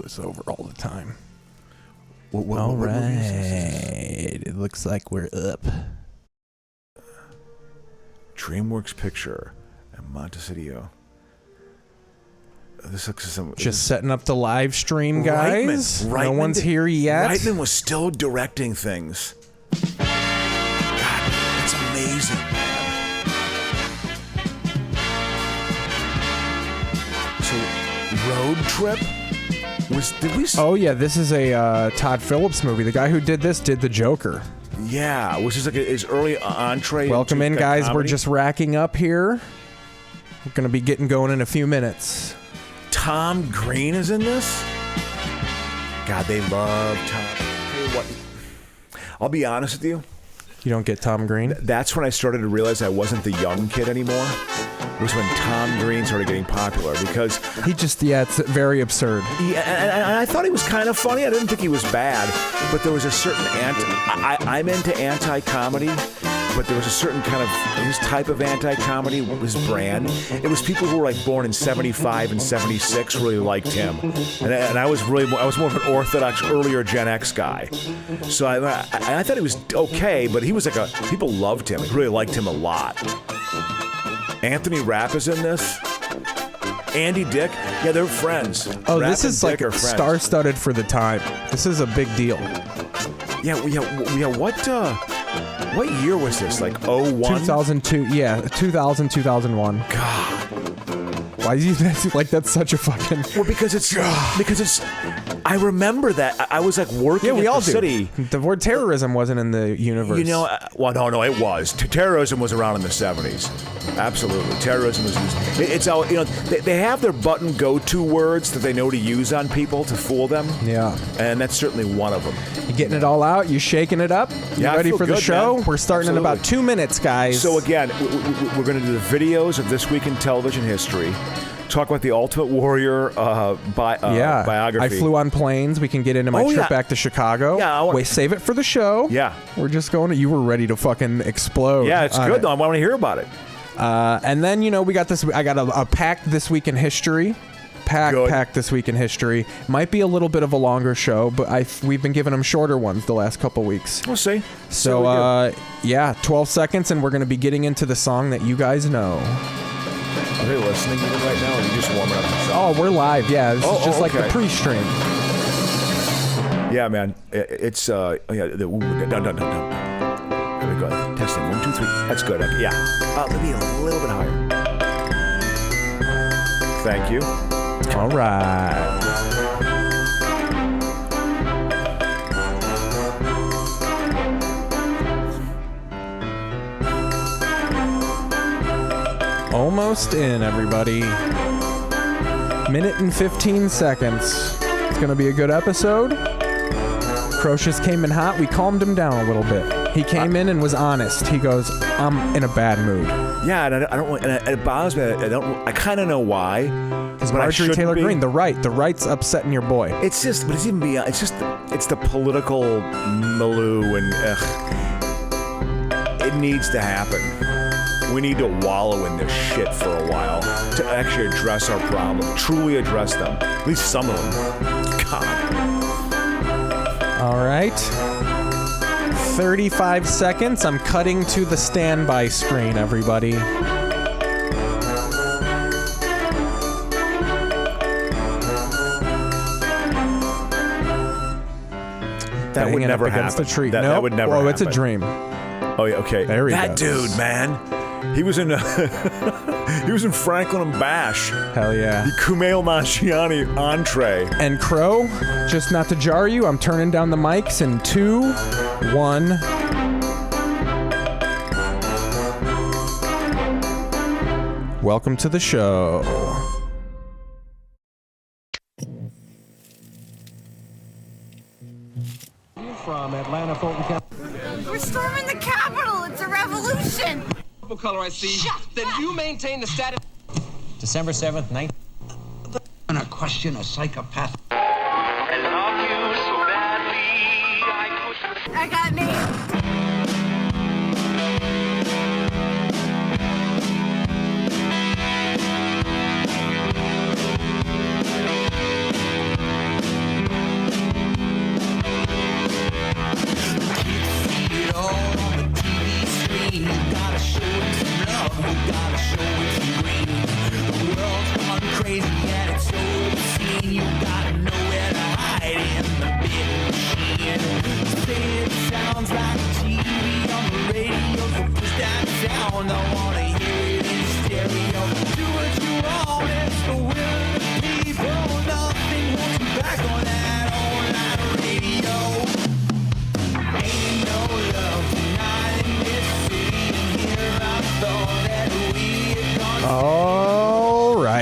this over all the time. All right. It looks like we're up. DreamWorks Picture and Montecito. This looks some. Just setting up the live stream, guys. Reitman, no one's here yet. Reitman was still directing things. God, it's amazing, man. So, Road Trip? Did we? Oh yeah, this is a Todd Phillips movie. The guy who did this did The Joker. Yeah, which is like his early entree. Welcome in, guys. Comedy. We're just racking up here. We're gonna be getting going in a few minutes. Tom Green is in this? God, they love Tom. Hey, what? I'll be honest with you. You don't get Tom Green? That's when I started to realize I wasn't the young kid anymore. It was when Tom Green started getting popular because... it's very absurd. Yeah, and I thought he was kind of funny. I didn't think he was bad, but there was a certain... I'm into anti-comedy, but there was a certain kind of... His type of anti-comedy, his brand. It was people who were like born in 75 and 76 really liked him. And I was more of an orthodox, earlier Gen X guy. So I thought he was okay, but he was like people loved him. They really liked him a lot. Anthony Rapp is in this. Andy Dick. Yeah, they're friends. Oh, Rapp this is and like Dick are friends. star-studded for the time. This is a big deal. Yeah. What year was this? Like 01? 2002. Yeah, 2000, 2001. God. Why is he like that's such a fucking... Well, because it's... I remember that. I was like working we at all the do. city. The word terrorism wasn't in the universe. You know, no, it was. Terrorism was around in the 70s. Absolutely. Terrorism was used. It's all, they have their button go-to words that they know to use on people to fool them. Yeah. And that's certainly one of them. You getting it all out? You shaking it up? You ready for the show? Man. We're starting Absolutely. in about 2 minutes, guys. So again, we're going to do the videos of This Week in Television History. Talk about the Ultimate Warrior biography. I flew on planes. We can get into my trip back to Chicago. Yeah, Wait, save it for the show. Yeah. We're just going. You were ready to fucking explode. Yeah, it's good though. I want to hear about it. And then we got this. I got a packed This Week in History. Packed This Week in History. Might be a little bit of a longer show, but we've been giving them shorter ones the last couple weeks. We'll see. So 12 seconds, and we're going to be getting into the song that you guys know. Are they listening to it right now, or are you just warming up? Oh, we're live. Yeah, this is just like the pre-stream. Yeah, man. It's no. Here we go. Testing 1, 2, 3. That's good. Yeah. Maybe a little bit higher. Thank you. All right. Almost in, everybody. Minute and 15 seconds. It's going to be a good episode. Crocious came in hot. We calmed him down a little bit. He came in and was honest. He goes, I'm in a bad mood. Yeah, and I don't. And it bothers me. I kind of know why. Because Marjorie Taylor Greene, the right's upsetting your boy. It's just, but it's even beyond. It's the political milieu, and it needs to happen. We need to wallow in this shit for a while to actually address our problem, truly address them. At least some of them. God. All right. 35 seconds. I'm cutting to the standby screen, everybody. That would never happen. Against the tree. That would never happen. Oh, it's a dream. Oh yeah, okay. There he That goes. dude, man. He was in he was in Franklin and Bash. Hell yeah. The Kumail Nanjiani entree. And Crow, just not to jar you, I'm turning down the mics in 2, 1. Welcome to the show. From Atlanta, Fulton County. We're storming the Capitol. It's a revolution. Purple color I see. Then you maintain the status. December 7th, 19... I'm gonna question a psychopath. I got me.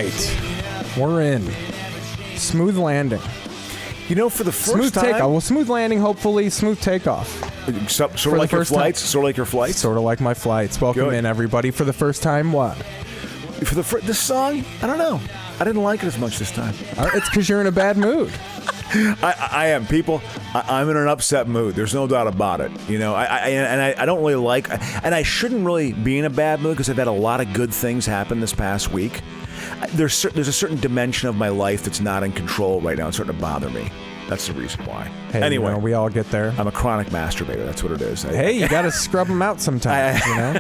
right. We're in. Smooth landing. You know, for the first Smooth time... takeoff. Well, smooth landing, hopefully. Smooth takeoff. Sort of like your flights? Sort of like your flights? Sort of like my flights. Welcome in, everybody. For the first time, what? For this song, I don't know. I didn't like it as much this time. It's because you're in a bad mood. I am. People, I'm in an upset mood. There's no doubt about it. You know, I don't really like... And I shouldn't really be in a bad mood because I've had a lot of good things happen this past week. There's a certain dimension of my life that's not in control right now. It's starting to bother me. That's the reason why. Hey, anyway, you know, we all get there. I'm a chronic masturbator. That's what it is. Hey, you got to scrub them out sometimes, you know?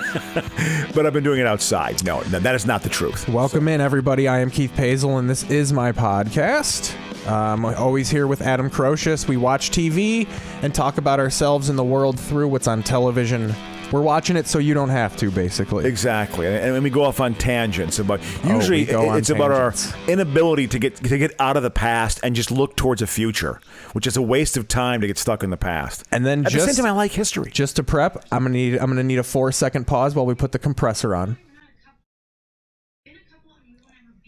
But I've been doing it outside. No, that is not the truth. Welcome in, everybody. I am Keith Pazel, and this is my podcast. I'm always here with Adam Crocius. We watch TV and talk about ourselves and the world through what's on television. We're watching it so you don't have to, basically. Exactly, and we go off on tangents. Usually, it's about our inability to get out of the past and just look towards the future, which is a waste of time to get stuck in the past. And then at the same time, I like history. Just to prep, I'm gonna need a 4-second pause while we put the compressor on.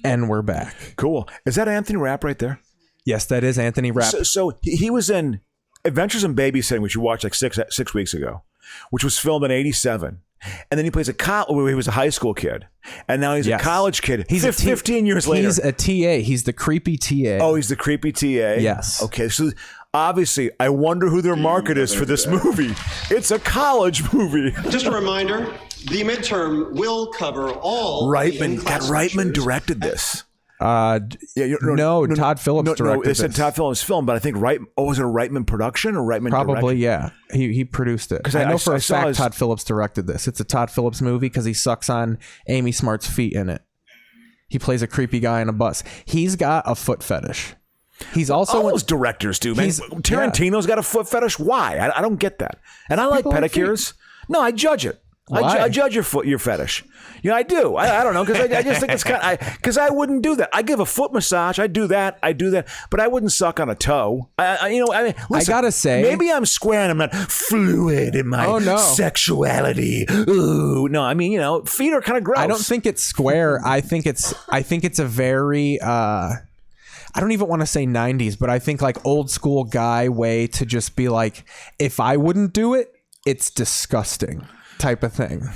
And we're back. Cool. Is that Anthony Rapp right there? Yes, that is Anthony Rapp. So he was in Adventures in Babysitting, which you watched like six weeks ago, which was filmed in '87. And then he plays he was a high school kid. And now he's a college kid. He's 15 years later. He's a TA. He's the creepy TA. Oh, he's the creepy TA? Yes. Okay, so obviously, I wonder who their market is for this movie. It's a college movie. Just a reminder, the midterm will cover all... Reitman directed this. Todd Phillips directed this. It said Todd Phillips film, but I think was it a Reitman production or Reitman Probably, direction? Yeah. He produced it. Because I know for a fact Todd Phillips directed this. It's a Todd Phillips movie because he sucks on Amy Smart's feet in it. He plays a creepy guy on a bus. He's got a foot fetish. He's also... All those directors do, man. Tarantino's got a foot fetish. Why? I don't get that. And I like pedicures. No, I judge it. I judge your fetish. Yeah, I do. I don't know, because I just think it's kind of... Because I wouldn't do that. I give a foot massage. I do that. But I wouldn't suck on a toe. Listen, I gotta say... Maybe I'm square and I'm not fluid in my sexuality. Ooh. No, I mean, feet are kind of gross. I don't think it's square. I think it's a very... I don't even want to say 90s, but I think like old school guy way to just be like, if I wouldn't do it, it's disgusting type of thing.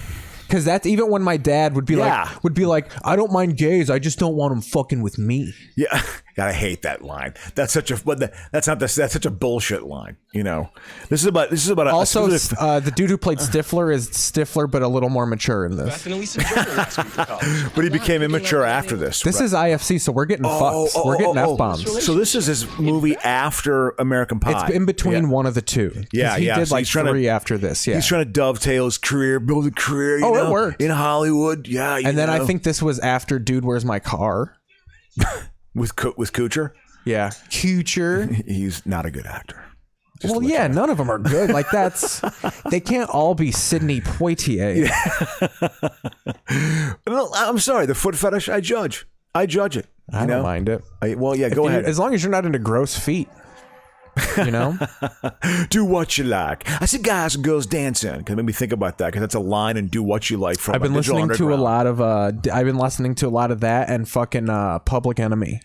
Because that's even when my dad would be like, I don't mind gays, I just don't want them fucking with me. Yeah, God, I hate that line. That's such a bullshit line. This is about. Also, the dude who played Stifler is Stifler, but a little more mature in this. But he became immature after this. This is IFC, so we're getting fucked. We're getting F-bombs. So this is his movie after American Pie. It's in between one of the two. Yeah, he did like 3 after this. Yeah, he's trying to dovetail his career, build a career. It worked in Hollywood. Yeah, and then I think this was after Dude, Where's My Car? with Kuchar. Yeah, Kuchar. He's not a good actor. Well, yeah, none of them are good. Like they can't all be Sidney Poitier. Yeah. Well, I'm sorry. The foot fetish, I judge it. I don't mind it. Go ahead. As long as you're not into gross feet. Do what you like. I see guys and girls dancing. Because it made me think about that. Because that's a line in Do What You Like from I've been listening to a lot of that and fucking Public Enemy.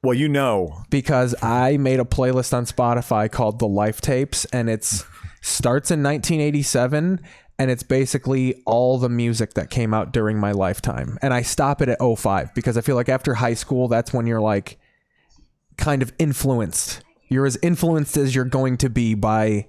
Well, because I made a playlist on Spotify called The Life Tapes, and it's starts in 1987, and it's basically all the music that came out during my lifetime. And I stop it at 05 because I feel like after high school, that's when you're like kind of influenced. You're as influenced as you're going to be by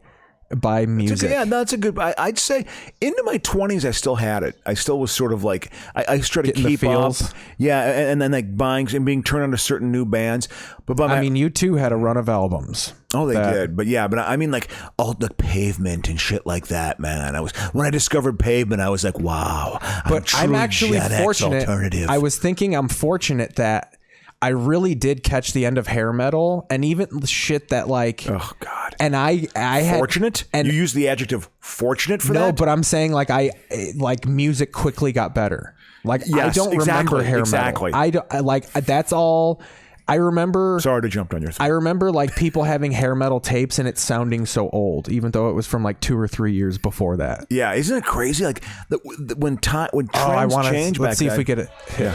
music. That's a good... I'd say into my 20s, I still had it. I still was sort of like... I started to keep up. Yeah, and then like buying and being turned on to certain new bands. But I mean, U2 had a run of albums. Oh, they did. But I mean like all the Pavement and shit like that, man. When I discovered Pavement, I was like, wow. I'm actually fortunate. Alternative. I was thinking I'm fortunate that I really did catch the end of hair metal and even the shit that like... Oh, God. And I had... Fortunate? And you use the adjective fortunate for that? No, but I'm saying like music quickly got better. Like, yes, I don't remember hair metal. I don't, that's all... I remember... Sorry to jump on your thing. I remember like people having hair metal tapes and it sounding so old, even though it was from like 2 or 3 years before that. Yeah, isn't it crazy? Like when trends change back then... Let's see if we get it. Yeah.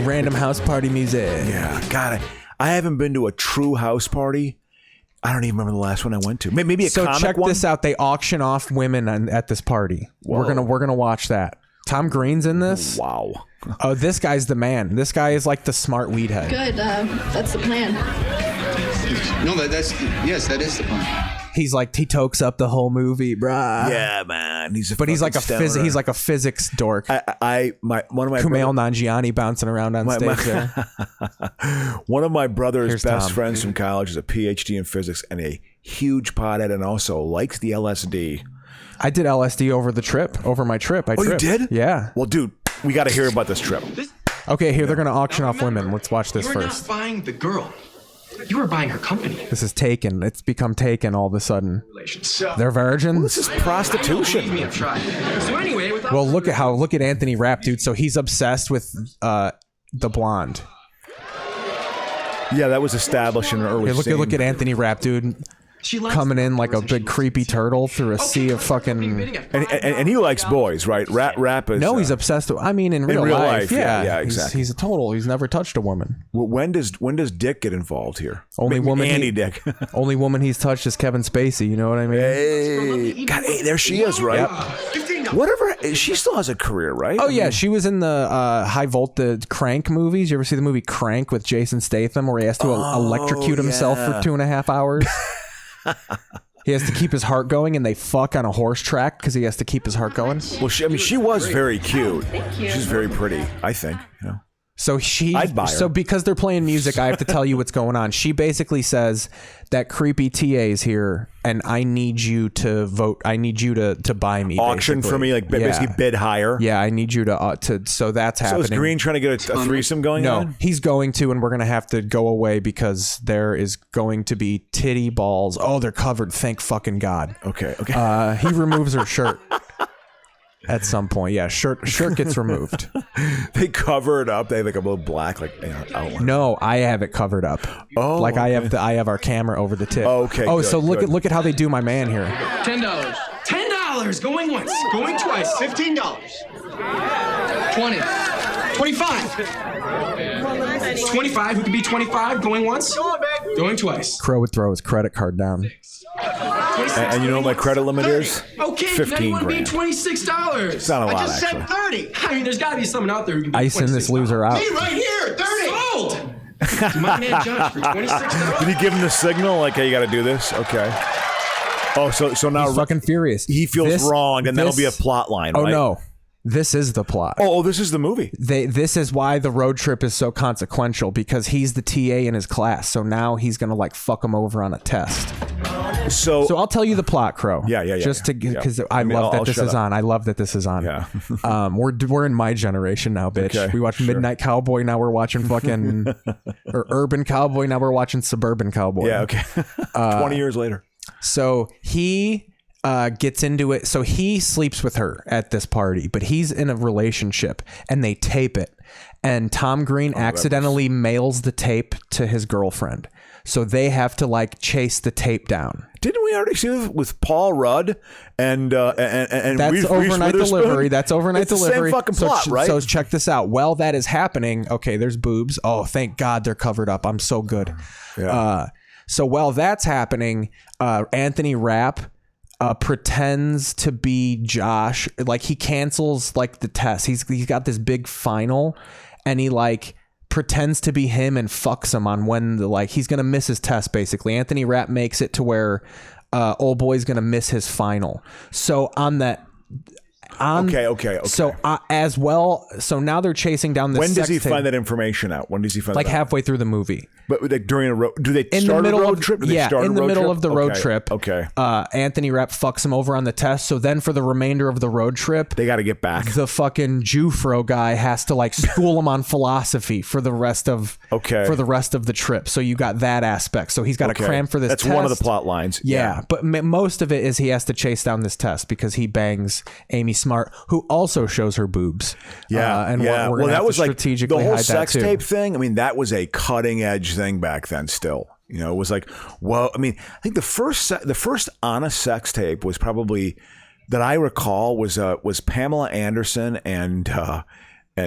Random house party music. Yeah, God, I haven't been to a true house party. I don't even remember the last one I went to. Maybe a comic check one? this out. They auction off women at this party. Whoa. We're gonna watch that. Tom Green's in this. Wow. Oh, this guy's the man. This guy is like the smart weed head. Good. That's the plan. No, that is the plan. He's like he tokes up the whole movie, bruh. Yeah, man. He's like a physics dork. One of my Kumail Nanjiani bouncing around on stage there. One of my brother's best Tom. friends from college is a PhD in physics and a huge pothead, and also likes the LSD. I did LSD over my trip. I tripped. You did? Yeah. Well, dude, we got to hear about this trip. Okay, here they're gonna auction off women. Let's watch this You were first. not buying the girl. You were buying her company. This is Taken. It's become Taken all of a sudden. They're virgins. This is prostitution. So anyway, Well, look at Anthony Rapp, dude. So he's obsessed with the blonde. Yeah, that was established in an early Hey, scene. look at Anthony Rapp, dude. Coming in like a big creepy turtle through a sea of fucking. And he likes boys, right? Rap is. No, he's obsessed with. I mean, in real life, yeah, He's- exactly. He's a total. He's never touched a woman. When does Dick get involved here? Only woman. Andy Dick. Only woman he's touched is Kevin Spacey. You know what I mean? Hey, God, hey, there she is, right? Whatever. She still has a career, right? Oh yeah, she was in the high voltage Crank movies. You ever see the movie Crank with Jason Statham, where he has to electrocute himself for 2.5 hours? He has to keep his heart going, and they fuck on a horse track because he has to keep his heart going. Well, she was very cute. She's very pretty, I think. You know. So I'd buy her. So because they're playing music, I have to tell you what's going on. She basically says that creepy TA's here, and I need you to vote. I need you to buy me. Auction basically. for me, like basically bid higher. Yeah, I need you to. So that's happening. So is Green trying to get a threesome going on? No, he's going to, and we're gonna have to go away because there is going to be titty balls. Oh, they're covered. Thank fucking God. Okay. He removes her shirt. At some point, yeah, shirt gets removed. They cover it up. They have like a little black, outline. No, I have it covered up. Oh, like okay. I have our camera over the tip. Okay. Oh, good, so good. look at how they do my man here. $10. $10 going once, going twice. $15. 20. 25. 25. Who could be 25? Going once, going twice. Crow would throw his credit card down. And you know what my credit limit is? Okay, 15 now you want to be grand. $26. It's not a lot, I just said actually. 30. I mean, there's got to be someone out there who can be Icing this $26. loser out. Me right here, 30. Sold. My man Josh for $26. Did he give him the signal? Like, hey, you got to do this? Okay. Oh, so now He's fucking furious. he feels wrong, and that'll be a this- plot line, Oh right? no, this is the plot. Oh, this is the movie. This is why the road trip is so consequential, because he's the TA in his class. So now he's gonna like fuck him over on a test. So I'll tell you the plot, Crow. Yeah. Just to Yeah. because I mean, love I'll that this shut is up. on. I love that this is on. Yeah. We're in my generation now, bitch. Okay, We watched sure. Midnight Cowboy. Now we're watching fucking or Urban Cowboy. Now we're watching Suburban Cowboy. yeah, okay. 20 years later. So he gets into it. So he sleeps with her at this party, but he's in a relationship, and they tape it. And Tom Green accidentally mails the tape to his girlfriend. So they have to like chase the tape down. Didn't we already see this with Paul Rudd and That's Reese overnight Witherspoon? delivery. That's overnight It's the delivery. same fucking plot, right? So check this out. While that is happening, okay, there's boobs. Oh, thank God they're covered up. I'm so good. Yeah. So while that's happening, Anthony Rapp pretends to be Josh. Like he cancels like the test. He's got this big final, and he like pretends to be him and fucks him on when he's gonna miss his test. Basically, Anthony Rapp makes it to where old boy's gonna miss his final. So on that. Okay. So as well, so now they're chasing down this. When does he sex tape, find that information out? When does he find like that out? halfway through the movie. But like during a road, do they In start the middle a road of trip? Do they yeah, start in a the road middle trip? of the road Okay, trip. Okay. Anthony Rapp fucks him over on the test. So then for the remainder of the road trip, They got to get back. the fucking Jufro guy has to like school him on philosophy for the rest of the trip. So you got that aspect. So he's got to cram for this. That's test. one of the plot lines. Yeah, but most of it is he has to chase down this test because he bangs Amy Smart, who also shows her boobs. Yeah, and yeah. we're gonna that have was to like strategically the whole hide sex that too. tape thing. I mean, that was a cutting edge thing back then. Still, you know, it was like, well, I mean, I think the first honest sex tape was probably that I recall was Pamela Anderson and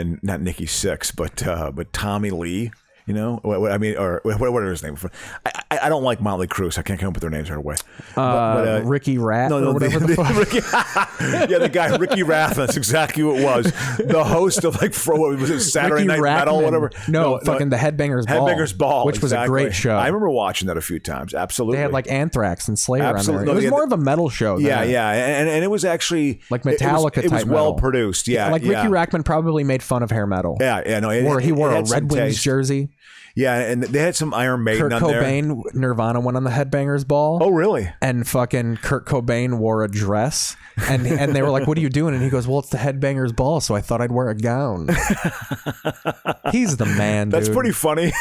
and not Nikki Sixx, but Tommy Lee. You know, I mean, or what is his name? I don't like Motley Crue, so I can't come up with their names right away. Ricky Rat or whatever the fuck. Yeah, the guy Ricky Rathman. That's exactly what it was. The host of like what was it, Saturday Night Metal, whatever. No, fucking the Headbangers Ball. Headbangers Ball, which was a great show. I remember watching that a few times. Absolutely, they had like Anthrax and Slayer Absolutely. on there. It was more of a metal show. Yeah, and it was actually like Metallica. It was well metal. produced. Yeah, like Ricky Rackman probably made fun of hair metal. Yeah, no, he wore a Red Wings taste. jersey. Yeah, and they had some Iron Maiden Kurt on there. Cobain, Nirvana went on the Headbangers Ball. Oh, really? And fucking Kurt Cobain wore a dress. And they were like, what are you doing? And he goes, well, it's the Headbangers Ball, so I thought I'd wear a gown. He's the man, dude. That's pretty funny.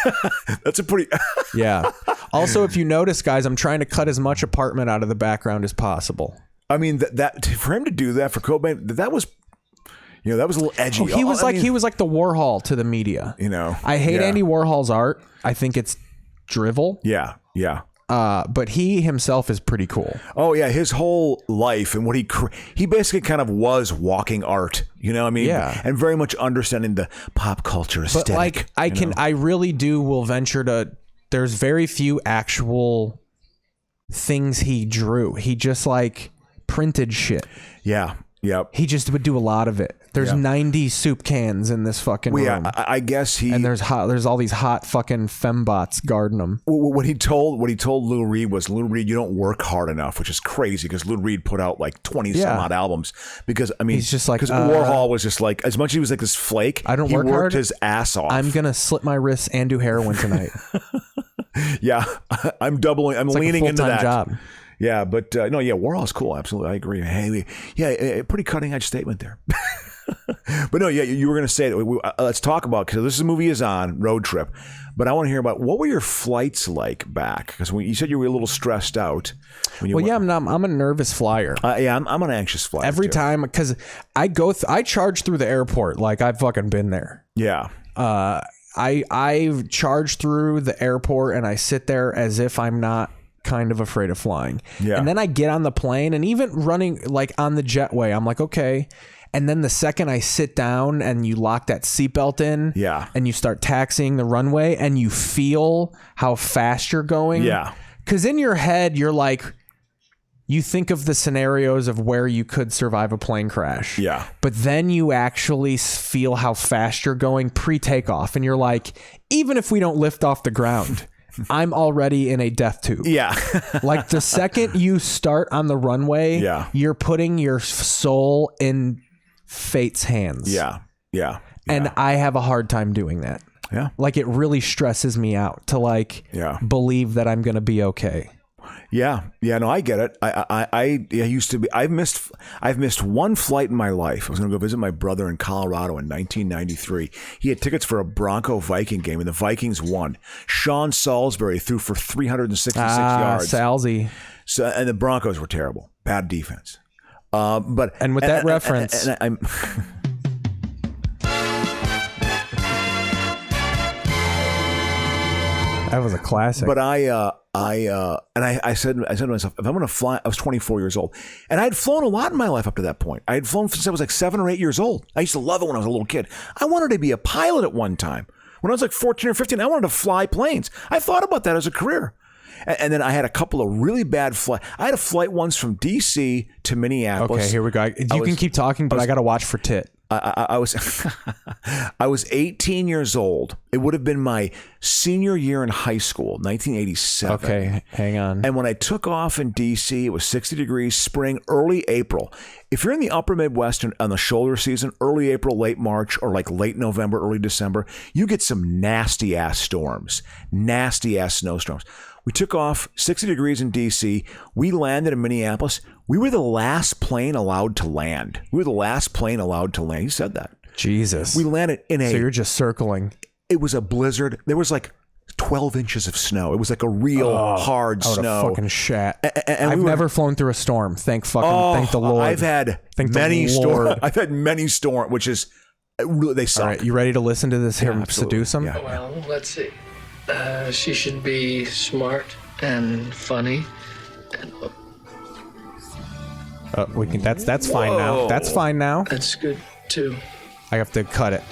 That's a pretty... Yeah. Also, if you notice, guys, I'm trying to cut as much apartment out of the background as possible. I mean, that for him to do that, for Cobain, that was... You know, that was a little edgy. He was like the Warhol to the media. You know, I hate Andy Warhol's art. I think it's drivel. Yeah. But he himself is pretty cool. Oh yeah, his whole life and what he basically kind of was walking art. You know, what I mean, and very much understanding the pop culture aesthetic. But like, I really will venture to. There's very few actual things he drew. He just like printed shit. Yeah. Yep. He just would do a lot of it. There's 90 soup cans in this fucking room. Yeah, I guess and there's all these hot fucking fembots guarding him. What he told Lou Reed was, Lou Reed, you don't work hard enough, which is crazy because Lou Reed put out like 20 some odd albums. Because I mean, he's just like, because Warhol was just like, as much as he was like this flake, I don't he work worked hard. his ass off. I'm gonna slit my wrists and do heroin tonight. Yeah, I'm leaning into that job. Yeah, but Warhol's cool. Absolutely, I agree. Hey, a pretty cutting edge statement there. But no, you were going to say that. Let's talk about, because this movie is on road trip. But I want to hear about, what were your flights like back? Because you said you were a little stressed out. I'm a nervous flyer. I'm an anxious flyer every too. time, because I charge through the airport like I've fucking been there. Yeah. I charge through the airport and I sit there as if I'm not kind of afraid of flying. Yeah. And then I get on the plane, and even running like on the jetway, I'm like, okay. And then the second I sit down and you lock that seatbelt in, and you start taxiing the runway and you feel how fast you're going. Yeah. Because in your head, you're like, you think of the scenarios of where you could survive a plane crash. Yeah. But then you actually feel how fast you're going pre-takeoff. And you're like, even if we don't lift off the ground, I'm already in a death tube. Yeah. Like the second you start on the runway, you're putting your soul in fate's hands. Yeah. And I have a hard time doing that. Yeah. Like it really stresses me out to believe that I'm going to be okay. Yeah. No, I get it. I used to be. I've missed one flight in my life. I was going to go visit my brother in Colorado in 1993. He had tickets for a Bronco Viking game, and the Vikings won. Sean Salisbury threw for 366 yards. Salzy. So, and the Broncos were terrible, bad defense. And with that reference, I'm. That was a classic. But I said to myself, if I'm going to fly, I was 24 years old, and I had flown a lot in my life up to that point. I had flown since I was like 7 or 8 years old. I used to love it when I was a little kid. I wanted to be a pilot at one time. When I was like 14 or 15, I wanted to fly planes. I thought about that as a career. And then I had a couple of really bad flights. I had a flight once from D.C. to Minneapolis. Okay, here we go. You can keep talking, but I got to watch for tit. I was 18 years old. It would have been my senior year in high school, 1987. Okay, hang on. And when I took off in D.C., it was 60 degrees, spring, early April. If you're in the upper Midwest on the shoulder season, early April, late March, or like late November, early December, you get some nasty-ass storms, nasty-ass snowstorms. We took off 60 degrees in D.C. We landed in Minneapolis. We were the last plane allowed to land. He said that. Jesus. We landed in So you're just circling. It was a blizzard. There was like 12 inches of snow. It was like a real hard snow. Fucking shat. And I've never flown through a storm. Thank the Lord. I've had many storms. I've had many storms, which is really, they suck. All right, you ready to listen to this here seduce him? Yeah. Well, let's see. She should be smart and funny. We can. That's fine now. That's fine now. That's good too. I have to cut it.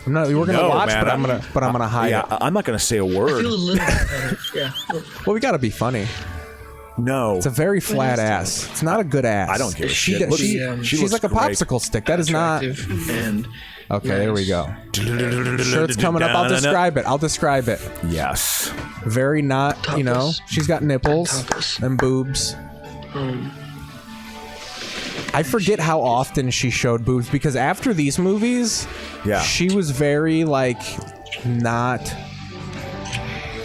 No, we're gonna watch, man, but I'm gonna hide it. I'm not gonna say a I feel a word. little better. Yeah. Well, we gotta be funny. No, It's a very flat ass. It's not a good ass. I don't give a She shit. d- Look, she- she she's looks like a great. popsicle stick. That is not. Attractive and Okay, there we go. Shirt's Shirt's coming up. I'll describe it. Yes. Very not. You know, Topless. she's got nipples Topless. and boobs. I forget how often she showed boobs because after these movies, Yeah. she was very like not.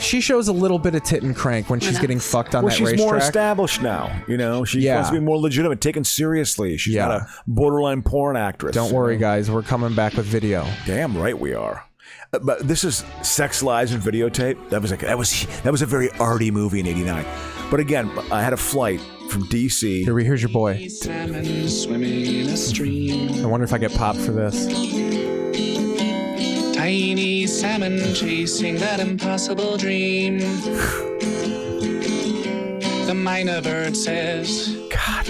She shows a little bit of tit and crank when she's getting fucked on Well, that she's racetrack. more established now. You know, she's Yeah. supposed to be more legitimate, taken seriously. She's Yeah. not a borderline porn actress. Don't worry, guys. We're coming back with video. Damn right we are. But this is Sex, Lies, and Videotape. That was a very arty movie in '89. But again, I had a flight from DC. Here's your boy. Salmon swimming in a stream. I wonder if I get popped for this. Tiny salmon chasing that impossible dream. The minor bird says, God.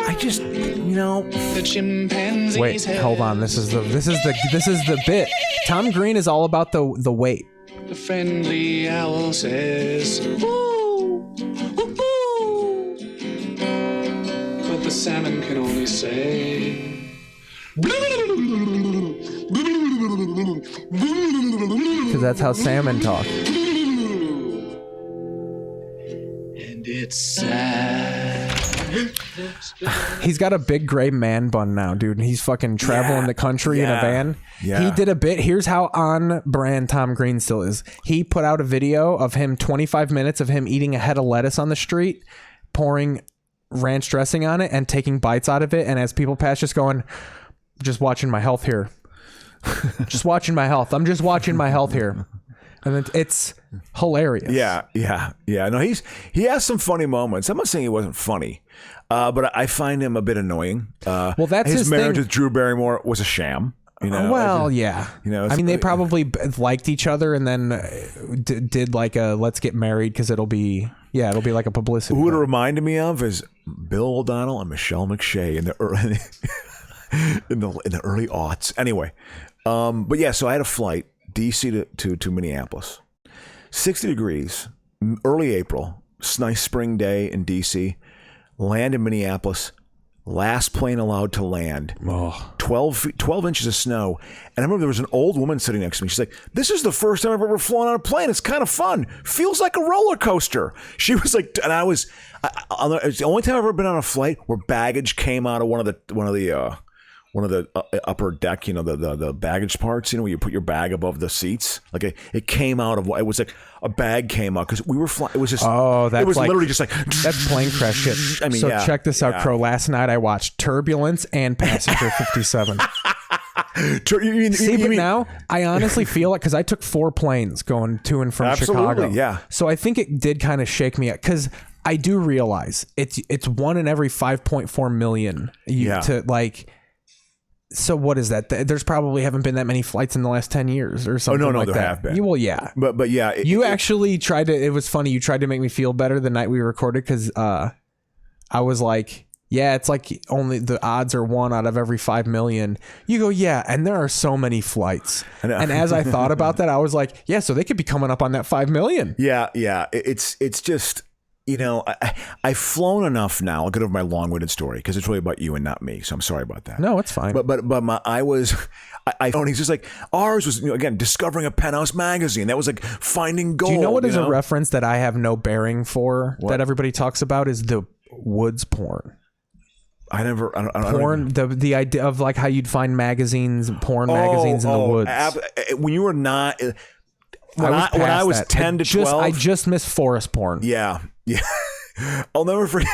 I just, you know. the chimpanzee's Wait, head. hold on. This is the bit. Tom Green is all about the weight. The friendly owl says, "Woo, woo, woo." But the salmon can only say, Because that's how salmon talk. and it's sad. He's got a big gray man bun now, dude. And he's fucking traveling the country in a van. Yeah. He did a bit. Here's how on brand Tom Green still is. He put out a video of him, 25 minutes of him eating a head of lettuce on the street, pouring ranch dressing on it and taking bites out of it. And as people pass, just going, just watching my health here. Just watching my health. I'm just watching my health here. And it's hilarious. Yeah. No, he has some funny moments. I'm not saying he wasn't funny, but I find him a bit annoying. Well, that's his his marriage thing. with Drew Barrymore was a sham. You know, Well, yeah. You know, I mean, they probably liked each other and then did like a let's get married because it'll be like a publicity. Who it thing. reminded me of is Bill O'Donnell and Michelle McShay in the early in the early aughts. Anyway, but yeah, so I had a flight DC to Minneapolis, 60 degrees, early April, nice spring day in DC. Land in Minneapolis. Last plane allowed to land. 12 inches of snow. And I remember there was an old woman sitting next to me. She's like, this is the first time I've ever flown on a plane. It's kind of fun. Feels like a roller coaster. She was like, and it's the only time I've ever been on a flight where baggage came out of one of the upper deck, you know, the baggage parts, you know, where you put your bag above the seats. Like it came out of, it was like a bag came out because we were flying. It was just, it was literally just like, that's plane crash shit. I mean, so yeah, check this out, yeah. Crow. Last night I watched Turbulence and Passenger 57. But now I honestly feel like, because I took 4 planes going to and from Chicago. Yeah. So I think it did kind of shake me up because I do realize it's 1 in every 5.4 million. To like. So what is that? There's probably haven't been that many flights in the last 10 years or something like that. There have been. Well, yeah. But yeah. Actually tried to, it was funny. You tried to make me feel better the night we recorded because I was like, yeah, it's like only the odds are 1 out of every 5 million. You go, yeah, and there are so many flights. And as I thought about that, I was like, yeah, so they could be coming up on that 5 million. Yeah. It's just... You know, I've flown enough now. I'll get over my long-winded story because it's really about you and not me. So I'm sorry about that. No, it's fine. But he's just like, ours was, you know, again, discovering a penthouse magazine. That was like finding gold. Do you know what is a reference that I have no bearing for that everybody talks about is the woods porn. I don't porn, the idea of like how you'd find magazines, porn magazines in the woods. When you were not... When I was 10 to 12... I just missed forest porn. Yeah. I'll never forget.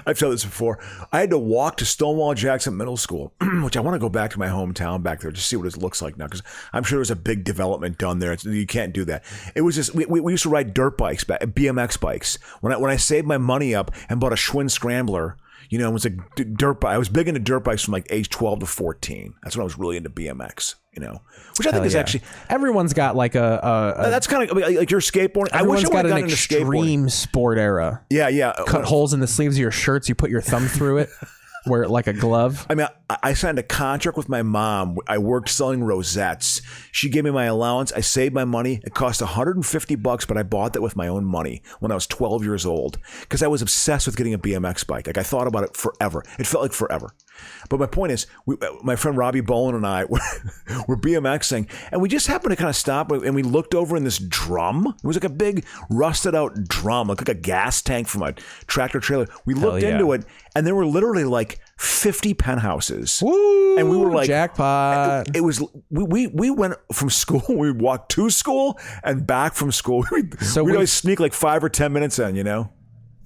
I've told this before. I had to walk to Stonewall Jackson Middle School, which I want to go back to my hometown back there to see what it looks like now, because I'm sure there's a big development done there. You can't do that. It was just we used to ride dirt bikes, BMX bikes. When I saved my money up and bought a Schwinn Scrambler, you know, it was like dirt bike. I was big into dirt bikes from like age 12 to 14. That's when I was really into BMX. You know, which I think is actually everyone's got like a that's kind of like your skateboarding. I wish I would have gotten into extreme sport era. Yeah. Cut holes in the sleeves of your shirts. You put your thumb through it. Wear it like a glove. I mean, I signed a contract with my mom. I worked selling rosettes. She gave me my allowance. I saved my money. It cost $150, but I bought that with my own money when I was 12 years old because I was obsessed with getting a BMX bike. Like I thought about it forever. It felt like forever. But my point is, my friend Robbie Bowen and I were BMXing, and we just happened to kind of stop, and we looked over in this drum. It was like a big rusted out drum, like a gas tank from a tractor trailer. We looked into it, and there were literally like 50 penthouses. Woo! And we were like, jackpot. It was we went from school. We walked to school and back from school. We'd always sneak like 5 or 10 minutes in, you know.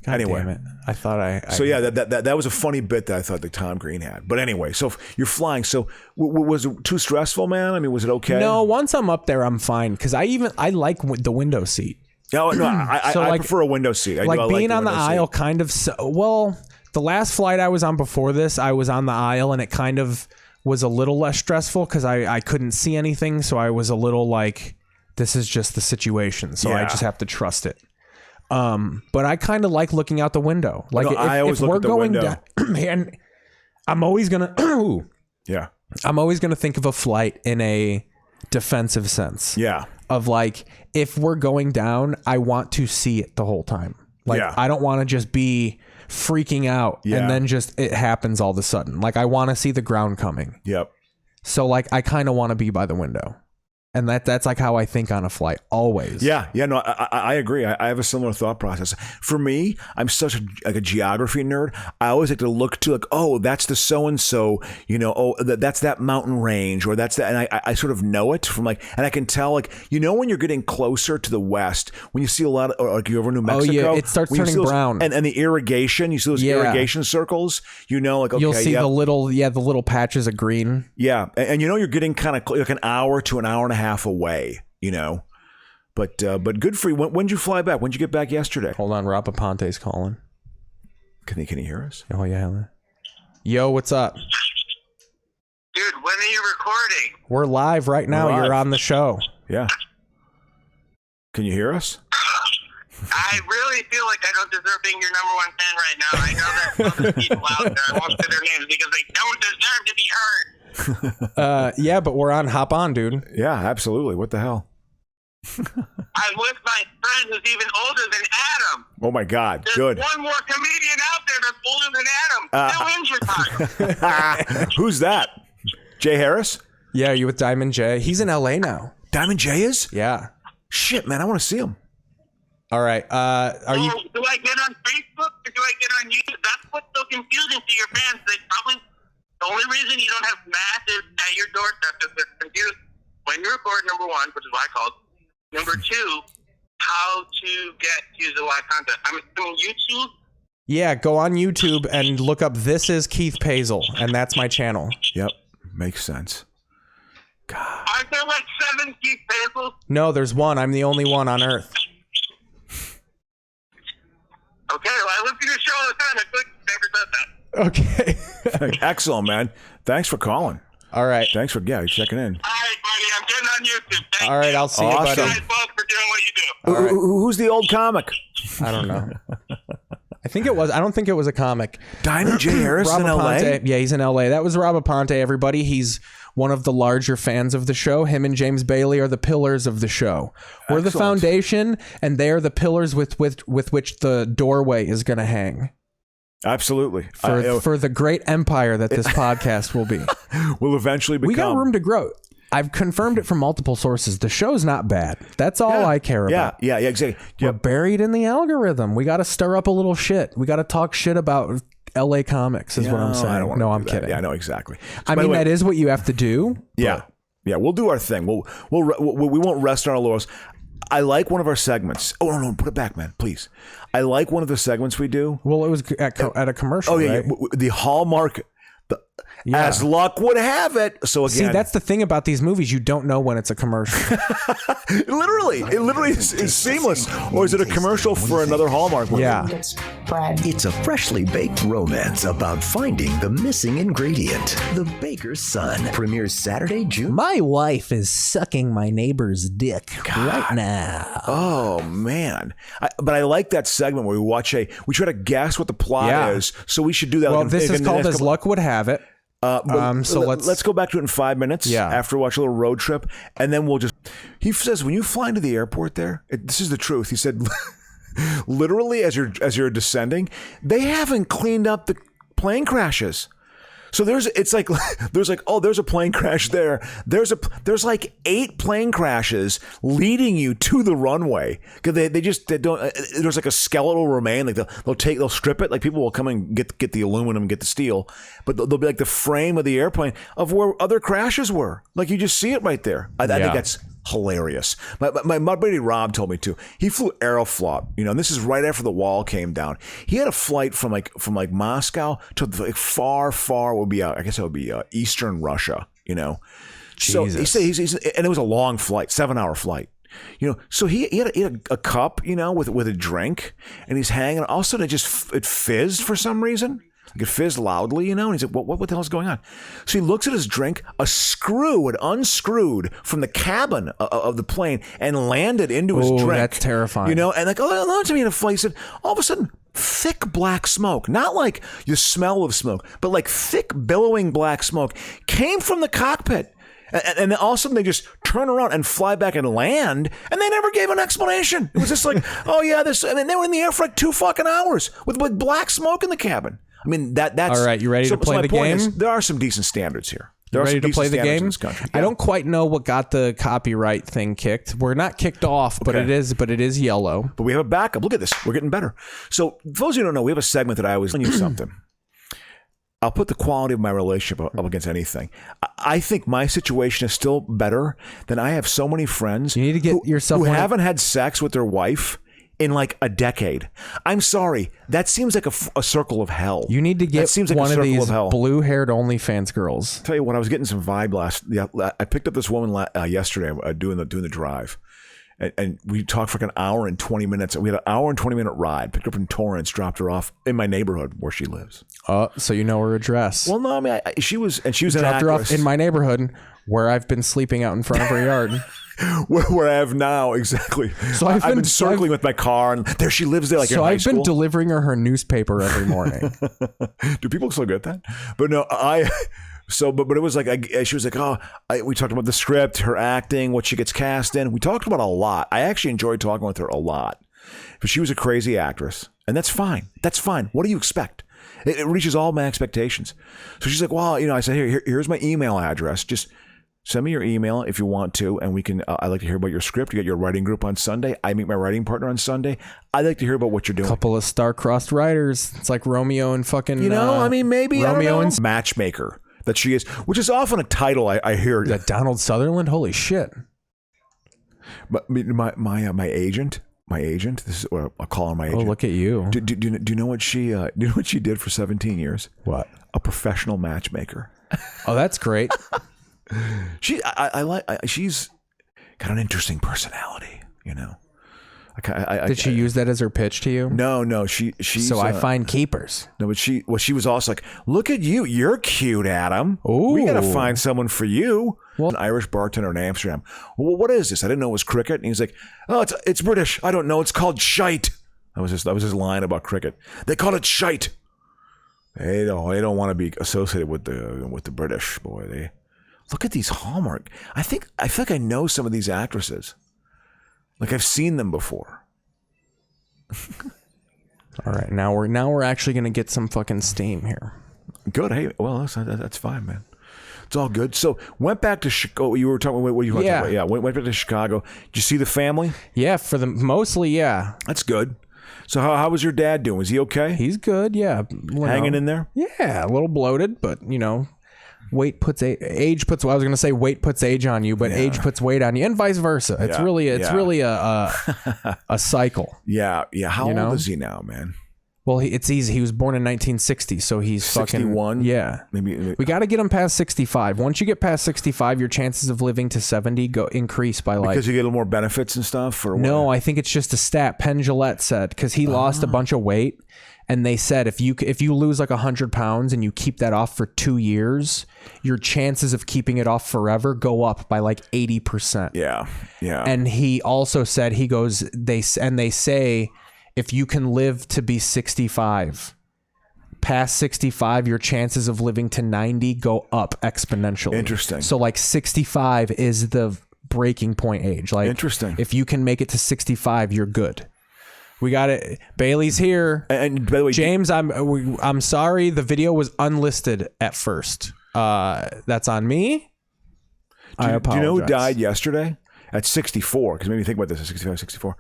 God anyway, damn it. I thought I so yeah, that was a funny bit that I thought that Tom Green had. But anyway, so you're flying. So was it too stressful, man? I mean, was it okay? No, once I'm up there, I'm fine because I like the window seat. No, I prefer a window seat. Like being on the aisle, kind of. Well, the last flight I was on before this, I was on the aisle, and it kind of was a little less stressful because I couldn't see anything, so I was a little like, this is just the situation, so I just have to trust it. But I kind of like looking out the window. Like if we're going down, man, I'm always gonna I'm always gonna think of a flight in a defensive sense. Yeah. Of like, if we're going down, I want to see it the whole time. Like I don't want to just be freaking out and then just it happens all of a sudden. Like I want to see the ground coming. Yep. So like I kind of want to be by the window. And that's like how I think on a flight always. Yeah. No, I agree. I have a similar thought process. For me, I'm such a geography nerd. I always like to look to like, oh, that's the so-and-so, you know, oh, that's that mountain range or that's that. And I sort of know it from like, and I can tell like, you know, when you're getting closer to the west, when you see a lot of, or like you over New Mexico. Oh yeah, it starts turning brown. And the irrigation, you see those irrigation circles, you know, like, okay. You'll see the little patches of green. Yeah. And you know, you're getting kind of like an hour to an hour and a half away, you know, but good for you. When'd you fly back? When'd you get back yesterday? Hold on, Rob Aponte's calling. Can he hear us? Oh yeah. Yo, what's up, dude? When are you recording? We're live right now. You're on the show. Yeah. Can you hear us? I really feel like I don't deserve being your number one fan right now. I know there's other people out there. I won't say their names because they don't deserve to be heard. Yeah, but we're on. Hop on, dude. Yeah, absolutely. What the hell? I'm with my friend who's even older than Adam. Oh my God! There's Good. one more comedian out there that's older than Adam. Still injured. Who's that? Jay Harris? Yeah, you with Diamond J? He's in LA now. Diamond J is? Yeah. Shit, man, I want to see him. All right. Are you? Do I get on Facebook or do I get on YouTube? That's what's so confusing to your fans. They probably. The only reason you don't have massive at your doorstep is they're confused when you record, number one, which is why I called. Number two, how to use the live content. I'm assuming YouTube. Yeah, go on YouTube and look up This Is Keith Pazel, and that's my channel. Yep, makes sense. God. Aren't there like 7 Keith Pazels? No, there's one. I'm the only one on Earth. Okay, well, I listen to your show all the time. I feel like you never said that. Okay. Excellent, man. Thanks for calling. All right. Thanks for checking in. All right, buddy. I'm getting on YouTube. Thank all right, you. I'll see you, buddy. Thanks both for doing what you do. Right. Who's the old comic? I don't know. I don't think it was a comic. Diamond J Harris in LA? Yeah, he's in LA. That was Rob Aponte, everybody. He's one of the larger fans of the show. Him and James Bailey are the pillars of the show. We're the foundation, and they are the pillars with which the doorway is going to hang. Absolutely. For the great empire that this podcast will be. Will eventually become. We got room to grow. I've confirmed it from multiple sources. The show's not bad. That's all I care about. Yeah, exactly. We're buried in the algorithm. We got to stir up a little shit. We got to talk shit about LA comics is what I'm saying. I don't I'm kidding. Yeah, I know exactly. I mean, that is what you have to do. Yeah. Yeah, we'll do our thing. We won't rest on our laurels. I like one of our segments. Oh, no, put it back, man, please. I like one of the segments we do. Well, it was at a commercial, right? The Hallmark... as luck would have it. So again, see, that's the thing about these movies. You don't know when it's a commercial. it literally is seamless. Or is it a commercial for another Hallmark movie? Yeah. It's a freshly baked romance about finding the missing ingredient. The Baker's Son premieres Saturday, June. My wife is sucking my neighbor's dick right now. Oh man! But I like that segment where we try to guess what the plot is. So we should do that. Well, this is called As Luck Would Have It. So let's go back to it in 5 minutes. Yeah. After we watch a little road trip, and then we'll just. He says when you fly into the airport there, this is the truth. He said, literally as you're descending, they haven't cleaned up the plane crashes. So there's a plane crash there. There's like 8 plane crashes leading you to the runway because they don't. There's like a skeletal remain. Like they'll strip it. Like people will come and get the aluminum, get the steel, but they'll be like the frame of the airplane of where other crashes were. Like you just see it right there. I think that's hilarious. My buddy Rob told me too. He flew Aeroflot, and this is right after the wall came down. He had a flight from Moscow to like far would be I guess it would be Eastern Russia, Jesus. So he said he's and it was a long flight, 7-hour flight. So he had a cup, with a drink, and he's hanging. All of a sudden, it fizzed for some reason. Like it fizzed loudly, and he's like, what the hell is going on? So he looks at his drink. A screw had unscrewed from the cabin of the plane and landed into his drink. That's terrifying. And like, long time he had a flight. He said, all of a sudden, thick black smoke, not like the smell of smoke, but like thick billowing black smoke came from the cockpit. And then all of a sudden they just turn around and fly back and land, and they never gave an explanation. It was just like, oh yeah, they were in the air for like 2 fucking hours with black smoke in the cabin. I mean, that's all right. You ready to play the game? There are some decent standards here. You ready to play the game? Yeah. I don't quite know what got the copyright thing kicked. We're not kicked off, but it is yellow. But we have a backup. Look at this. We're getting better. So for those of you who don't know, we have a segment that I always tell you something. I'll put the quality of my relationship up against anything. I think my situation is still better than I have so many friends you need to get yourself who haven't had sex with their wife in like a decade. I'm sorry. That seems like a circle of hell. You need to get like one of these blue-haired OnlyFans girls. I'll tell you what, I was getting some vibe I picked up this woman yesterday doing the drive. And we talked for like an hour and 20 minutes. We had an hour and 20-minute ride. Picked her up in Torrance, dropped her off in my neighborhood where she lives. So you know her address. Well, no, I mean, she was an actress. Dropped her off in my neighborhood where I've been sleeping out in front of her yard. where I have now, exactly. So I've been circling with my car, and there she lives there like in high school. So I've been delivering her newspaper every morning. Do people still get that? But no, but it was like, she was like, we talked about the script, her acting, what she gets cast in. We talked about a lot. I actually enjoyed talking with her a lot. But she was a crazy actress. And that's fine. That's fine. What do you expect? It reaches all my expectations. So she's like, well, I said, here's my email address. Just send me your email if you want to, and we can. I'd like to hear about your script. You got your writing group on Sunday. I meet my writing partner on Sunday. I'd like to hear about what you're doing. Couple of star-crossed writers. It's like Romeo and fucking. Maybe Romeo and matchmaker. That she is, which is often a title I hear. That Donald Sutherland? Holy shit! But my agent. This is what I'll call her my agent. Oh, look at you! Do you know what she did for 17 years? What? A professional matchmaker. Oh, that's great. She's got an interesting personality. Did she use that as her pitch to you? No. She's so I find keepers. No, but she was also like, look at you. You're cute, Adam. Ooh. We got to find someone for you. Well, an Irish bartender in Amsterdam. Well, what is this? I didn't know it was cricket. And he's like, oh, it's British. I don't know. It's called shite. That was his line about cricket. They call it shite. They don't want to be associated with the British, boy. They look at these Hallmark. I feel like I know some of these actresses. Like I've seen them before. All right, now we're actually gonna get some fucking steam here. Good. Hey, well that's fine, man. It's all good. So went back to Chicago. You were talking. What you want to talk about? Yeah, went back to Chicago. Did you see the family? Yeah, mostly. Yeah, that's good. So how was your dad doing? Was he okay? He's good. Yeah, hanging in there. Yeah, a little bloated, but weight puts age puts. Well, I was going to say weight puts age on you, but age puts weight on you, and vice versa. It's really a cycle. Yeah. How old is he now, man? Well, it's easy. He was born in 1960, so he's 61? fucking... Yeah. Maybe we got to get him past 65. Once you get past 65, your chances of living to 70 increase by like... Because you get a little more benefits and stuff? Or no, what? I think it's just a stat. Penn Jillette said, because he lost a bunch of weight, and they said if you lose like 100 pounds and you keep that off for 2 years, your chances of keeping it off forever go up by like 80%. Yeah. And he also said, they say... If you can live to be 65, past 65, your chances of living to 90 go up exponentially. Interesting. So like 65 is the breaking point age. Like, interesting. If you can make it to 65, you're good. We got it. Bailey's here. And by the way, James, I'm sorry. The video was unlisted at first. That's on me. I apologize. Do you know who died yesterday? At 64, because maybe think about this at 65, 64.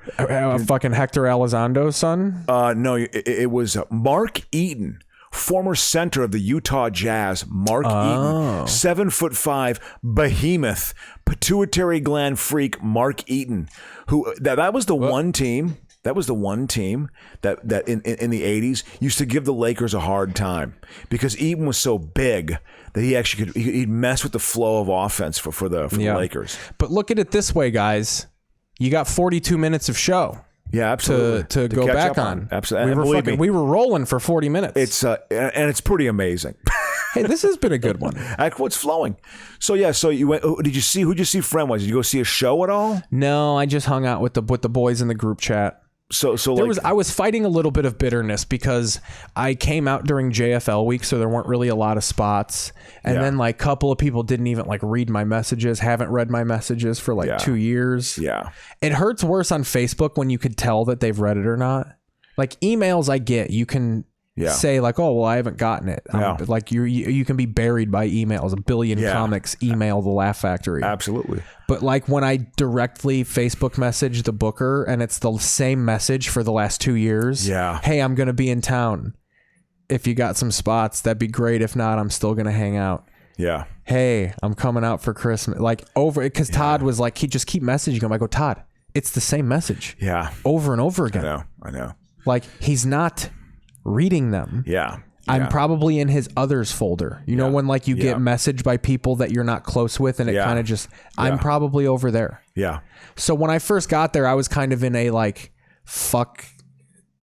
Fucking Hector Elizondo's son? No, it was Mark Eaton, former center of the Utah Jazz. Mark Eaton, 7'5" behemoth, pituitary gland freak. Mark Eaton, who that was the one team. That was the one team that in the 80s used to give the Lakers a hard time because Eaton was so big that he actually he'd mess with the flow of offense for the Lakers. But look at it this way, guys. You got 42 minutes of show. Yeah, absolutely. To go back on. Absolutely. We were rolling for 40 minutes. It's and it's pretty amazing. Hey, this has been a good one. It's flowing. So yeah, so you went. Who'd you see friend-wise? Did you go see a show at all? No, I just hung out with the boys in the group chat. So I was fighting a little bit of bitterness because I came out during JFL week, so there weren't really a lot of spots. And then like a couple of people didn't even like read my messages, haven't read my messages for like 2 years. Yeah. It hurts worse on Facebook when you could tell that they've read it or not. Like emails I get, you can say like, oh, well, I haven't gotten it. Like you can be buried by emails. A billion comics email the Laugh Factory. Absolutely. But like when I directly Facebook message the booker and it's the same message for the last 2 years. Yeah. Hey, I'm going to be in town. If you got some spots, that'd be great. If not, I'm still going to hang out. Yeah. Hey, I'm coming out for Christmas. Like over it. Cause Todd was like, he just keep messaging him. I go, Todd, it's the same message. Yeah. Over and over again. I know. Like he's not reading them. Yeah. I'm probably in his others folder. You know when like you get messaged by people that you're not close with and it kind of just, I'm probably over there. Yeah. So when I first got there, I was kind of in a like, fuck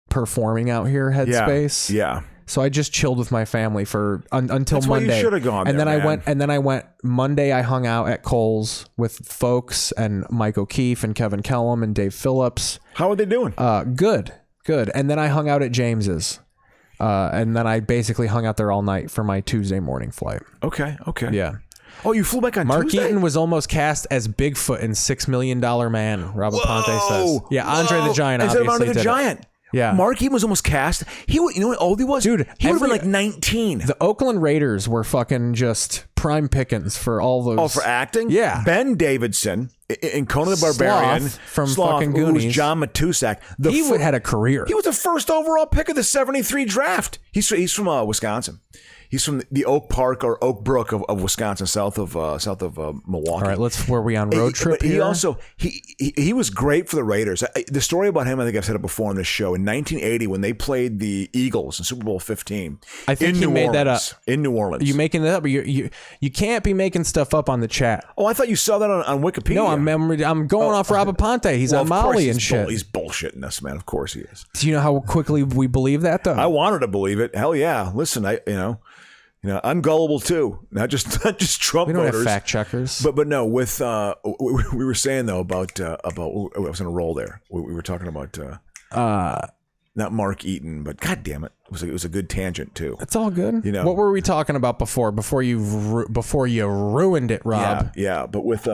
performing out here headspace. Yeah. So I just chilled with my family for until That's Monday. Why you should have gone and there, then I went Monday. I hung out at Kohl's with folks and Mike O'Keefe and Kevin Kellum and Dave Phillips. How are they doing? Good. And then I hung out at James's. And then I basically hung out there all night for my Tuesday morning flight. Okay. Yeah. Oh, you flew back on Mark Tuesday? Eaton was almost cast as Bigfoot in $6 Million Man, Robert Ponte says. Yeah, Andre the Giant Instead of obviously Andre the did Giant. it. Yeah. Mark Eaton was almost cast. You know what old he was? Dude, he would have been like 19. The Oakland Raiders were fucking just prime pickings for all those. Oh, for acting? Yeah. Ben Davidson in Conan the Barbarian. Sloth from fucking Goonies. Who was John Matusak. He had a career. He was the first overall pick of the 73 draft. He's from Wisconsin. He's from the Oak Park or Oak Brook of Wisconsin, south of Milwaukee. All right, were we on road trip here? He also he was great for the Raiders. The story about him, I think I've said it before on this show. In 1980, when they played the Eagles in Super Bowl 15, I think you made that up in New Orleans. Are you making that up? You can't be making stuff up on the chat. Oh, I thought you saw that on Wikipedia. No, I'm going off Robert Ponte. He's on Molly and shit. He's bullshitting us, man. Of course he is. Do you know how quickly we believe that, though? I wanted to believe it. Hell yeah. Listen, I'm gullible too, not just Trump we don't voters. Have fact checkers, but no. With we were saying though about I was going to roll there. We were talking about not Mark Eaton, but God damn it, it was a good tangent too. It's all good. What were we talking about before you ruined it, Rob? Yeah. But with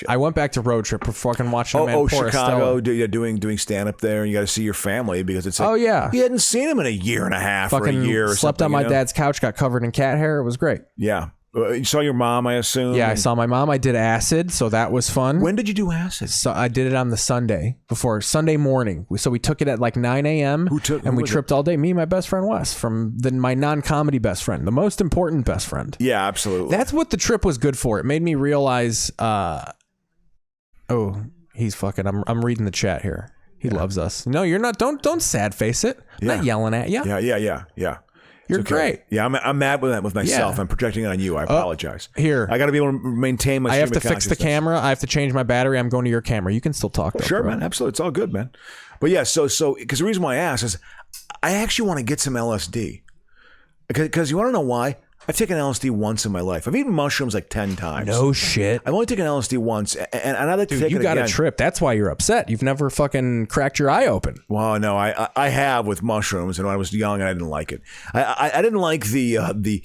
I went back to road trip for fucking watching. Chicago, doing stand up there, and you got to see your family because it's like, you hadn't seen him in a year and a half fucking or a year. Or slept on my dad's couch, got covered in cat hair. It was great. Yeah. You saw your mom, I assume. Yeah, I saw my mom. I did acid, so that was fun. When did you do acid? So I did it on the Sunday morning. So we took it at like 9 a.m. and we tripped all day. Me and my best friend Wes, from my non-comedy best friend, the most important best friend. Yeah, absolutely. That's what the trip was good for. It made me realize. Oh, he's fucking. I'm reading the chat here. He loves us. No, you're not. Don't sad face it. I'm not yelling at you. Yeah. You're great. Yeah, I'm mad with myself. Yeah. I'm projecting it on you. I apologize. Here. I got to be able to maintain my I have to stream of fix the consciousness. camera. I have to change my battery. I'm going to your camera. You can still talk, though. Sure, bro. man. Absolutely. It's all good, man. But yeah, so because the reason why I asked is I actually want to get some LSD. Because you want to know why? I've taken LSD once in my life. I've eaten mushrooms like 10 times. No shit. I've only taken LSD once, and I'd like to take it you got again. a trip. That's why you're upset. You've never fucking cracked your eye open. Well, no, I have with mushrooms, and when I was young, I didn't like it. I didn't like the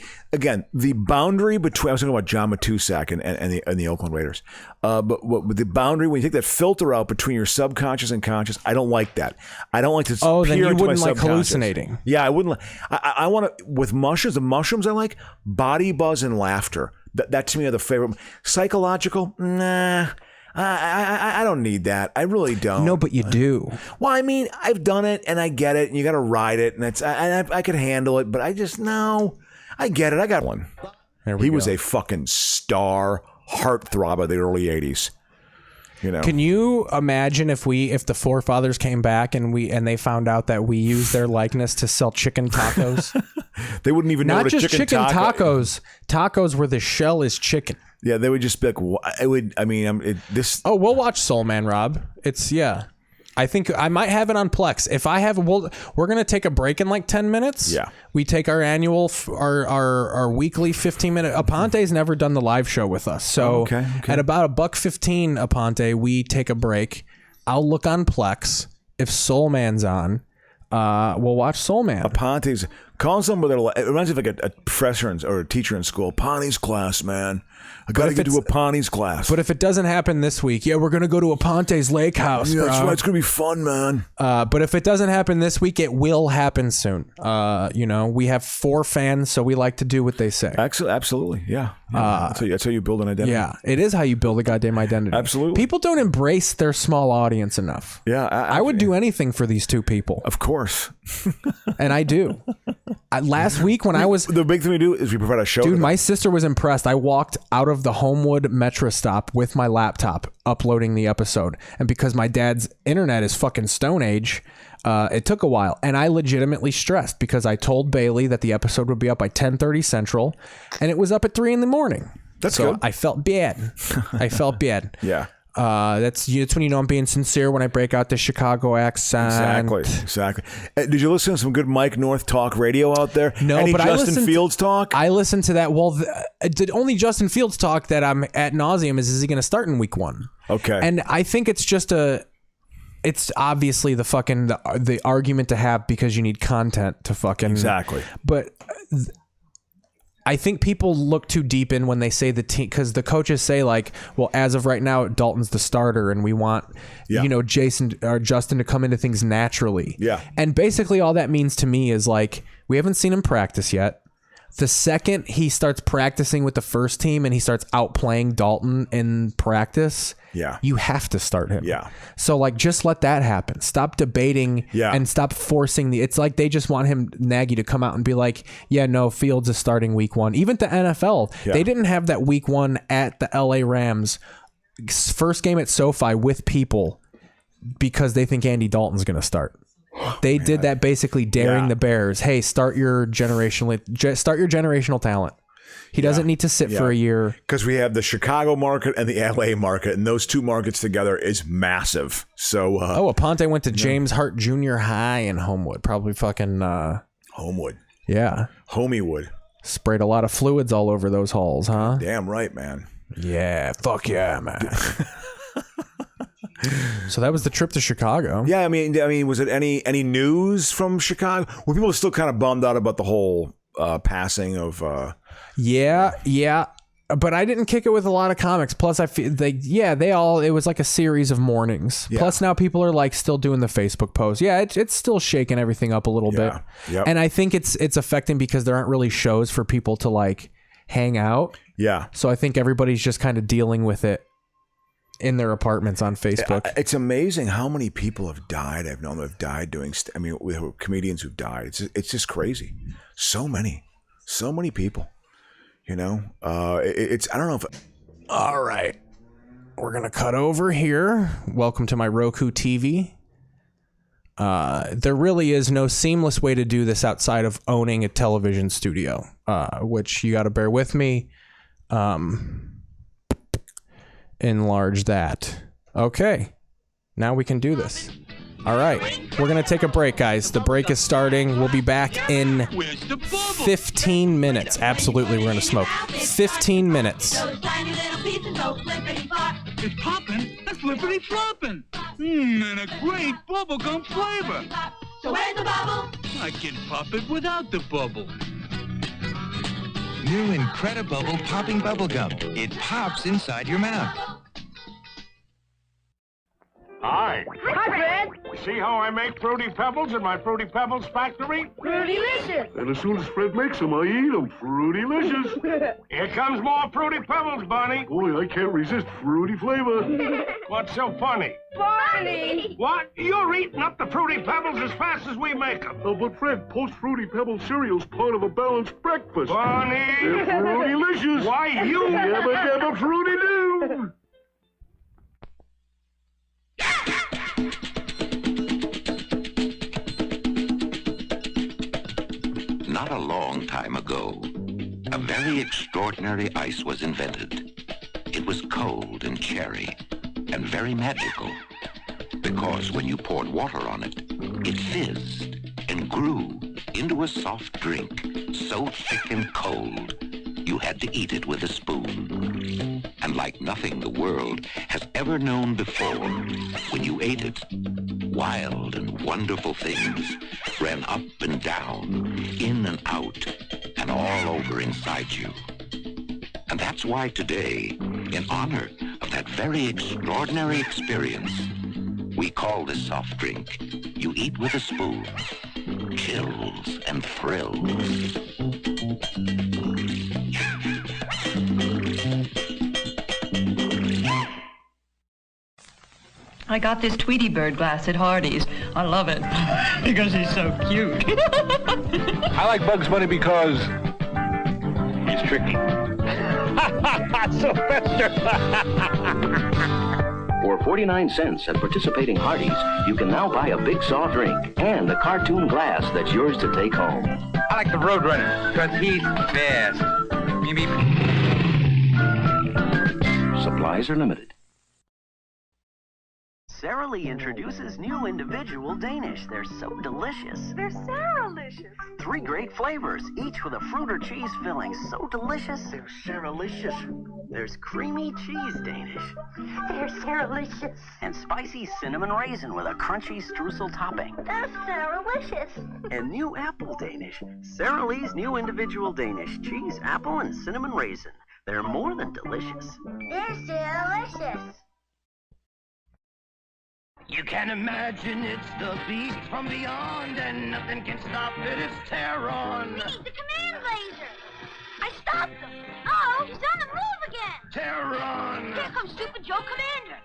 boundary between. I was talking about John Matusak and the Oakland Raiders, but with the boundary when you take that filter out between your subconscious and conscious, I don't like that. I don't like to. Oh, then peer you into wouldn't my like subconscious. hallucinating. Yeah, I wouldn't. I want to with mushrooms. The mushrooms I like body buzz and laughter. That to me are the favorite. Psychological, nah. I don't need that. I really don't. No, but you do. Well, I mean, I've done it and I get it, and you got to ride it, and I could handle it, but I just no. I get it. I got one. He was a fucking star heartthrob of the early '80s. You know. Can you imagine if the forefathers came back and they found out that we used their likeness to sell chicken tacos? They wouldn't even know Not what a just chicken tacos. Tacos where the shell is chicken. Yeah, they would just be like, it would. I mean, this. Oh, we'll watch Soul Man, Rob. It's I think I might have it on Plex. If I have, we're gonna take a break in like 10 minutes. Yeah, we take our annual, our weekly 15-minute. Aponte's never done the live show with us, so at about $1.15 Aponte, we take a break. I'll look on Plex. If Soul Man's on, we'll watch Soul Man. Aponte's call somebody. It reminds me of like a professor or a teacher in school. Aponte's class, man. I gotta get to Aponte's class. But if it doesn't happen this week, we're gonna go to Aponte's lake house. Yeah, bro. that's right. It's gonna be fun, man. But if it doesn't happen this week, it will happen soon. We have 4 fans, so we like to do what they say. Absolutely, yeah. That's how you build an identity. Yeah, it is how you build a goddamn identity. Absolutely. People don't embrace their small audience enough. Yeah, I would do anything for these 2 people. Of course. And I do. Last week when I was... The big thing we do is we provide a show. Dude, my sister was impressed. I walked out of the Homewood Metro stop with my laptop uploading the episode. And because my dad's internet is fucking Stone Age, it took a while. And I legitimately stressed because I told Bailey that the episode would be up by 10:30 Central. And it was up at 3 a.m. That's so good. I felt bad. Yeah. That's when you know I'm being sincere when I break out the Chicago accent. Exactly. Did you listen to some good Mike North talk radio out there? No, Any but Justin Fields talk? I listened to that. Well, the only Justin Fields talk that I'm at nauseum is he going to start in week 1? Okay. And I think it's just it's obviously the argument to have because you need content to fucking exactly. But I think people look too deep in when they say the team because the coaches say like, well, as of right now, Dalton's the starter, and we want Jason or Justin to come into things naturally. Yeah. And basically, all that means to me is like we haven't seen him practice yet. The second he starts practicing with the first team and he starts outplaying Dalton in practice, you have to start him. Yeah. So like, just let that happen. Stop debating and stop forcing it's like they just want him, Nagy, to come out and be like, yeah, no, Fields is starting week 1. Even the NFL, they didn't have that week 1 at the LA Rams first game at SoFi with people because they think Andy Dalton's going to start. They did that basically daring the Bears. Hey, start your generational talent. He doesn't need to sit for a year. Because we have the Chicago market and the LA market, and those 2 markets together is massive. So, Aponte went to James Hart Junior High in Homewood. Probably fucking Homewood. Yeah. Homiewood. Sprayed a lot of fluids all over those halls, huh? Damn right, man. Yeah. Fuck yeah, man. So that was the trip to Chicago. Yeah, I mean, was it any news from Chicago? Were people still kind of bummed out about the whole passing of? Yeah. But I didn't kick it with a lot of comics. Plus, I feel it was like a series of mornings. Yeah. Plus, now people are like still doing the Facebook post. Yeah, it's still shaking everything up a little bit. Yep. And I think it's affecting because there aren't really shows for people to like hang out. Yeah. So I think everybody's just kind of dealing with it in their apartments on Facebook. It's amazing how many people have died. I've known that have died doing. We have comedians who've died. It's just crazy. So many people. You know, it's I don't know if. All right, we're gonna cut over here. Welcome to my Roku TV. There really is no seamless way to do this outside of owning a television studio, which you got to bear with me. Enlarge that. Okay, now we can do this. All right, we're going to take a break, guys. The break is starting. We'll be back in 15 minutes. Absolutely, we're going to smoke. 15 minutes. It's poppin', that's flippity floppin'. And a great bubblegum flavor. So where's the bubble? I can pop it without the bubble. New Incredibubble popping bubblegum. It pops inside your mouth. Hi. Hi, Fred. See how I make Fruity Pebbles in my Fruity Pebbles factory? Fruitylicious. And as soon as Fred makes them, I eat them. Fruitylicious. Here comes more Fruity Pebbles, Bonnie. Boy, I can't resist fruity flavor. What's so funny? Bonnie. What? You're eating up the Fruity Pebbles as fast as we make them. Oh, but Fred, post-Fruity Pebbles cereal's part of a balanced breakfast. Bonnie. They're fruitylicious. Why, you... Yabba dabba fruity-doo. Not a long time ago, a very extraordinary ice was invented. It was cold and cherry and very magical because when you poured water on it, it fizzed and grew into a soft drink so thick and cold you had to eat it with a spoon. And like nothing the world has ever known before, when you ate it, wild and wonderful things ran up and down, in and out, and all over inside you. And that's why today, in honor of that very extraordinary experience, we call this soft drink you eat with a spoon, chills and thrills. I got this Tweety Bird glass at Hardee's. I love it because he's so cute. I like Bugs Bunny because he's tricky. Sylvester. For 49 cents at participating Hardee's, you can now buy a big soft drink and a cartoon glass that's yours to take home. I like the Roadrunner because he's fast. Beep, beep. Supplies are limited. Sara Lee introduces new individual Danish. They're so delicious. They're Saralicious. 3 great flavors, each with a fruit or cheese filling. So delicious. They're Saralicious. There's creamy cheese Danish. They're Saralicious. And spicy cinnamon raisin with a crunchy streusel topping. They're Saralicious. And new apple Danish. Sara Lee's new individual Danish. Cheese, apple, and cinnamon raisin. They're more than delicious. They're Saralicious. You can imagine it's the beast from beyond, and nothing can stop it, it's Terron. We need the command laser. I stopped him. Oh, he's on the move again. Terron. Here comes Stupid Joe Commander.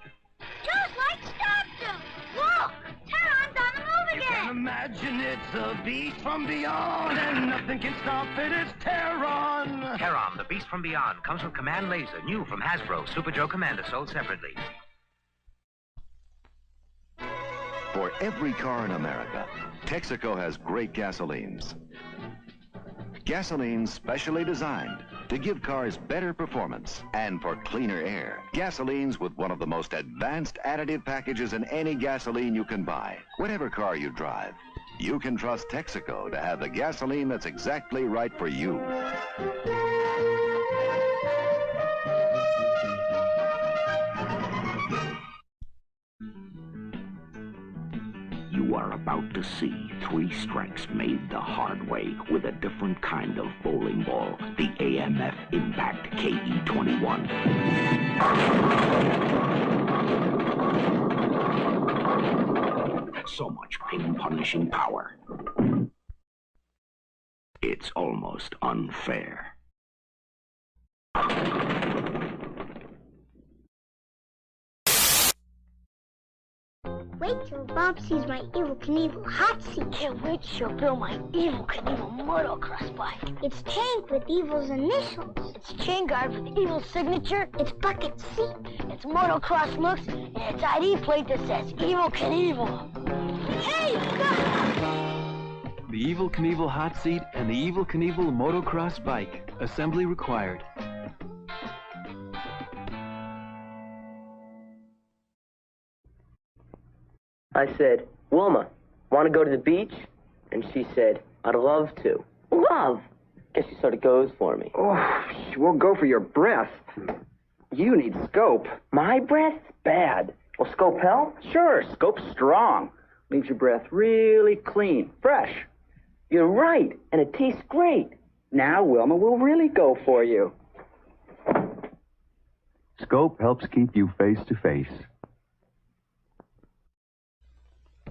Just like stopped him. Look, Terron's on the move again. You can imagine it's the beast from beyond, and nothing can stop it, it's Terron. Terron, the beast from beyond, comes with command laser, new from Hasbro. Super Joe Commander, sold separately. For every car in America, Texaco has great gasolines. Gasolines specially designed to give cars better performance and for cleaner air. Gasolines with one of the most advanced additive packages in any gasoline you can buy. Whatever car you drive, you can trust Texaco to have the gasoline that's exactly right for you. You are about to see 3 strikes made the hard way with a different kind of bowling ball, the AMF Impact KE21. So much pain-punishing power. It's almost unfair. Wait till Bob sees my Evel Knievel hot seat. Can't wait to show Bill my Evel Knievel motocross bike. It's Tank with Evel's initials. It's Chain Guard with Evel's signature. It's Bucket Seat. It's motocross looks, and it's ID plate that says Evel Knievel. Hey, The Evel Knievel hot seat and the Evel Knievel motocross bike. Assembly required. I said, Wilma, want to go to the beach? And she said, I'd love to. Love? Guess she sort of goes for me. Oh, she won't go for your breath. You need Scope. My breath? Bad. Well, Scope help? Sure, Scope's strong. Leaves your breath really clean, fresh. You're right, and it tastes great. Now Wilma will really go for you. Scope helps keep you face to face.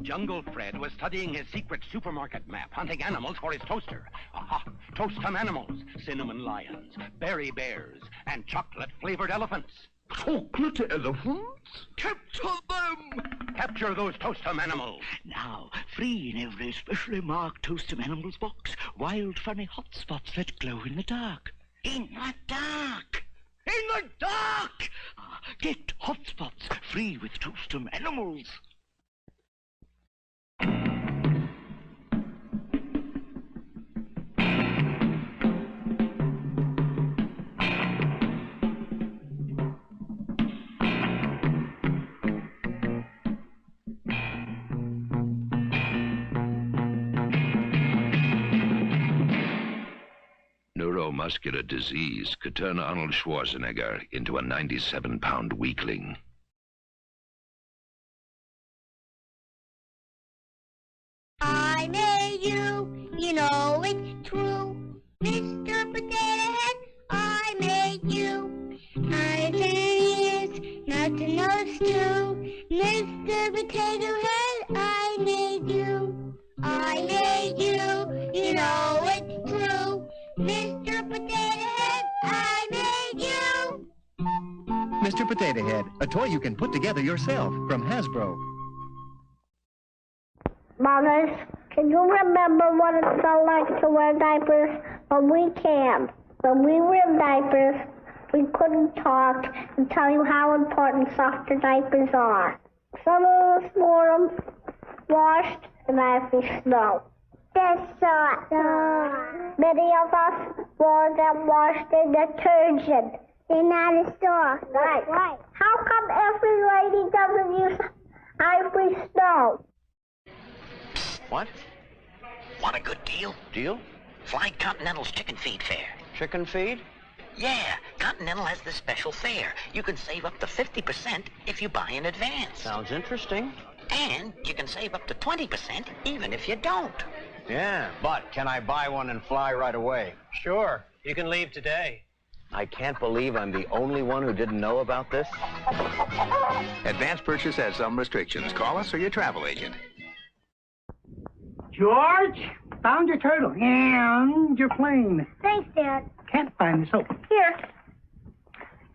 Jungle Fred was studying his secret supermarket map, hunting animals for his toaster. Aha! Toast some animals. Cinnamon lions, berry bears, and chocolate-flavored elephants. Chocolate elephants? Capture them! Capture those toast-em animals. Now, free in every specially marked toast-em animals box. Wild, funny hot spots that glow in the dark. In the dark! In the dark! Get hot spots free with toast-em animals. Neuromuscular disease could turn Arnold Schwarzenegger into a 97-pound weakling. I made you, you know it's true. Mr. Potato Head, I made you. Eyes and ears, nothing else too. Mr. Potato Head, I made you. I made you, you know it's true. Mr. Potato Head, I made you. Mr. Potato Head, a toy you can put together yourself from Hasbro. Mothers, can you remember what it felt like to wear diapers? Well, we can. When we were in diapers, we couldn't talk and tell you how important softer diapers are. Some of us wore them washed in icy snow. Many of us wore them washed in detergent. They're not a store. Right. How come every lady doesn't use ivory snow? What? Want a good deal? Deal? Fly Continental's chicken feed fare. Chicken feed? Yeah, Continental has this special fare. You can save up to 50% if you buy in advance. Sounds interesting. And you can save up to 20% even if you don't. Yeah, but can I buy one and fly right away? Sure, you can leave today. I can't believe I'm the only one who didn't know about this. Advance purchase has some restrictions. Call us or your travel agent. George, found your turtle and your plane. Thanks, Dad. Can't find the soap. Here.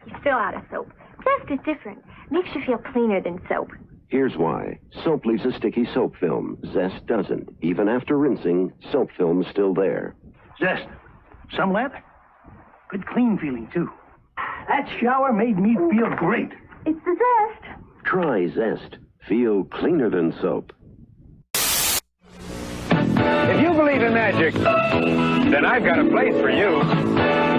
You're still out of soap. Zest is different. Makes you feel cleaner than soap. Here's why. Soap leaves a sticky soap film. Zest doesn't. Even after rinsing, soap film's still there. Zest. Some lather. Good clean feeling, too. That shower made me feel great. It's the Zest. Try Zest. Feel cleaner than soap. If you believe in magic, then I've got a place for you.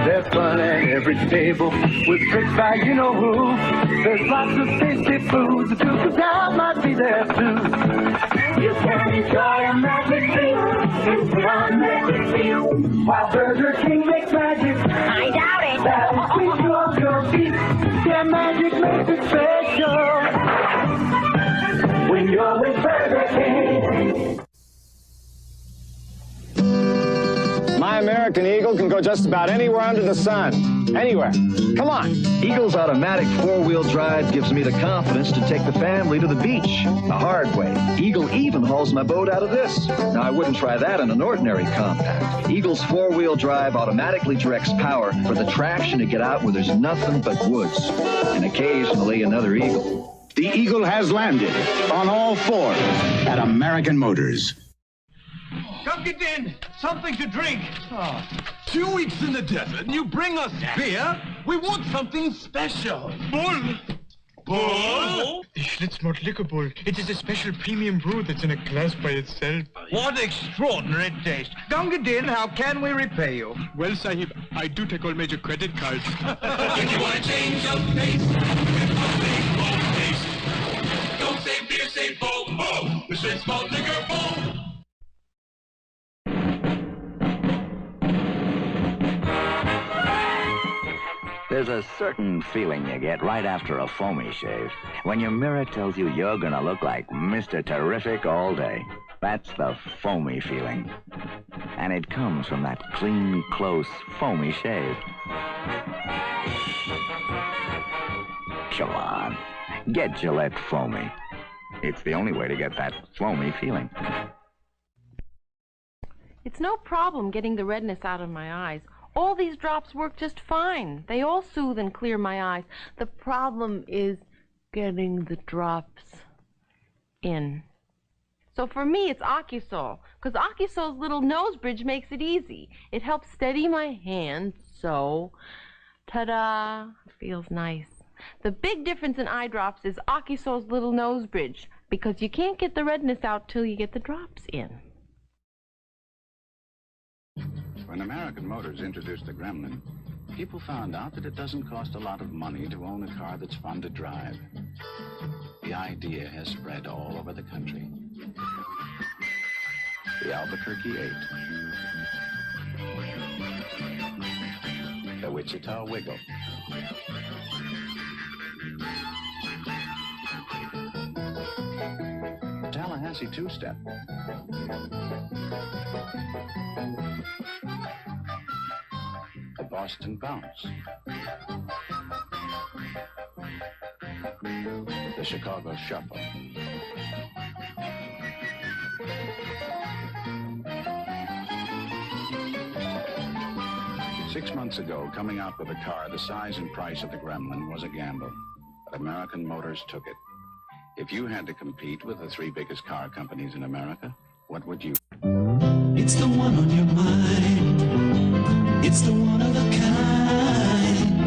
There's fun at every table with tricks by you know who. There's lots of tasty food. The Duke of Town might be there too. You can enjoy a magic meal and put on magic feel while Burger King makes magic. I doubt it. That'll sweep you off your feet. Yeah, magic makes it special when you're with Burger King. My American Eagle can go just about anywhere under the sun. Anywhere. Come on. Eagle's automatic four-wheel drive gives me the confidence to take the family to the beach the hard way. Eagle even hauls my boat out of this. Now, I wouldn't try that in an ordinary compact. Eagle's four-wheel drive automatically directs power for the traction to get out where there's nothing but woods, and occasionally another eagle. The Eagle has landed on all fours at American Motors. Come get in. Something to drink. 2 weeks in the desert and you bring us beer? We want something special. Bull. Bull? The Schlitzmalt Liquor Bull. It is a special premium brew that's in a glass by itself. What extraordinary taste. Gunga Din, how can we repay you? Well, Sahib, I do take all major credit cards. If you want to change of pace, big bold taste. Don't say beer, say bull. Bull. The Schlitzmalt Liquor Bull. There's a certain feeling you get right after a foamy shave when your mirror tells you you're gonna look like Mr. Terrific all day. That's the foamy feeling. And it comes from that clean, close, foamy shave. Come on, get Gillette Foamy. It's the only way to get that foamy feeling. It's no problem getting the redness out of my eyes. All these drops work just fine. They all soothe and clear my eyes. The problem is getting the drops in. So for me, it's Ocusol, because Ocusol's little nose bridge makes it easy. It helps steady my hand, so ta-da, feels nice. The big difference in eye drops is Ocusol's little nose bridge, because you can't get the redness out till you get the drops in. When American Motors introduced the Gremlin, people found out that it doesn't cost a lot of money to own a car that's fun to drive. The idea has spread all over the country. The Albuquerque 8. The Wichita Wiggle. Tallahassee Two-Step. The Boston Bounce. The Chicago Shuffle. Six months ago, coming out with a car the size and price of the Gremlin was a gamble, but American Motors took it. If you had to compete with the three biggest car companies in America, what would you? It's the one on your mind. It's the one of a kind.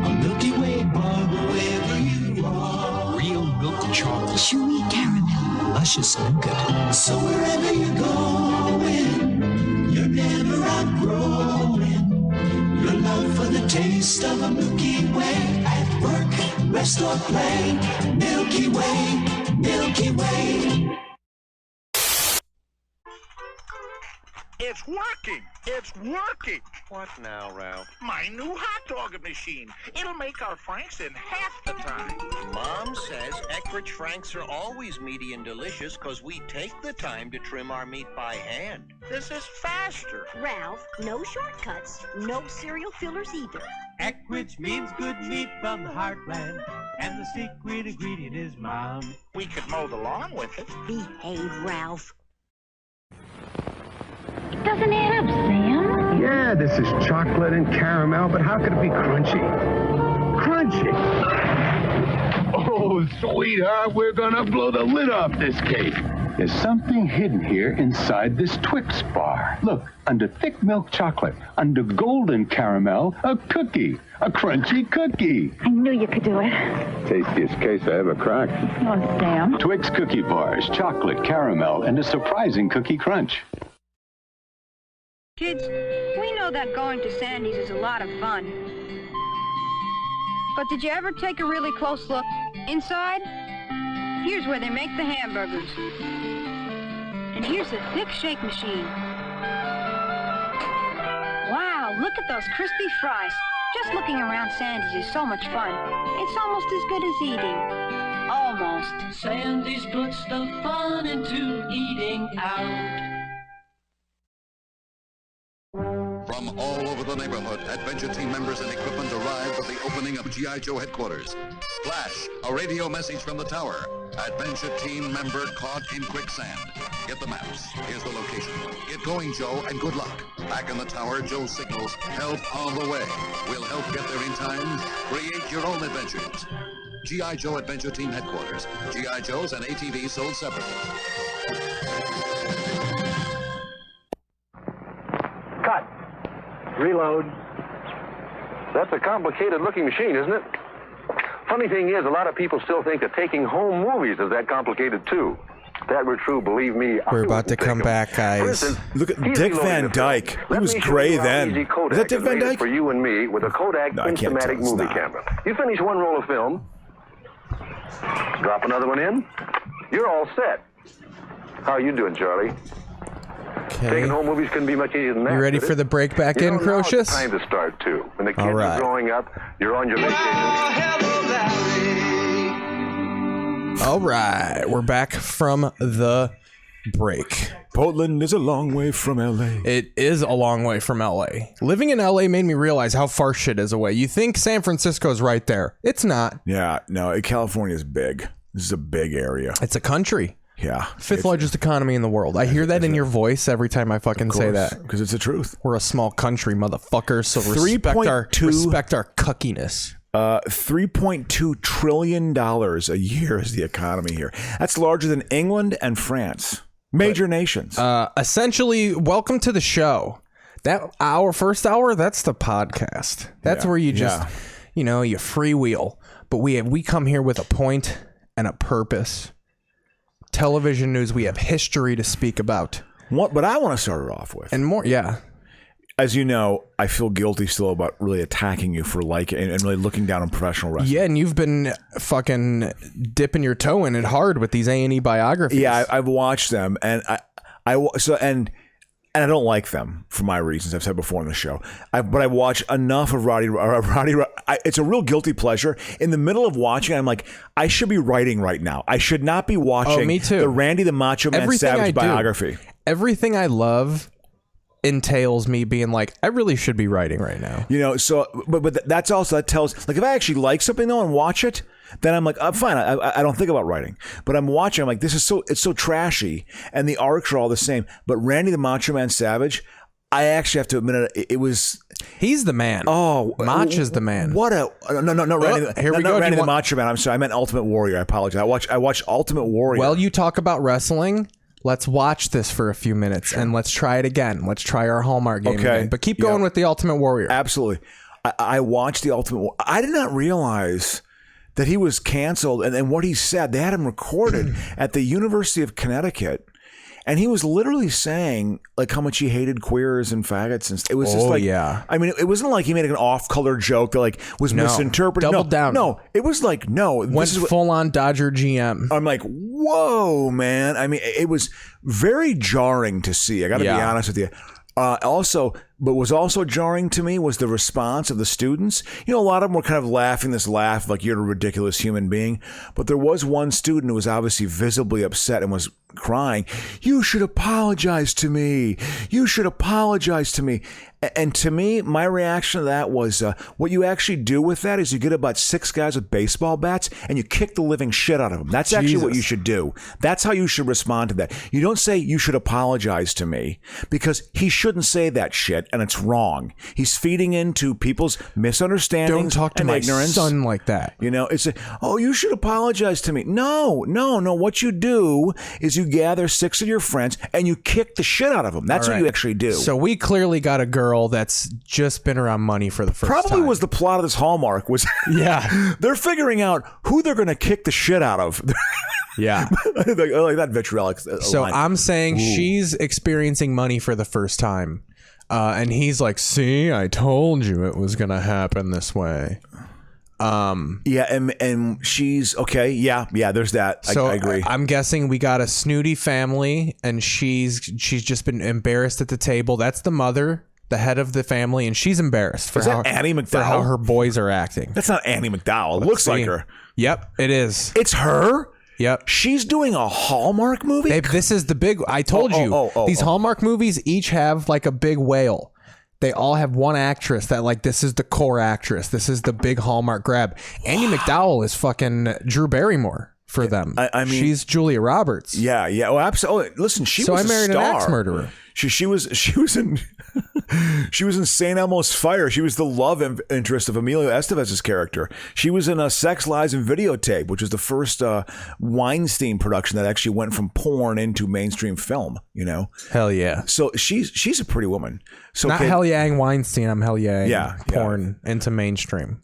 A Milky Way bar wherever you are. Real milk chocolate. Chewy caramel. Luscious nougat. So wherever you're going, you're never outgrowing your love for the taste of a Milky Way. At work, rest or play. Milky Way, Milky Way. It's working! It's working! What now, Ralph? My new hot dog machine. It'll make our Franks in half the time. Mom says Eckrich Franks are always meaty and delicious because we take the time to trim our meat by hand. This is faster. Ralph, no shortcuts, no cereal fillers either. Eckrich means good meat from the heartland, and the secret ingredient is Mom. We could mow the lawn with it. Behave, Ralph. Doesn't add up, Sam. Yeah, this is chocolate and caramel, but how could it be crunchy? Crunchy! Oh, sweetheart, we're gonna blow the lid off this cake. There's something hidden here inside this Twix bar. Look, under thick milk chocolate, under golden caramel, a cookie. A crunchy cookie. I knew you could do it. Tastiest case I ever cracked. Oh, Sam. Twix cookie bars, chocolate, caramel, and a surprising cookie crunch. Kids, we know that going to Sandy's is a lot of fun. But did you ever take a really close look inside? Here's where they make the hamburgers. And here's the thick shake machine. Wow, look at those crispy fries. Just looking around Sandy's is so much fun. It's almost as good as eating. Almost. Sandy's puts the fun into eating out. From all over the neighborhood, Adventure Team members and equipment arrived at the opening of G.I. Joe headquarters. Flash, a radio message from the tower. Adventure Team member caught in quicksand. Get the maps. Here's the location. Get going, Joe, and good luck. Back in the tower, Joe signals, help on the way. We'll help get there in time. Create your own adventures. G.I. Joe Adventure Team headquarters. G.I. Joes and ATVs sold separately. Cut. Reload. That's a complicated looking machine, isn't it? Funny thing is, a lot of people still think that taking home movies is that complicated, too. If that were true, believe me, We're about to come back, guys. Look at Dick Van Dyke. He was gray then. Is that Dick Van Dyke? For you and me with a Kodak Instamatic movie camera. You finish one roll of film, drop another one in, you're all set. How are you doing, Charlie? Okay. Taking home movies couldn't be much easier than that. You ready for the break back in, Crocious? It's time to start, too. When the kids are growing up, you're on your vacation. All right, we're back from the break. Portland is a long way from L.A. It is a long way from L.A. Living in L.A. made me realize how far shit is away. You think San Francisco's right there. It's not. Yeah, no, California is big. This is a big area. It's a country. Yeah. Fifth largest economy in the world. I hear that in your voice every time I fucking say that. Because it's the truth. We're a small country, motherfuckers, so respect our cuckiness. $3.2 trillion a year is the economy here. That's larger than England and France. Major nations. Essentially, welcome to the show. That first hour, that's the podcast. That's where you just, you freewheel. But we come here with a point and a purpose. Television news, we have history to speak about. But I want to start it off with. And more, yeah. As you know, I feel guilty still about really attacking you for and really looking down on professional wrestling. Yeah, and you've been fucking dipping your toe in it hard with these A&E biographies. Yeah, I've watched them, and I don't like them for my reasons. I've said before on the show. But I watch enough of Roddy. It's a real guilty pleasure. In the middle of watching, I'm like, I should be writing right now. I should not be watching the Randy the Macho Man Savage biography. Everything I love entails me being like, I really should be writing right now. But that tells, like, if I actually like something though and watch it, then I'm like, I'm fine. I don't think about writing. But I'm watching, I'm like, it's so trashy, and the arcs are all the same. But Randy the Macho Man Savage, I actually have to admit it was. He's the man. Oh, Mach is the man. What a no! Randy, here we go. Randy the Macho Man. I'm sorry, I meant Ultimate Warrior. I apologize. I watched Ultimate Warrior. Well, you talk about wrestling. Let's watch this for a few minutes and let's try it again. Let's try our Hallmark game again. But keep going with the Ultimate Warrior. Absolutely. I watched the Ultimate Warrior. I did not realize that he was canceled, and what he said, they had him recorded at the University of Connecticut, and he was literally saying like how much he hated queers and faggots, and it was just like, I mean, it wasn't like he made an off-color joke that like was misinterpreted. Doubled down. No, it was like went full on Dodger GM. I'm like, whoa, man. I mean, it was very jarring to see. I got to be honest with you. But was also jarring to me was the response of the students. A lot of them were kind of laughing this laugh like you're a ridiculous human being. But there was one student who was obviously visibly upset and was crying. You should apologize to me. You should apologize to me. And to me, my reaction to that was what you actually do with that is you get about 6 guys with baseball bats and you kick the living shit out of them. That's actually what you should do. That's how you should respond to that. You don't say you should apologize to me, because he shouldn't say that shit, and it's wrong. He's feeding into people's misunderstandings. Don't talk to my ignorance. son like that. It's you should apologize to me. No. What you do is you gather 6 of your friends and you kick the shit out of them. That's what you actually do. So we clearly got a girl that's just been around money for the first time. Probably was the plot of this Hallmark was they're figuring out who they're going to kick the shit out of. Yeah. like that vitriolic So line. I'm saying she's experiencing money for the first time. And he's like, see, I told you it was going to happen this way. And she's okay. Yeah, there's that. So I agree. I'm guessing we got a snooty family, and she's just been embarrassed at the table. That's the mother, the head of the family, and she's embarrassed for Annie McDowell? for how her boys are acting. That's not Annie McDowell. It looks like her. Yep, it is. It's her? Yep. She's doing a Hallmark movie? Babe, this is the big... I told you. These Hallmark movies each have like a big whale. They all have one actress that like, this is the core actress. This is the big Hallmark grab. Annie McDowell is fucking Drew Barrymore for them. I mean... She's Julia Roberts. Yeah. Oh, absolutely. Listen, she was a star. So I married an axe murderer. She was in she was in St. Elmo's Fire. She was the love interest of Emilio Estevez's character. She was in Sex, Lies, and Videotape, which was the first Weinstein production that actually went from porn into mainstream film. Hell yeah. So she's a pretty woman. So not hell yeah Weinstein. I'm hell yeah porn into mainstream.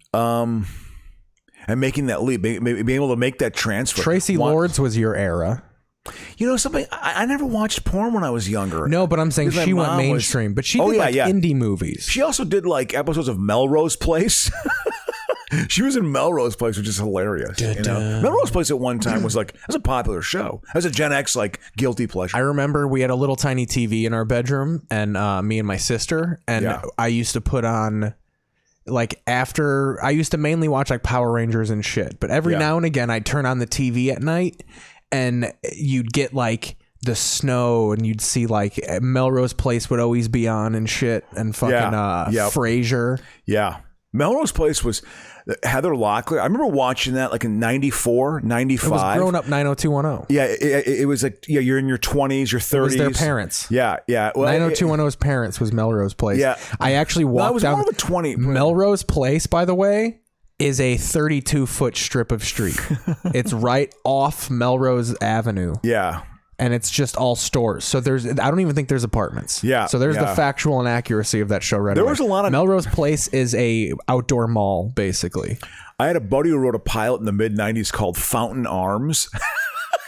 And and making that leap, being able to make that transfer. Tracy Lords was your era. You know something? I never watched porn when I was younger. No, but I'm saying she went mainstream. But she did indie movies. She also did like episodes of Melrose Place. She was in Melrose Place, which is hilarious. You know? Melrose Place at one time was a popular show. It was a Gen X guilty pleasure. I remember we had a little tiny TV in our bedroom, and me and my sister, and I used to put on I used to mainly watch Power Rangers and shit. But every now and again, I'd turn on the TV at night, and you'd get the snow, and you'd see Melrose Place would always be on and shit, and fucking Frasier. Yeah. Melrose Place was Heather Locklear. I remember watching that in 94, 95. It was Grown Up 90210. Yeah, it was you're in your 20s, your 30s. It was their parents. Yeah. Well, 90210's parents was Melrose Place. Yeah. I actually walked down. More of a 20. Melrose Place, by the way, is a 32-foot strip of street. It's right off Melrose Avenue. Yeah. And it's just all stores. So I don't even think there's apartments. Yeah. So there's the factual inaccuracy of that show right There away. was a lot of Melrose Place is a outdoor mall, basically. I had a buddy who wrote a pilot in the mid-90s called Fountain Arms.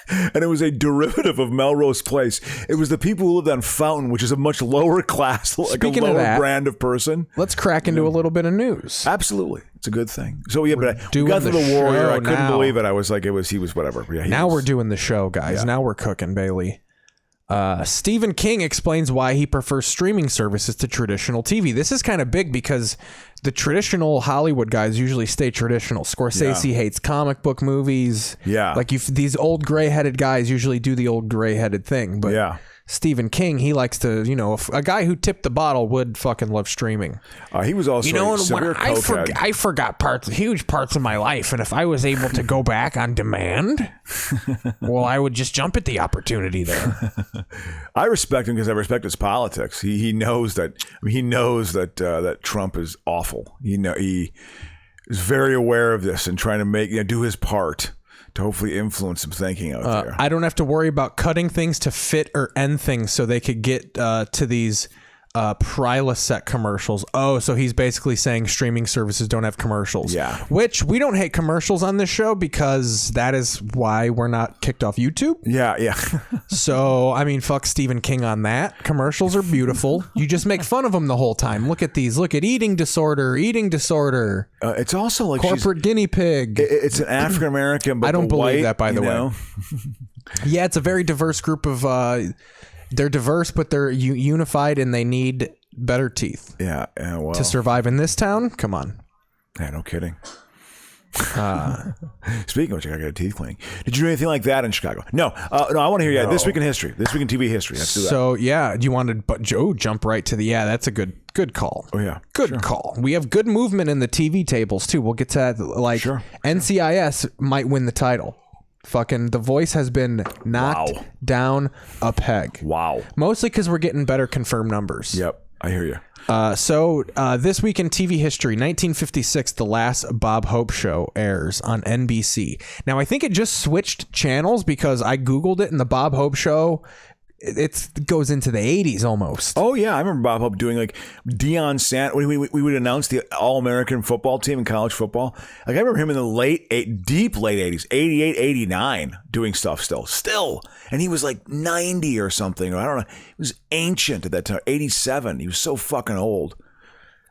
And it was a derivative of Melrose Place. It was the people who lived on Fountain, which is a much lower class, Speaking a lower of that, brand of person. Let's crack into a little bit of news. Absolutely. It's a good thing. So we got through the Warrior. I couldn't believe it. I was like, he was whatever. Yeah, we're doing the show, guys. Yeah. Now we're cooking, Bailey. Stephen King explains why he prefers streaming services to traditional TV. This is kind of big because the traditional Hollywood guys usually stay traditional. Scorsese hates comic book movies. Yeah. These old gray-headed guys usually do the old gray-headed thing. But Stephen King, he likes to, a guy who tipped the bottle would fucking love streaming. He was also a severe cokehead. I forgot huge parts of my life, and if I was able to go back on demand, well, I would just jump at the opportunity there. I respect him because I respect his politics. He knows that. He knows that Trump is awful. He is very aware of this and trying to do his part to hopefully influence some thinking out there. I don't have to worry about cutting things to fit or end things so they could get to these Prilosec commercials. Oh, so he's basically saying streaming services don't have commercials. Yeah. Which we don't hate commercials on this show because that is why we're not kicked off YouTube. Yeah. So, fuck Stephen King on that. Commercials are beautiful. You just make fun of them the whole time. Look at these. Look at eating disorder. It's also like corporate guinea pig. It's an African American, but I don't believe white, that, by the way. Yeah, it's a very diverse group of... They're diverse, but they're unified, and they need better teeth. Yeah, well, to survive in this town. Come on. Yeah, no kidding. Speaking of which, I gotta get a teeth cleaning. Did you do anything like that in Chicago? No. I want to hear this week in history. This week in TV history. Let's do that. So yeah, do you want to jump right to the that's a good call. Oh yeah, good call. We have good movement in the TV tables too. We'll get to that. NCIS might win the title. Fucking The Voice has been knocked down a peg. Wow. Mostly because we're getting better confirmed numbers. Yep, I hear you. So this week in TV history, 1956, The Last Bob Hope Show airs on NBC. Now, I think it just switched channels because I Googled it, and The Bob Hope Show... It goes into the 80s almost. Oh, yeah. I remember Bob Hope doing Deion Sanders. We would announce the All-American football team in college football. I remember him in the deep late 80s, 88, 89, doing stuff still. And he was 90 or something. I don't know. He was ancient at that time. 87. He was so fucking old.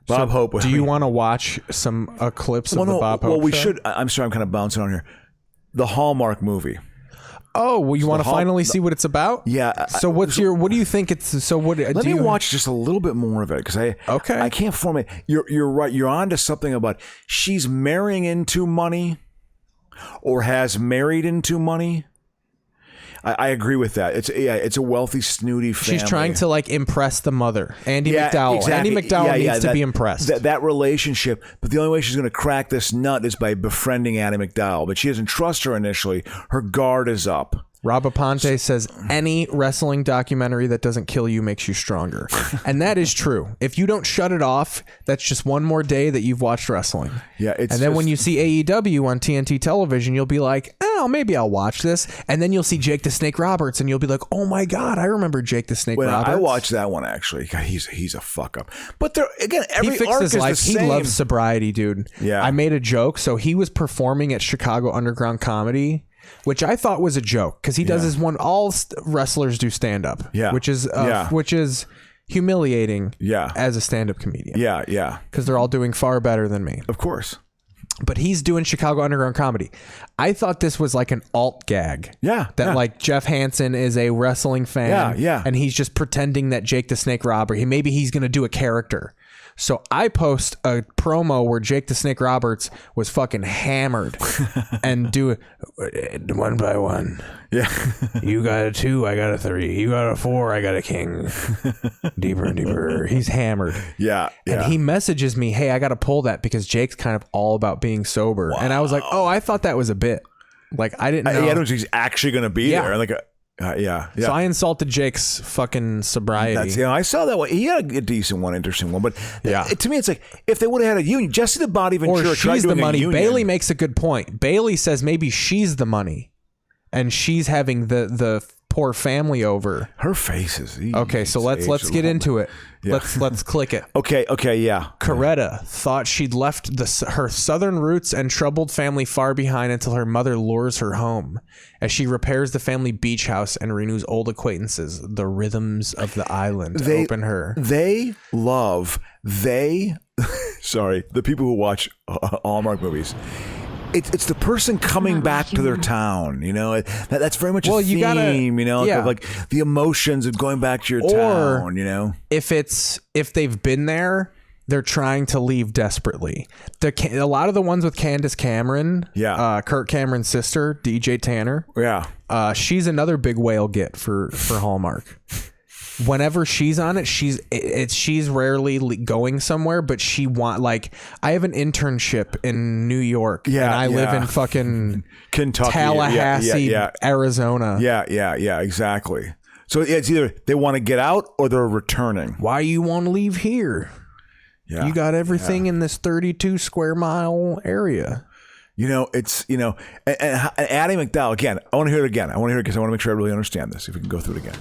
Bob Hope. Do you want to watch some clips of the Bob Hope show? Well, we should. I'm sorry. I'm kind of bouncing on here. The Hallmark movie. Oh, well, you want to finally see what it's about? Yeah. So what do you think it's, so what? Let me watch just a little bit more of it because I can't form it. You're right. You're on to something about she's marrying into money or has married into money. I agree with that. It's a wealthy, snooty family. She's trying to impress the mother, Andie MacDowell. Exactly. Andie MacDowell needs to be impressed. That relationship, but the only way she's going to crack this nut is by befriending Andie MacDowell. But she doesn't trust her initially. Her guard is up. Rob Aponte says any wrestling documentary that doesn't kill you makes you stronger. And that is true. If you don't shut it off, that's just one more day that you've watched wrestling. Yeah, and then when you see AEW on TNT television, you'll be like, oh, maybe I'll watch this. And then you'll see Jake the Snake Roberts and you'll be like, oh my God, I remember Jake the Snake Roberts. I watched that one actually. God, he's a fuck up. But there again, every he arc his is life. the same. He loves sobriety, dude. Yeah. I made a joke. So he was performing at Chicago Underground Comedy, which I thought was a joke because he does his one. All wrestlers do stand up. Yeah. Which is humiliating. Yeah. As a stand up comedian. Yeah. Yeah. Because they're all doing far better than me. Of course. But he's doing Chicago Underground Comedy. I thought this was like an alt gag. Yeah. That like Jeff Hansen is a wrestling fan. Yeah. Yeah. And he's just pretending that Jake the Snake Roberts, maybe he's going to do a character. So I post a promo where Jake the Snake Roberts was fucking hammered and do it one by one. Yeah. You got a 2, I got a 3. You got a 4, I got a king. Deeper and deeper. He's hammered. Yeah. And he messages me, hey, I got to pull that because Jake's kind of all about being sober. Wow. And I was like, oh, I thought that was a bit. Like, I didn't know. I don't think he's actually going to be there. Like, yeah. So I insulted Jake's fucking sobriety. I saw that one. He had a decent one, interesting one. But to me, it's like if they would have had a union, Jesse the Body Ventura tried she's the doing money. a union. Bailey makes a good point. Bailey says maybe she's the money, and she's having the poor family over. Her face is okay. So let's get into it. Yeah. Let's click it. Okay. Yeah. Coretta thought she'd left her southern roots and troubled family far behind until her mother lures her home. As she repairs the family beach house and renews old acquaintances, the rhythms of the island open her. Sorry, the people who watch Hallmark movies. It's the person coming back to their town, you know. That's very much a theme, you know, like the emotions of going back to your town, you know. If they've been there, they're trying to leave desperately. A lot of the ones with Candace Cameron, Kurt Cameron's sister, DJ Tanner, she's another big whale get for Hallmark. Whenever she's on it, she's rarely going somewhere, but I have an internship in New York, and I live in fucking Kentucky, Tallahassee, Arizona. Yeah, exactly. So it's either they want to get out or they're returning. Why you want to leave here? Yeah, you got everything in this 32 square mile area. You know, it's, you know, and Addie McDowell, again, I want to hear it again. I want to hear it because I want to make sure I really understand this. If we can go through it again.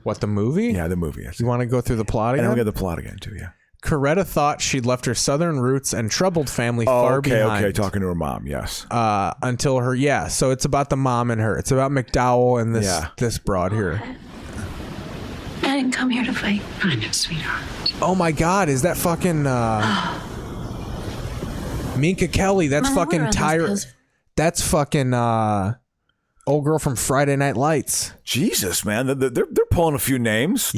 What, the movie? Yeah, the movie. You want to go through the plot again? And we'll get the plot again, too, yeah. Coretta thought she'd left her southern roots and troubled family far behind. Okay, talking to her mom, yes. Until so it's about the mom and her. It's about McDowell and this broad here. I didn't come here to fight. I know, sweetheart. Oh my God, is that fucking Minka Kelly? That's fucking Tyra. That's fucking old girl from Friday Night Lights. Jesus, man, they're pulling a few names.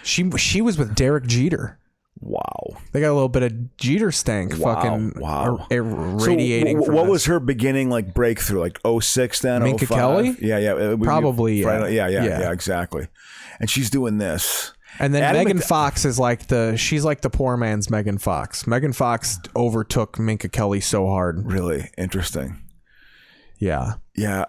She was with Derek Jeter. Wow, they got a little bit of Jeter stank. Radiating. So what was her beginning like breakthrough? Like 06 then? Minka 05? Kelly? Yeah. Probably. Yeah, exactly. And she's doing this. And then Megan Fox is she's like the poor man's Megan Fox. Megan Fox overtook Minka Kelly so hard. Really interesting. Yeah. Yeah,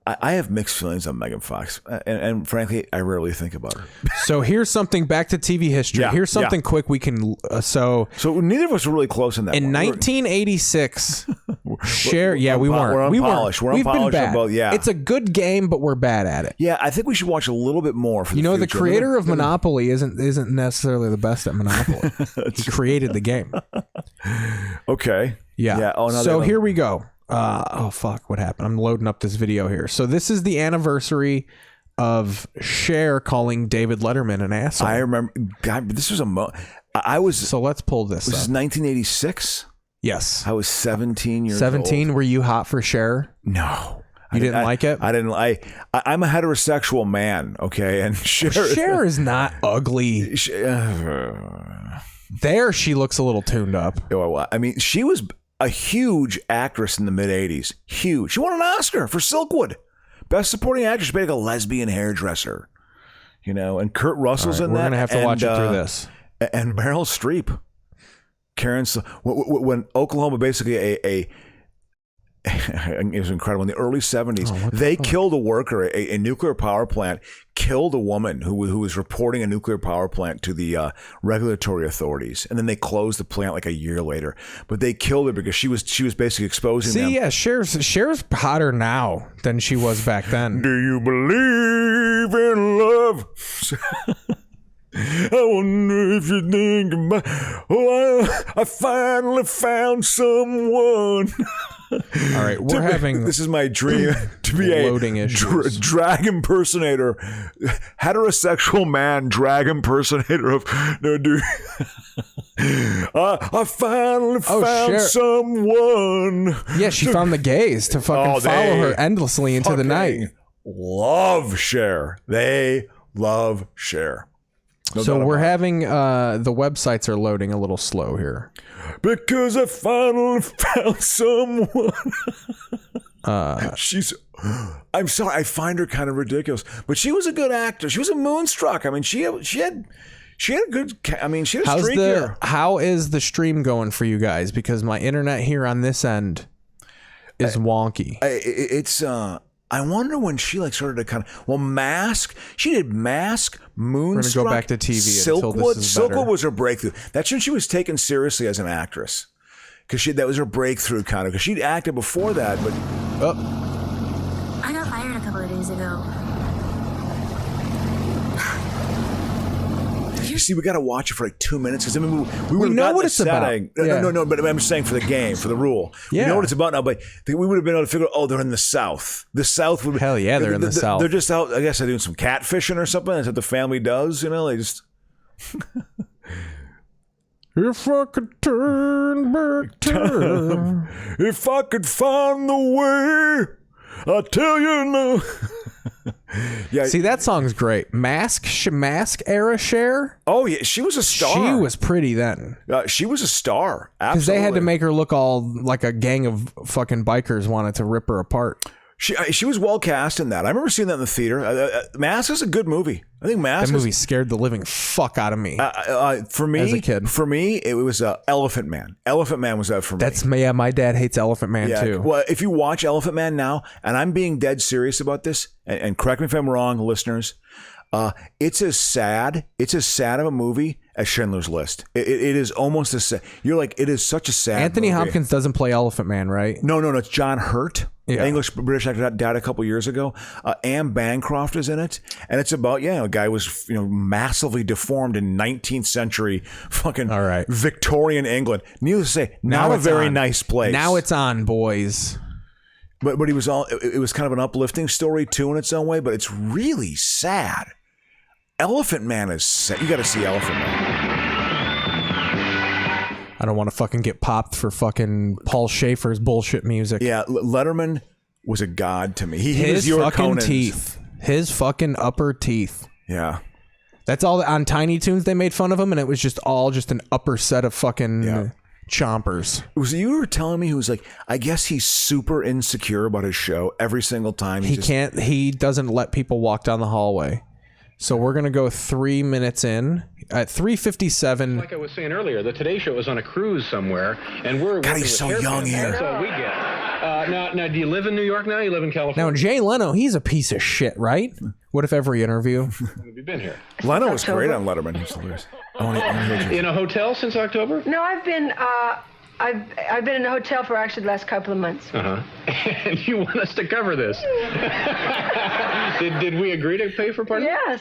I have mixed feelings on Megan Fox, and frankly, I rarely think about her. So here's something back to TV history. Here's something quick we can. So neither of us were really close in that. In 1986, Cher. We weren't. We're unpolished. We've been bad. Both, it's a good game, but we're bad at it. Yeah, I think we should watch a little bit more. For the creator of Monopoly isn't necessarily the best at Monopoly. He created the game. Okay. Yeah. So here we go. Oh fuck, what happened? I'm loading up this video here. So this is the anniversary of Cher calling David Letterman an asshole. I remember. God, this was So let's pull this. This is 1986. Yes. I was 17 years 17. old. Were you hot for Cher? No. You didn't like it? I didn't. I'm a heterosexual man. Okay, and Cher is not ugly. There, she looks a little tuned up. I mean, she was a huge actress in the mid 80s. Huge. She won an Oscar for Silkwood. Best supporting actress, like a lesbian hairdresser. You know, and Kurt Russell's in that. We're going to have to watch it through this. And Meryl Streep. When Oklahoma basically it was incredible. In the early 70s, they killed a worker. A nuclear power plant killed a woman who was reporting a nuclear power plant to the regulatory authorities, and then they closed the plant like a year later. But they killed her because she was basically exposing them. Yeah, Cher's hotter now than she was back then. Do you believe in love? I wonder if you think about. Oh, I finally found someone. All right, we're having. This is my dream to be a drag impersonator, heterosexual man drag impersonator of. No, dude. I finally found someone. Yeah, she found the gays to fucking follow her endlessly into the night. Love Cher. They love Cher. So we're having the websites are loading a little slow here. Because I finally found someone. I'm sorry, I find her kind of ridiculous, but she was a good actor. She was a Moonstruck. I mean, she had a good. I mean, she had a streak here. How is the stream going for you guys? Because my internet here on this end is wonky. I wonder when she started to kind of Mask. She did Mask, Moonstruck. We're gonna go back to TV. Silkwood. Silkwood was her breakthrough. That's when she was taken seriously as an actress, because that was her breakthrough kind of. Because she'd acted before that, but I got fired a couple of days ago. You see, we got to watch it for like 2 minutes because I mean we know what it's about. No, but I'm saying for the game, for the rule. Yeah. We know what it's about now, but we would have been able to figure out, oh, they're in the South. The South would hell yeah, they're in the South. They're just out, I guess they're doing some catfishing or something. That's what the family does, they just If I could turn back time, if I could find the way, I'll tell you no. Yeah. See, that song's great. Mask era Cher. Oh yeah, she was a star. She was pretty then. She was a star. Absolutely. Because they had to make her look all like a gang of fucking bikers wanted to rip her apart. She was well cast in that. I remember seeing that in the theater. Mask is a good movie. I think Mask. That movie scared the living fuck out of me. For me, as a kid. For me, it was Elephant Man. Elephant Man was that for me. That's my dad hates Elephant Man too. Well, if you watch Elephant Man now, and I'm being dead serious about this, and correct me if I'm wrong, listeners, it's as sad of a movie as Schindler's List. It is almost as sad. You're like, it is such a sad Anthony movie. Hopkins doesn't play Elephant Man, right? No, it's John Hurt. Yeah. British actor died a couple years ago. Anne Bancroft is in it, and it's about a guy was massively deformed in 19th century fucking Victorian England. Needless to say, not a very nice place. Now it's on, boys. But it was kind of an uplifting story too in its own way, but it's really sad. Elephant Man is sad. You got to see Elephant Man. I don't want to fucking get popped for fucking Paul Schaefer's bullshit music. Yeah, Letterman was a god to me. He was his your fucking Conan's. teeth. His fucking upper teeth. Yeah. That's all on Tiny Toons they made fun of him, and it was just an upper set of fucking chompers. You were telling me he was like, I guess he's super insecure about his show every single time. He doesn't let people walk down the hallway. So we're going to go 3 minutes in at 3:57. Like I was saying earlier, the Today Show is on a cruise somewhere, and we're God, he's so young here. That's all we get. Now, do you live in New York now? You live in California? Now, Jay Leno, he's a piece of shit, right? What if every interview? Have you been here? Leno was great on Letterman. He's hilarious. In a hotel since October? No, I've been in a hotel for actually the last couple of months. And you want us to cover this? Did we agree to pay for part of it? Yes.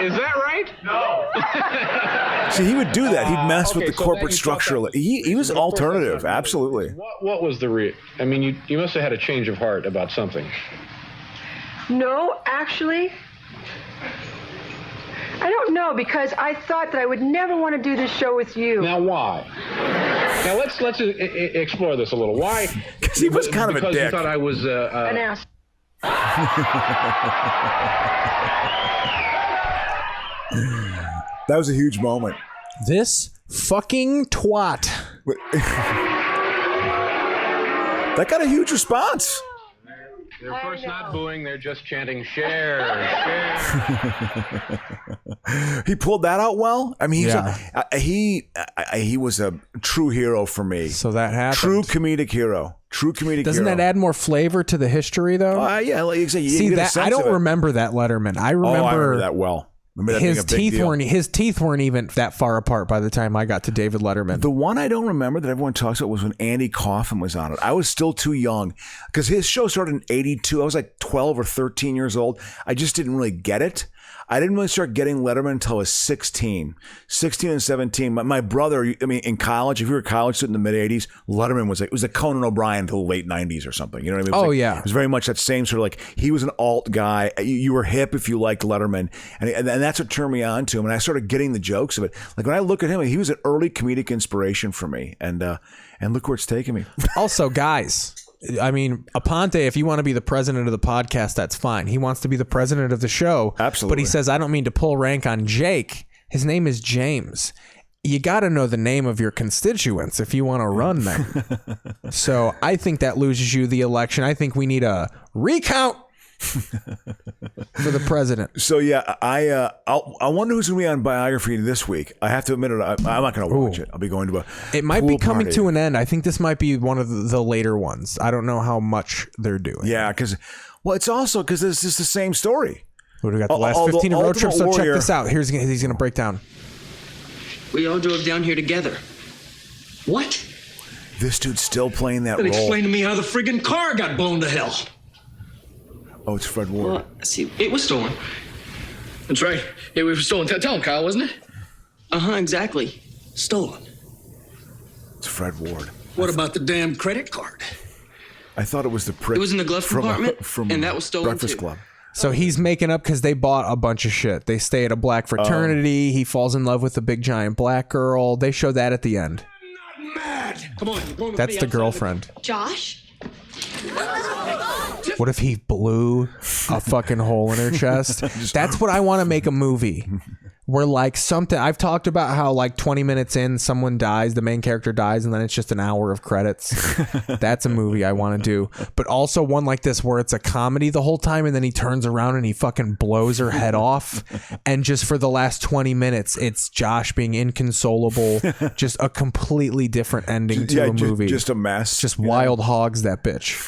Is that right? No. See, he would do that. He'd mess with the corporate structure. He was alternative. Absolutely. What was the I mean, you must have had a change of heart about something. No, actually, I don't know, because I thought that I would never want to do this show with you. Now, why? Now, let's explore this a little. Why? Because he was kind of a dick. Because you thought I was... an ass. That was a huge moment. This fucking twat. That got a huge response. They're first not booing, they're just chanting, share, share. He pulled that out well. I mean, he was a true hero for me. So that happened. True comedic hero. Doesn't that add more flavor to the history, though? Yeah, like exactly. See that I don't remember that Letterman. I remember that well. His teeth weren't even that far apart by the time I got to David Letterman. The one I don't remember that everyone talks about was when Andy Kaufman was on it. I was still too young because his show started in '82. I was like 12 or 13 years old. I just didn't really get it. I didn't really start getting Letterman until I was 16 and 17. My brother, I mean, in college, if you were a college student in the mid '80s, Letterman was like, it was like Conan O'Brien until the late '90s or something. You know what I mean? It was very much that same sort of like, he was an alt guy. You were hip if you liked Letterman. And that's what turned me on to him. And I started getting the jokes of it. Like when I look at him, he was an early comedic inspiration for me. And look where it's taken me. Also, guys, I mean, Aponte, if you want to be the president of the podcast, that's fine. He wants to be the president of the show. Absolutely. But he says, I don't mean to pull rank on Jake. His name is James. You got to know the name of your constituents if you want to run them. So I think that loses you the election. I think we need a recount for the president. So yeah, I wonder who's going to be on Biography this week. I have to admit it, I'm not going to watch it. I'll be going to a It might be coming party. to an end. I think this might be one of the later ones. I don't know how much they're doing. Yeah, because it's also because it's just the same story. We got the last 15 road trips. So check this out. He's going to break down. We all drove down here together. What? This dude's still playing that Then role. explain to me how the friggin' car got blown to hell. Oh, it's Fred Ward. Well, see, it was stolen. That's right. It was stolen. Tell him, Kyle, wasn't it? Uh-huh, exactly. Stolen. It's Fred Ward. What about the damn credit card? I thought it was the prick. It was in the glove compartment, and that was stolen Breakfast too. Club. So he's making up because they bought a bunch of shit. They stay at a black fraternity. He falls in love with a big giant black girl. They show that at the end. Come on, That's the girlfriend. Josh? What if he blew a fucking hole in her chest? That's what I want to make a movie. Where like something I've talked about how like 20 minutes in someone dies, the main character dies, and then it's just an hour of credits. That's a movie I want to do. But also one like this where it's a comedy the whole time and then he turns around and he fucking blows her head off. And just for the last 20 minutes, it's Josh being inconsolable. Just a completely different ending to a movie. Just a mess. Just Wild Hogs that bitch.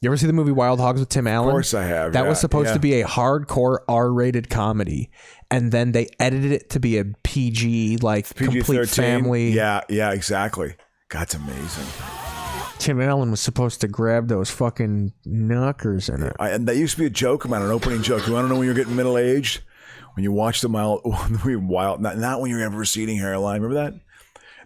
You ever see the movie Wild Hogs with Tim Allen? Of course I have. That was supposed to be a hardcore R-rated comedy. And then they edited it to be a PG, like PG-13. complete family. Yeah, exactly. God, it's amazing. Tim Allen was supposed to grab those fucking knockers in it. And that used to be a joke about an opening joke. You want to know when you're getting middle aged? When you watch the wild, not when you have a receding hairline. Remember that?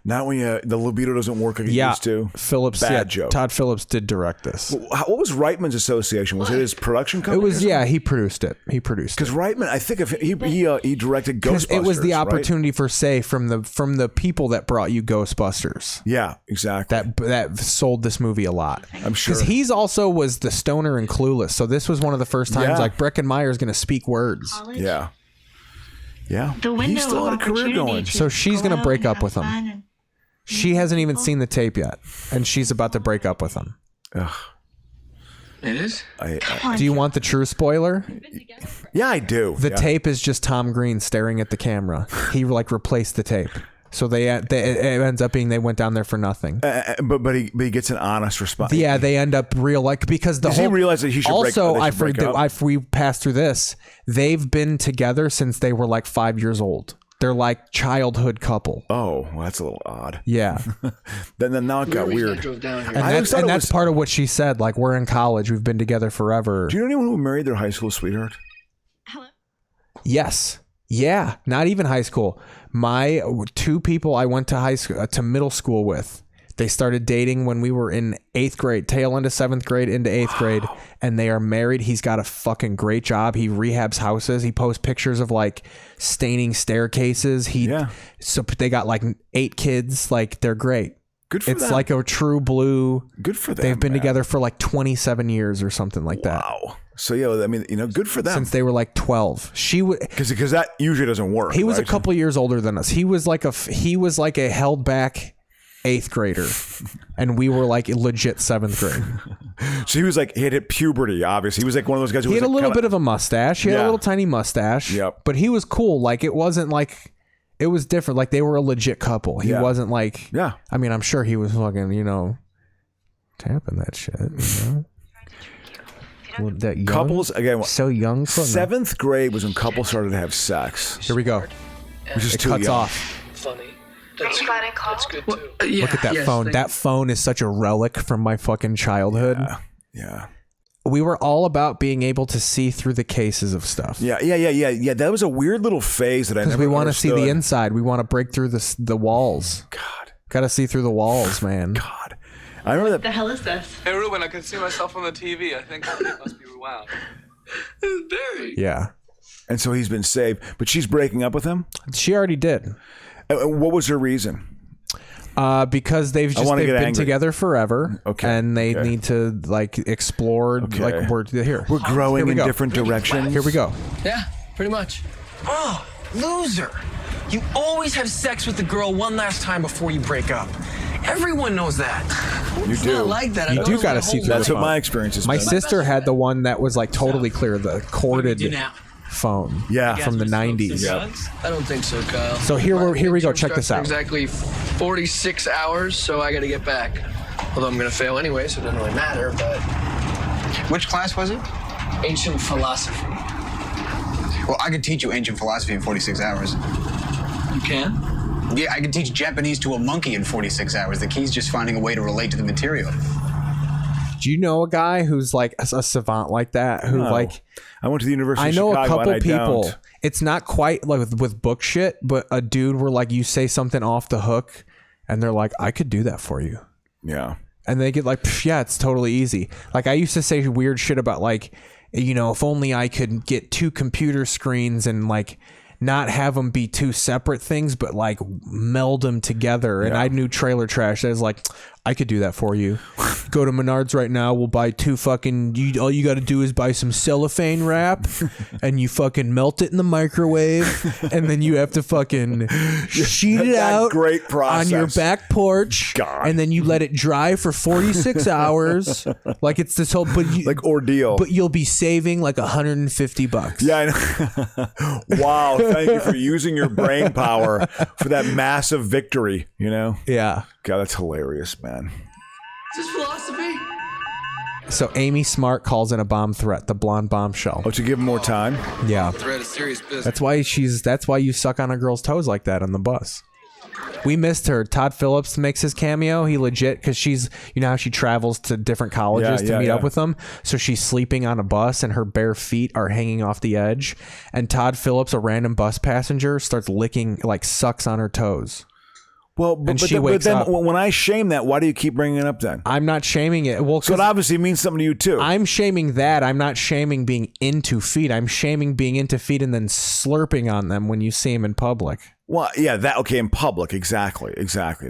Not when the libido doesn't work like it used to. Phillips. Bad joke. Todd Phillips did direct this. What was Reitman's association? Was it his production company? It was. Yeah, he produced it. Because Reitman, I think he directed Ghostbusters. It was the opportunity right? for from the people that brought you Ghostbusters. Yeah, exactly. That sold this movie a lot. I'm sure. Because he's also was the stoner in Clueless. So this was one of the first times like Breckin Meyer is going to speak words. College? Yeah. The window He's still of had a career going. opportunity So she's going to break up with him. fun. She hasn't even seen the tape yet, and she's about to break up with him. Ugh. It is? Do you want the true spoiler? Yeah, I do. The tape is just Tom Green staring at the camera. He like replaced the tape. So it ends up being they went down there for nothing. But he gets an honest response. Yeah, they end up because the Does whole he realize that he should also break up? we passed through this. They've been together since they were like 5 years old. They're like childhood couple. Oh, well, that's a little odd. Yeah. then now it got weird. And that's part of what she said. Like, we're in college. We've been together forever. Do you know anyone who married their high school sweetheart? Yes. Yeah. Not even high school. My two people I went to middle school with, they started dating when we were in 8th grade, tail end of 7th grade into 8th grade, and they are married. He's got a fucking great job. He rehabs houses. He posts pictures of like staining staircases. So they got like 8 kids. Like, they're great. Good for them. It's like a true blue. Good for them. They've been together for like 27 years or something like that. Wow. So yeah, I mean, good for them. Since they were like 12. She would because that usually doesn't work. He was right? a couple years older than us. He was like a held back 8th grader, and we were like legit 7th grade. So he was like, he had hit puberty, obviously. He was like one of those guys who he was had a like little bit of a mustache. He had a little tiny mustache. Yep. But he was cool. Like, it wasn't like, it was different. Like, they were a legit couple. He wasn't like, I mean, I'm sure he was fucking, tapping that shit. That young, couples, again, so young. 7th grade was when couples started to have sex. Here we go. Which is it too cuts young. off. Funny. That's good too. Look at that phone. That phone is such a relic from my fucking childhood. Yeah. We were all about being able to see through the cases of stuff. Yeah. That was a weird little phase that I never we want to see understood. the inside. We want to break through the walls. God. Got to see through the walls, man. God. I remember that. The hell is this? Hey, Ruben, I can see myself on the TV. I think it must be rewound. Very. Yeah. And so he's been saved. But she's breaking up with him? She already did. What was her reason? Because they've been angry. together forever. Okay. And they need to explore. Like we're growing in different directions. Here we go. Yeah, pretty much. Oh, loser. You always have sex with the girl one last time before you break up. Everyone knows that. You It's do. not like that. You do got to see through. That's the what phone. my experience has My been. sister had the one that was like totally clear, the corded phone. Yeah. From the 90s. I don't think so, Kyle. So here we go. Check this out. Exactly 46 hours, so I got to get back. Although I'm going to fail anyway, so it doesn't really matter, but... Which class was it? Ancient philosophy. Well, I could teach you ancient philosophy in 46 hours. You can? Yeah, I can teach Japanese to a monkey in 46 hours. The key's just finding a way to relate to the material. Do you know a guy who's like a savant like that? Who like... I went to the University I of know Chicago a couple and I people. don't. It's not quite like with book shit, but a dude where like you say something off the hook and they're like, I could do that for you. Yeah. And they get like, yeah, it's totally easy. Like I used to say weird shit about like, if only I could get 2 computer screens and like not have them be 2 separate things, but like meld them together. And I knew Trailer Trash. I was like, I could do that for you. Go to Menards right now. We'll buy 2 fucking. All you got to do is buy some cellophane wrap, and you fucking melt it in the microwave, and then you have to fucking sheet it out great process. on your back porch, and then you let it dry for 46 hours. Like it's this whole like ordeal. But you'll be saving like $150. Yeah, I know. Wow, thank you for using your brain power for that massive victory. Yeah. God, that's hilarious, man. Is this philosophy? So Amy Smart calls in a bomb threat, the blonde bombshell. Oh, to give him more time? Yeah. Threat of serious business. That's why you suck on a girl's toes like that on the bus. We missed her. Todd Phillips makes his cameo. He legit, because she's, how she travels to different colleges to meet up with them. So she's sleeping on a bus and her bare feet are hanging off the edge. And Todd Phillips, a random bus passenger, starts licking, sucks on her toes. Well, but then when I shame that, why do you keep bringing it up then? I'm not shaming it. Well, so it obviously means something to you too. I'm shaming that. I'm not shaming being into feet. I'm shaming being into feet and then slurping on them when you see them in public. Well, yeah, in public, exactly.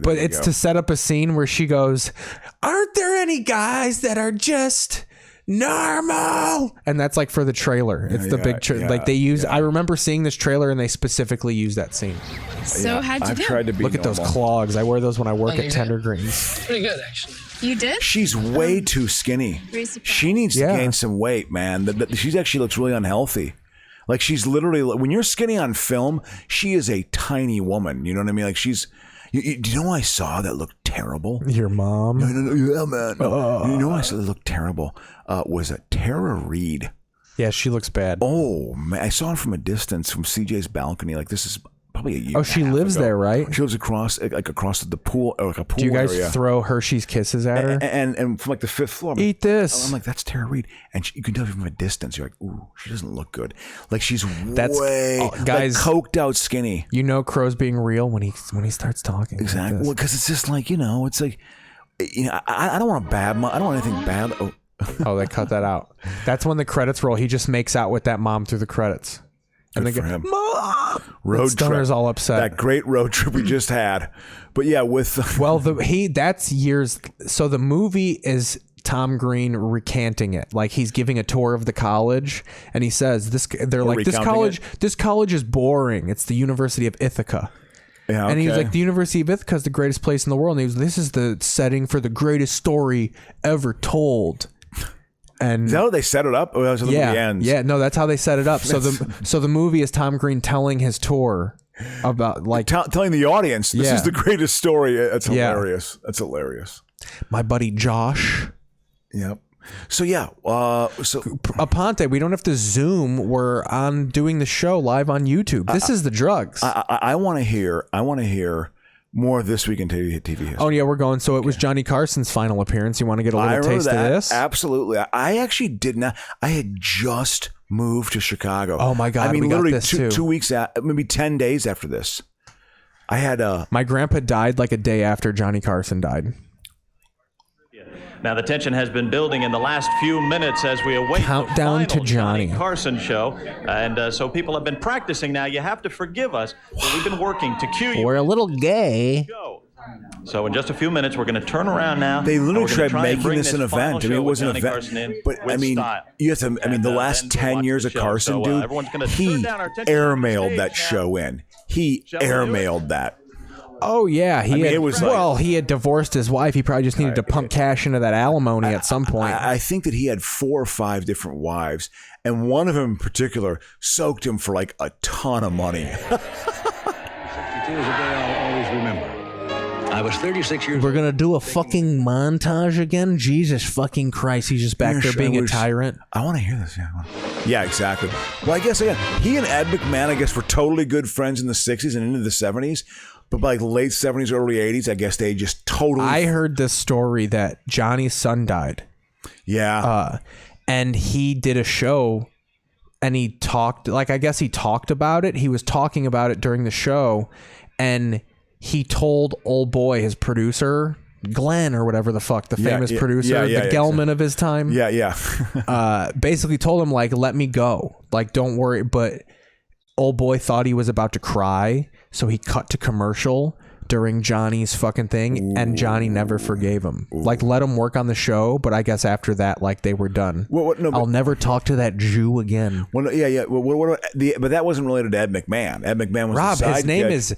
But it's to set up a scene where she goes, "Aren't there any guys that are just normal?" And that's like for the trailer. It's the big they use. I remember seeing this trailer and they specifically use that scene. So how'd you I've do? tried to be Look at those clogs. I wear those when I work at Tender Greens. Pretty good, actually. You did? She's way too skinny. She needs to gain some weight, man. She actually looks really unhealthy. Like she's literally, when you're skinny on film, she is a tiny woman. You know what I mean? Like she's. Do you know who I saw that looked terrible? Your mom? No, yeah, man. No. You know who I saw that looked terrible? Was a Tara Reid. Yeah, she looks bad. Oh man, I saw her from a distance from CJ's balcony. Like this is probably a year. Oh, she lives there, right? She lives across the pool, or like a pool. Do you guys area. throw Hershey's Kisses at her? And from like the 5th floor, eat this. I'm like, that's Tara Reid, and you can tell from a distance. You're like, ooh, she doesn't look good. Like she's way guys, coked out, skinny. Crow's being real when he starts talking. Exactly. Like well, because it's just like it's like, I don't want I don't want anything bad. Oh, they cut that out. That's when the credits roll. He just makes out with that mom through the credits. And they go, "Mom!" Road Stoner's trip. all upset. That great road trip we just had. But yeah, with that's years. So the movie is Tom Green recanting it. Like he's giving a tour of the college, and he says this college is boring. It's the University of Ithaca. Yeah, okay. And he was like, the University of Ithaca is the greatest place in the world. And he was, this is the setting for the greatest story ever told. And is that how they set it up? Or that's how the movie ends? Yeah, no, that's how they set it up. So the movie is Tom Green telling his tour about like telling the audience this is the greatest story. That's hilarious. That's hilarious. My buddy Josh. Yep. So yeah, so Aponte, we don't have to Zoom. We're on doing the show live on YouTube. This is the drugs. I want to hear more of This Week in TV history. Oh yeah, we're going. So it was Johnny Carson's final appearance. You want to get a little taste of this? Absolutely. I actually did not. I had just moved to Chicago. Oh my God. I mean, we literally got this 2 weeks, maybe 10 days after this. I had my grandpa died like a day after Johnny Carson died. Now, the tension has been building in the last few minutes as we await Countdown the final to Johnny Carson show. And so people have been practicing now. You have to forgive us, but we've been working to cue you. We're a little gay. So in just a few minutes, we're going to turn around now. They literally tried try making this an event. I mean, it was an event. But I mean, you have to. I mean, the last 10 years of Carson, dude, he airmailed that show in. He airmailed that. Oh yeah, he had divorced his wife. He probably just needed to pump cash into that alimony at some point. I think that he had 4 or 5 different wives, and one of them in particular soaked him for like a ton of money. 62 is a day I'll always remember. I was 36 years old. We're gonna do a fucking montage again. Jesus fucking Christ, he's just back there being a tyrant. I want to hear this. Yeah, exactly. Well, I guess again, he and Ed McMahon, I guess, were totally good friends in the 60s and into the 70s. But by the late 70s, early 80s, I guess they just totally... I heard this story that Johnny's son died. Yeah. And he did a show and he talked... Like, I guess he talked about it. He was talking about it during the show. And he told old boy, his producer, Glenn or whatever the fuck, the famous producer, the Gelman of his time. Yeah. Basically told him, like, let me go. Like, don't worry. But old boy thought he was about to cry. So he cut to commercial during Johnny's fucking thing, and Johnny never forgave him. Like, let him work on the show, but I guess after that, like, they were done. I'll never talk to that Jew again. Well, yeah. But that wasn't related to Ed McMahon. Ed McMahon was Rob, the sidekick. his name is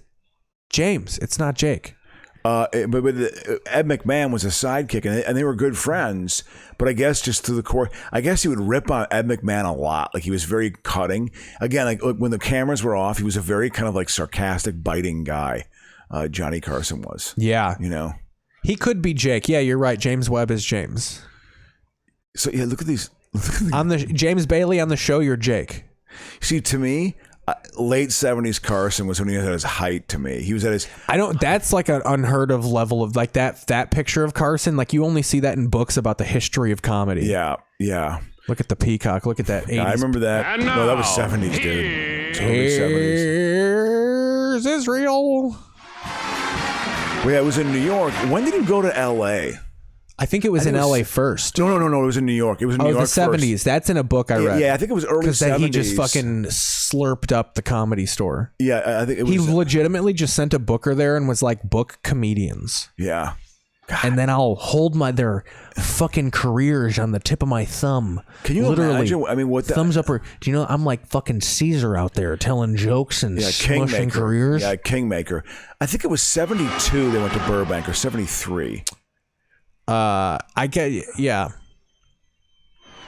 James. It's not Jake. But Ed McMahon was a sidekick, and they were good friends. But I guess just to the core, I guess he would rip on Ed McMahon a lot. Like, he was very cutting. Again, like when the cameras were off, he was a very kind of like sarcastic, biting guy. Johnny Carson was. Yeah. You know? He could be Jake. Yeah, you're right. James Webb is James. So, yeah, look at these. On the James Bailey on the show, you're Jake. See, to me... late 70s Carson was when he was at his height to me. He was at his... That's like an unheard of level of like that picture of Carson. Like, you only see that in books about the history of comedy. Yeah. Look at the peacock. Look at that 80s. I remember that. No, that was 70s, dude. Totally 70s. Here's Israel. Well, yeah, it was in New York. When did he go to L.A.? I think it was in L.A. first. No. It was in New York. It was in New York the 70s. first. That's in a book I read. Yeah, I think it was early 70s. Because then he just fucking slurped up the Comedy Store. Yeah, I think it was. He legitimately just sent a booker there and was like, book comedians. Yeah. God. And then I'll hold their fucking careers on the tip of my thumb. Can you imagine? I mean, what the... Thumbs up or... Do you know, I'm like fucking Caesar out there telling jokes and smushing careers. Yeah, Kingmaker. I think it was 72 they went to Burbank, or 73. I get, yeah.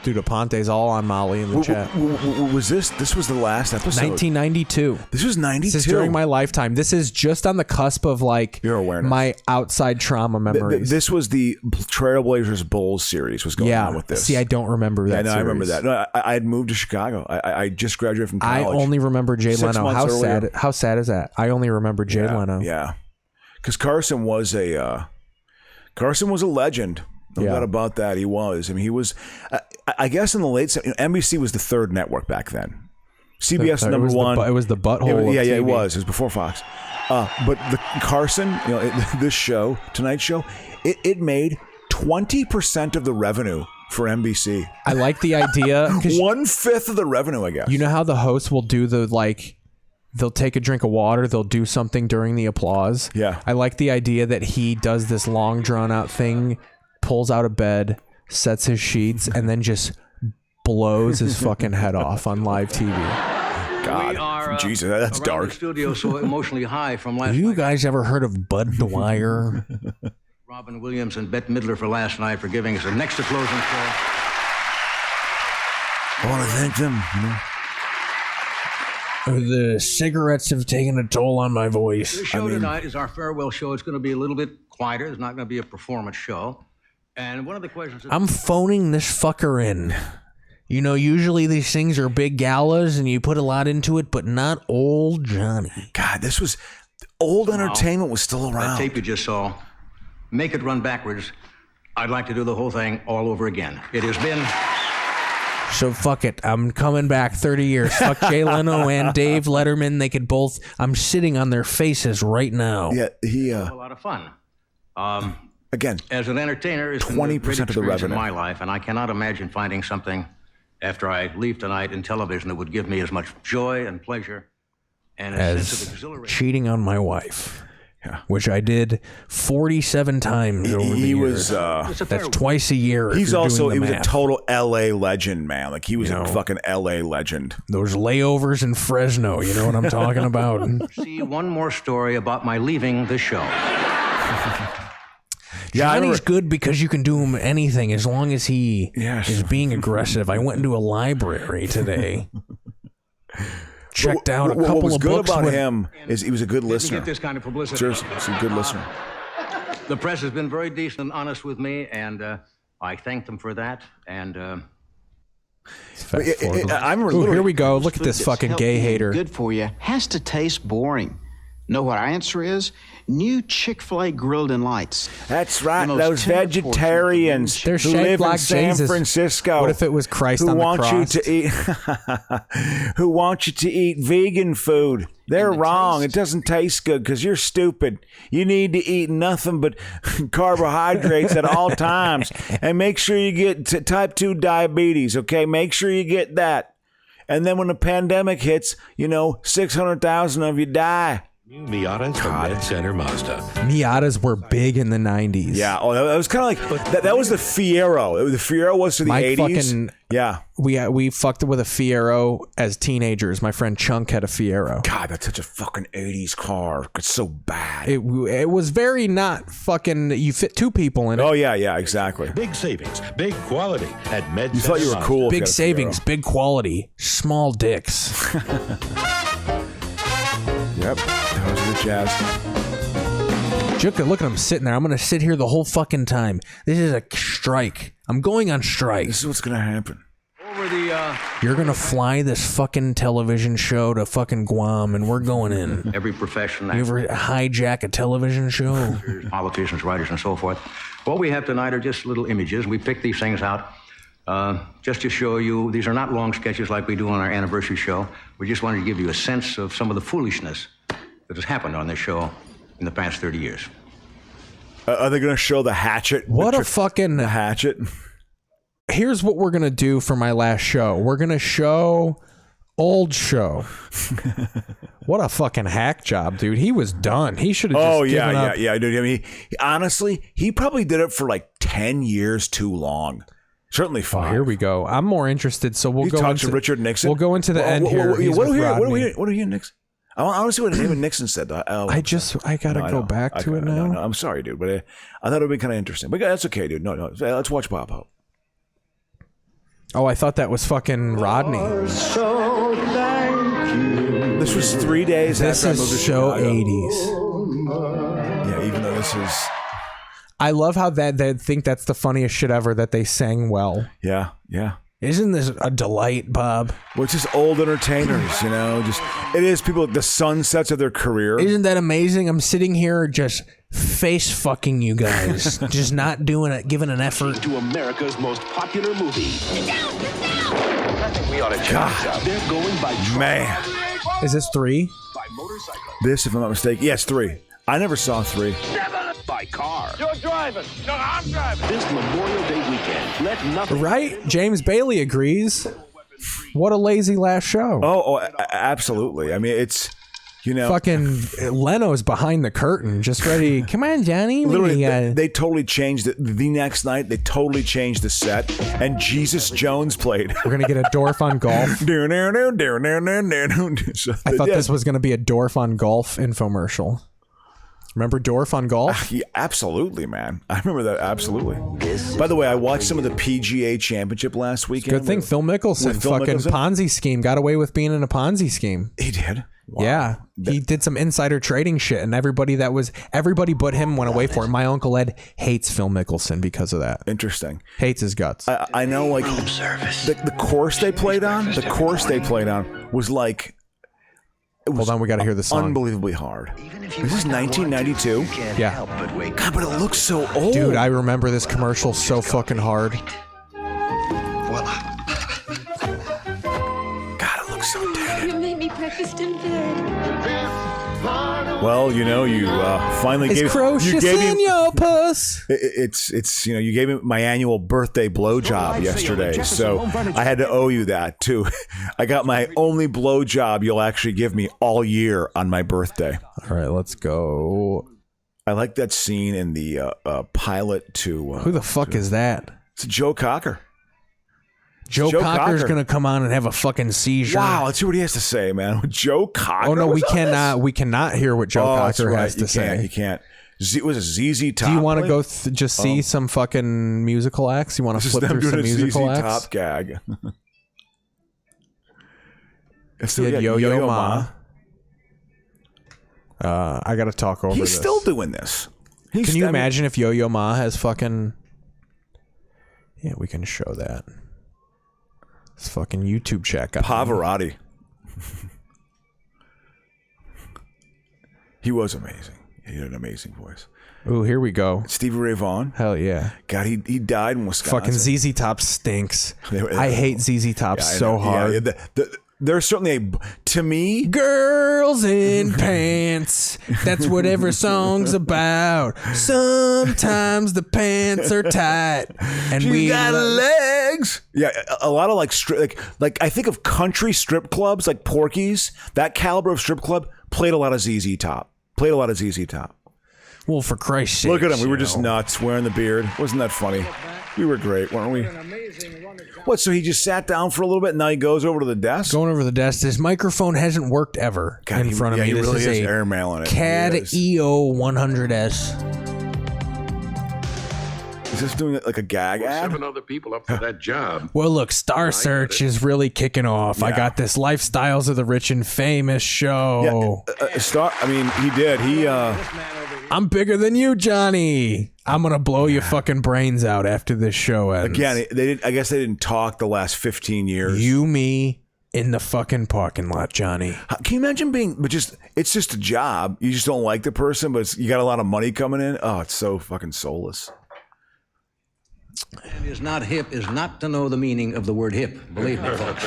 Dude, Aponte's all on Molly in the chat. Was this was the last episode? 1992. This was 92? This is during my lifetime. This is just on the cusp of like your awareness. My outside trauma memories. This was the Trailblazers Bulls series was going on with this. See, I don't remember that. Yeah, no, I remember that. No, I had moved to Chicago. I just graduated from college. I only remember Jay Leno. How sad is that? I only remember Jay Leno. Yeah. Because Carson was a legend. No doubt about that. He was. I mean, he was. I guess in the late NBC was the third network back then. CBS number one. It was the butthole. Yeah, of TV. it was. It was before Fox. But the Carson, this show, Tonight Show, it made 20% of the revenue for NBC. I like the idea. 1/5 of the revenue, I guess. You know how the hosts will do the like. They'll take a drink of water. They'll do something during the applause. Yeah. I like the idea that he does this long drawn out thing, pulls out of bed, sets his sheets, and then just blows his fucking head off on live TV. God, Jesus, that's dark. The studio so emotionally high from last Have you guys ever heard of Bud Dwyer? Robin Williams and Bette Midler for last night for giving us a next to closing show. I want to thank them. The cigarettes have taken a toll on my voice. The show tonight is our farewell show. It's going to be a little bit quieter. It's not going to be a performance show. And one of the questions... I'm phoning this fucker in. You know, usually these things are big galas and you put a lot into it, but not old Johnny. God, this was... Old entertainment was still around. That tape you just saw, make it run backwards. I'd like to do the whole thing all over again. It has been... So fuck it. I'm coming back 30 years. Fuck Jay Leno and Dave Letterman. They could both... I'm sitting on their faces right now. Yeah, he... a lot of fun. Again, as an entertainer, it's 20% of the revenue in my life, and I cannot imagine finding something after I leave tonight in television that would give me as much joy and pleasure and a sense of exhilaration. Cheating on my wife. Yeah. Which I did 47 times over the years. That's twice a year. He was a total LA legend, man. Like he was a fucking LA legend. Those layovers in Fresno, you know what I'm talking about? See one more story about my leaving the show. Johnny's good because you can do him anything as long as he is being aggressive. I went into a library today. Checked out a couple what was of good books. about him is he was a good listener. Get this kind of publicity. Seriously, he's a good listener. The press has been very decent and honest with me, and I thank them for that. And I remember. Here we go. Look at this fucking gay hater. Good for you has to taste boring. Know what our answer is? New Chick-fil-A Grilled in Lights. That's right. Those vegetarians who live in San Francisco. What if it was Christ on the cross? Who want you to eat vegan food? They're wrong. It doesn't taste good because you're stupid. You need to eat nothing but carbohydrates at all times. And make sure you get type 2 diabetes, okay? Make sure you get that. And then when the pandemic hits, 600,000 of you die. New Miatas from Med Center Mazda. Miatas were big in the 90s. Yeah, that was kind of like that was the Fiero. The Fiero was to the 80s. Yeah, we fucked with a Fiero as teenagers. My friend Chunk had a Fiero. God, that's such a fucking 80s car. It's so bad. It was very not fucking. You fit two people in it. Oh yeah, exactly. Big savings, big quality at Med Center. You thought you were cool. Big savings, big quality, small dicks. Yep, those are the jazz. Juka, look at him sitting there. I'm going to sit here the whole fucking time. This is a strike. I'm going on strike. This is what's going to happen. You're going to fly this fucking television show to fucking Guam, and we're going in. Every profession. You ever hijack a television show? Politicians, writers, and so forth. What we have tonight are just little images. We picked these things out just to show you. These are not long sketches like we do on our anniversary show. We just wanted to give you a sense of some of the foolishness that has happened on this show in the past 30 years. Are they going to show the hatchet? The hatchet? Here's what we're going to do for my last show. We're going to show old show. What a fucking hack job, dude. He was done. He should have just given up. Yeah, dude. I mean, honestly, he probably did it for like 10 years too long. Certainly 5. Here we go. I'm more interested, so we'll go into Richard Nixon. We'll go into the end here. What are you, Nixon? I want to see what David Nixon said. I gotta go back to it now. No, I'm sorry, dude, but I thought it would be kind of interesting. But that's okay, dude. No, let's watch Bob Hope. Oh, I thought that was fucking Rodney. So thank you. This was 3 days after I moved to so Chicago. 80s. Yeah, even though this is... I love how they think that's the funniest shit ever, that they sang well. Yeah. Isn't this a delight, Bob? Well, it's just old entertainers, it is people at the sunsets of their career. Isn't that amazing? I'm sitting here just face fucking you guys, just not doing it, giving an effort. To America's most popular movie. Sit down! I think we ought to check this out. They're going by Man. Is this 3? by motorcycle. This, if I'm not mistaken, yes, 3. I never saw 3. By car. You're driving. No, I'm driving. This Memorial Day weekend, let nothing... Right? James Bailey agrees. What a lazy last show. Oh, absolutely. I mean, it's, Fucking Leno's behind the curtain, just ready. Come on, Johnny. Literally, they totally changed it. The next night, they totally changed the set, and Jesus Jones played. We're going to get a Dorf on Golf. I thought this was going to be a Dorf on Golf infomercial. Remember Dorf on golf? Yeah, absolutely, man. I remember that absolutely. By the way, I watched some of the PGA Championship last weekend. Good thing Phil Mickelson Ponzi scheme got away with being in a Ponzi scheme. He did. Wow. Yeah, he did some insider trading shit, and everybody but him went away for it. My uncle Ed hates Phil Mickelson because of that. Interesting. Hates his guts. I know, like the course they played on. The course they played on was like. Hold on, we got to hear the song. Unbelievably hard. This is 1992. Yeah. God, but it looks so old. Dude, I remember this commercial so fucking hard. God, it looks so dead. You made me breakfast in bed. Well, you finally gave me your puss. It's you gave me my annual birthday blowjob yesterday, so I had to owe you that too. I got my only blowjob you'll actually give me all year on my birthday. All right, let's go. I like that scene in the pilot to. Who the fuck is that? It's Joe Cocker. Joe Cocker's gonna come on and have a fucking seizure. Wow, let's see what he has to say, man. Joe Cocker. Oh no, we cannot hear what Joe Cocker has to say. You can't. Was it ZZ Top? Do you want to go just see some fucking musical acts? You want to flip through some musical acts? ZZ Top gag. He had Yo-Yo Ma. I got to talk over this. He's still doing this. Can you imagine if Yo-Yo Ma has fucking... Yeah, we can show that. It's fucking YouTube check. Pavarotti. He was amazing. He had an amazing voice. Ooh, here we go. Stevie Ray Vaughan. Hell yeah. God, he died in Wisconsin. Fucking ZZ Top stinks. I hate ZZ Top so hard. Yeah, there's certainly to me, girls in pants. That's what every song's about. Sometimes the pants are tight, and we got legs. Yeah, a lot of like I think of country strip clubs like Porky's. That caliber of strip club played a lot of ZZ Top. Well, for Christ's sake. Look at him. We were just nuts wearing the beard. Wasn't that funny? We were great, weren't we? What, so he just sat down for a little bit and now he goes over to the desk? Going over to the desk. This microphone hasn't worked ever in front of me. This really is a airmail in it. CAD EO 100S. Is this doing like a gag ad? 7 other people up for that job. Well, look, Star Search is really kicking off. Yeah. I got this Lifestyles of the Rich and Famous show. Yeah, he did. I'm bigger than you, Johnny. I'm going to blow your fucking brains out after this show ends. Again, I guess they didn't talk the last 15 years. You, me, in the fucking parking lot, Johnny. Can you imagine it's just a job. You just don't like the person, but you got a lot of money coming in. Oh, it's so fucking soulless. And is not hip is not to know the meaning of the word hip. Believe me, folks.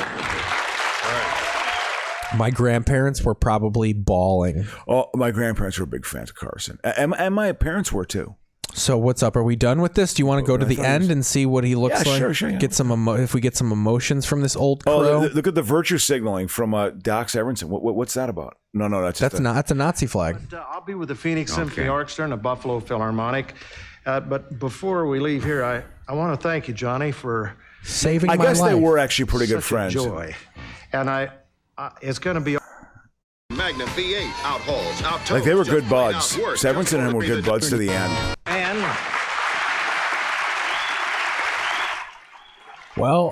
My grandparents were probably bawling. Oh, my grandparents were big fans of Carson. And my parents were too. So what's up? Are we done with this? Do you want to go to the end and see what he looks like? Sure. Yeah. Get some if we get some emotions from this old crow. Oh, look at the virtue signaling from Doc Severinsen. What's that about? No, that's a Nazi flag. But, I'll be with the Phoenix Symphony Orchestra and the Buffalo Philharmonic. But before we leave here, I want to thank you, Johnny, for saving my life. I guess they were actually pretty good friends. Joy, and it's going to be. Magna V8 out hauls, out toes, like they were good buds. Severinsen and him were good buds to the end. And well,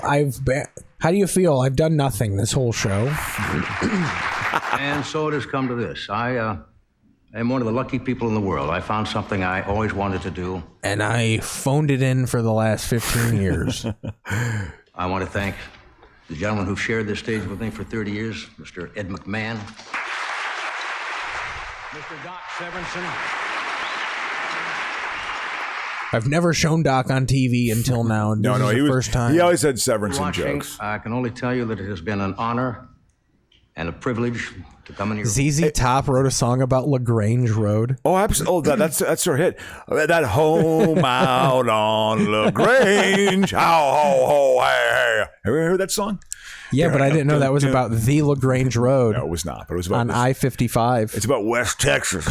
how do you feel? I've done nothing this whole show. And so it has come to this. I am one of the lucky people in the world. I found something I always wanted to do. And I phoned it in for the last 15 years. I want to thank the gentleman who shared this stage with me for 30 years, Mr. Ed McMahon. Mr. Doc Severinsen. I've never shown Doc on TV until now. No, he was first time. He always had Severinsen jokes. I can only tell you that it has been an honor and a privilege to come in here. ZZ Top wrote a song about LaGrange Road. Oh, absolutely. That's her hit. That home out on LaGrange. How, ho, ho, hey, hey. Have you ever heard that song? Yeah, but I didn't know that was about the LaGrange Road. No, it was not. But it was about on I-55. It's about West Texas.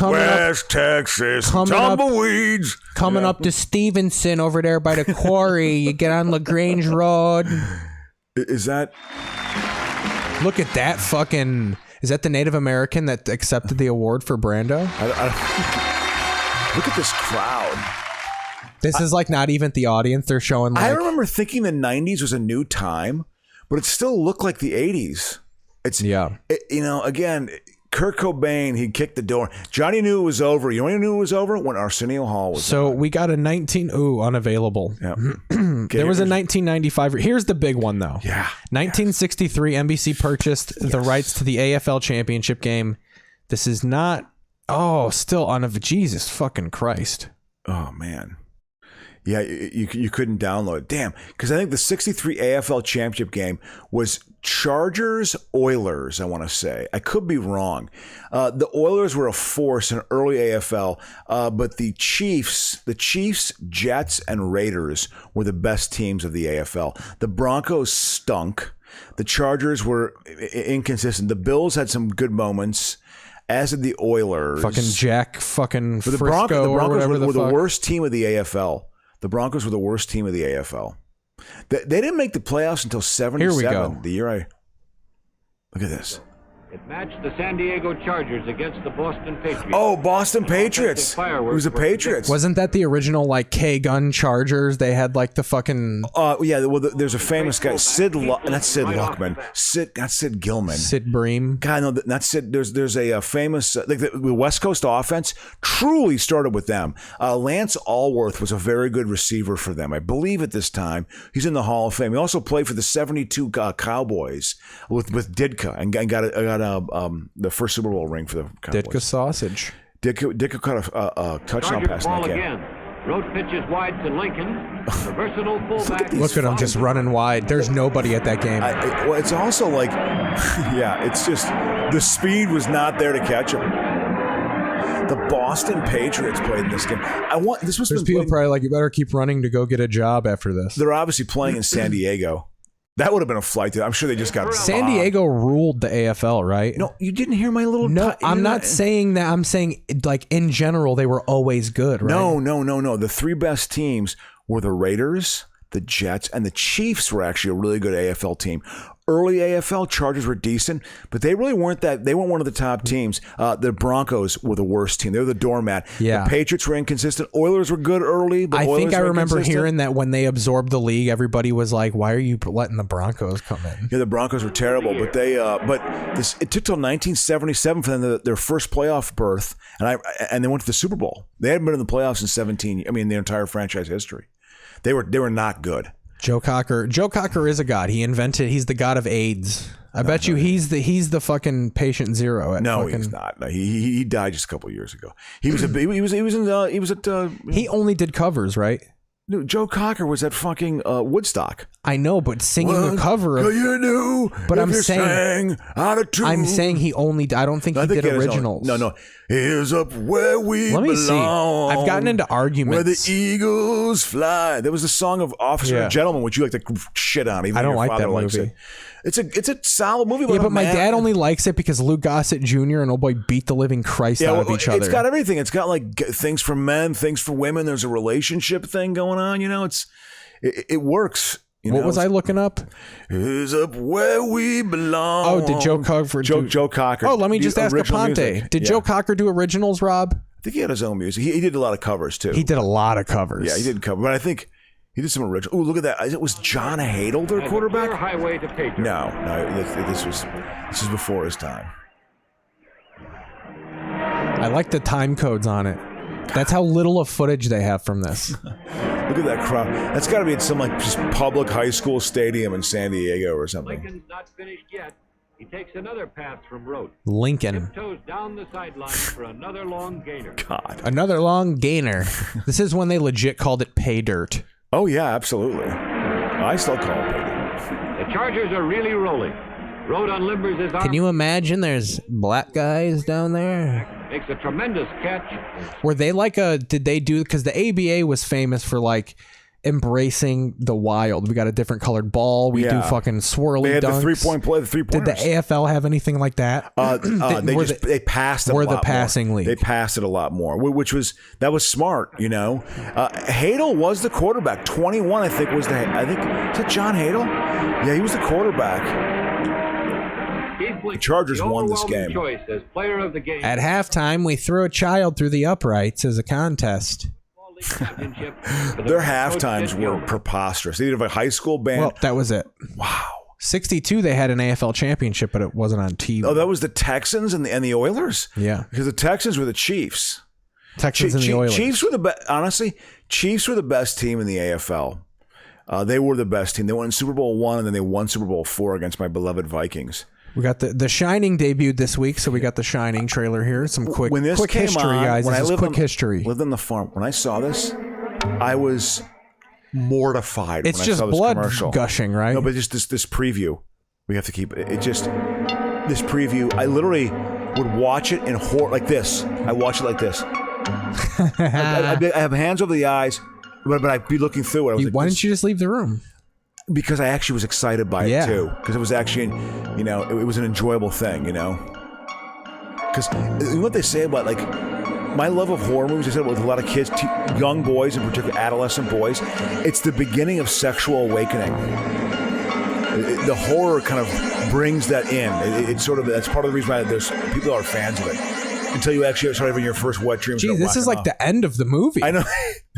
Texas. Tumbleweeds. Coming up to Stevenson over there by the quarry. You get on LaGrange Road. Is that... Look at that fucking... Is that the Native American that accepted the award for Brando? Look at this crowd. This is like not even the audience. They're showing like... I remember thinking the 90s was a new time, but it still looked like the 80s. Again, Kurt Cobain, he kicked the door. Johnny knew it was over. You know when he knew it was over? When Arsenio Hall was So on. we got a unavailable. Yeah. There was a 1995. Here's the big one, though. Yeah. 1963, NBC purchased the rights to the AFL championship game. This is not... still Jesus fucking Christ. Oh, man. Yeah, you couldn't download it. Damn, because I think the 63 AFL championship game was Chargers Oilers, I want to say. I could be wrong. The Oilers were a force in early AFL, but the Chiefs, Jets, and Raiders were the best teams of the AFL. The Broncos stunk. The Chargers were inconsistent. The Bills had some good moments, as did the Oilers. Fucking the Frisco Broncos were the worst team of the AFL. The Broncos were the worst team of the AFL. They didn't make the playoffs until 77. Here we go. The year look at this. It matched the San Diego Chargers against the Boston Patriots. Oh, Boston Patriots. It was the Patriots. Wasn't that the original like K-gun Chargers? They had like the fucking... yeah, well, there's a famous guy, not Sid Luckman. Not Sid Gilman. Sid Bream. God, no, not Sid. There's a famous, like the West Coast offense truly started with them. Lance Allworth was a very good receiver for them. I believe at this time. He's in the Hall of Fame. He also played for the 72 Cowboys with Ditka and got the first Super Bowl ring for the Cowboys. Ditka sausage. Ditka caught a touchdown pass in that game. Again. Road pitches wide to Lincoln. The versatile fullback. Look at him just running wide. There's nobody at that game. Well, it's also like, it's just the speed was not there to catch him. The Boston Patriots played in this game. There's people probably like, you better keep running to go get a job after this. They're obviously playing in San Diego. That would have been a flight. I'm sure they just got San Diego ruled the AFL, right? No, you didn't hear my little... No, I'm not saying that. I'm saying, like, in general, they were always good, right? No. The three best teams were the Raiders, the Jets, and the Chiefs were actually a really good AFL team. Early AFL, Chargers were decent, but they really weren't that. They weren't one of the top teams. The Broncos were the worst team. They were the doormat. Yeah. The Patriots were inconsistent. Oilers were good early. I think I remember hearing that when they absorbed the league, everybody was like, "Why are you letting the Broncos come in?" Yeah, the Broncos were terrible, but it took till 1977 for them their first playoff berth, and they went to the Super Bowl. They hadn't been in the playoffs in 17. I mean, their entire franchise history. They were not good. Joe Cocker is a god. He's the god of AIDS. I bet you he's the fucking patient zero. He's not. No, he died just a couple of years ago. He was he only did covers, right? No, Joe Cocker was at fucking Woodstock. I know, but singing a cover of... I'm saying he only... I don't think he did originals. No. Here's up where we Let me belong. see. I've gotten into arguments. Where the eagles fly. There was the song of Officer and Gentleman, which you like to shit on. Even I don't your like father that likes movie. It. It's a solid movie. Yeah, but my dad only likes it because Lou Gossett Jr. and old boy beat the living Christ out of each other. It's got everything. It's got like things for men, things for women. There's a relationship thing going on. It works. What was I looking up? Is up where we belong. Oh, did Joe Cocker Joe Cocker. Oh, let me just ask Aponte. Did Joe Cocker do originals, Rob? I think he had his own music. He did a lot of covers too. He did a lot of covers. Yeah, he did cover, but I think he did some original. Oh, look at that! It was John Hadel, their quarterback. Highway to Patriots. No, this is before his time. I like the time codes on it. That's how little of footage they have from this. Look at that crowd. That's got to be at some like just public high school stadium in San Diego or something. Lincoln's not finished yet. He takes another path from road. Lincoln. Tiptoes down the sideline for another long gainer. God. Another long gainer. This is when they legit called it pay dirt. Oh yeah, absolutely. I still call it pay dirt. The Chargers are really rolling. Road on Limbers is on. Can you imagine there's black guys down there? Makes a tremendous catch. Were they like did they do, because the ABA was famous for like embracing the wild. We got a different colored ball. We do fucking swirly They had dunks. the 3-point play, the 3-pointers. Did the AFL have anything like that? They passed it a lot more. the passing league. They passed it a lot more, which was smart, Hadel was the quarterback. 21, I think, is it John Hadel? Yeah, he was the quarterback. The Chargers won this game. Choice as player of the game. At halftime, we threw a child through the uprights as a contest. Their halftimes were preposterous. They did have a high school band. Well, that was it. Wow. 62, they had an AFL championship, but it wasn't on TV. Oh, that was the Texans and the Oilers? Yeah. Because the Texans were the Chiefs. Texans and the Oilers. Chiefs were the best. Honestly, Chiefs were the best team in the AFL. They were the best team. They won Super Bowl 1 and then they won Super Bowl 4 against my beloved Vikings. We got the Shining debuted this week, so we got the Shining trailer here. Some quick history, guys. When this I is quick history. Lived on the farm. When I saw this, I was mortified. It's when just I saw this blood commercial. gushing, right? No, but just this preview. We have to keep it. It just this preview. I literally would watch it in horror like this. I watch it like this. I have hands over the eyes, but I'd be looking through it. Why didn't you just leave the room? Because I actually was excited by it too. Because it was actually, it was an enjoyable thing, Because what they say about like my love of horror movies, I said with a lot of kids, young boys in particular, adolescent boys, it's the beginning of sexual awakening. The horror kind of brings that in. It's sort of that's part of the reason why there's people are fans of it. Until you actually start having your first wet dreams. Gee, this is like the end of the movie. I know.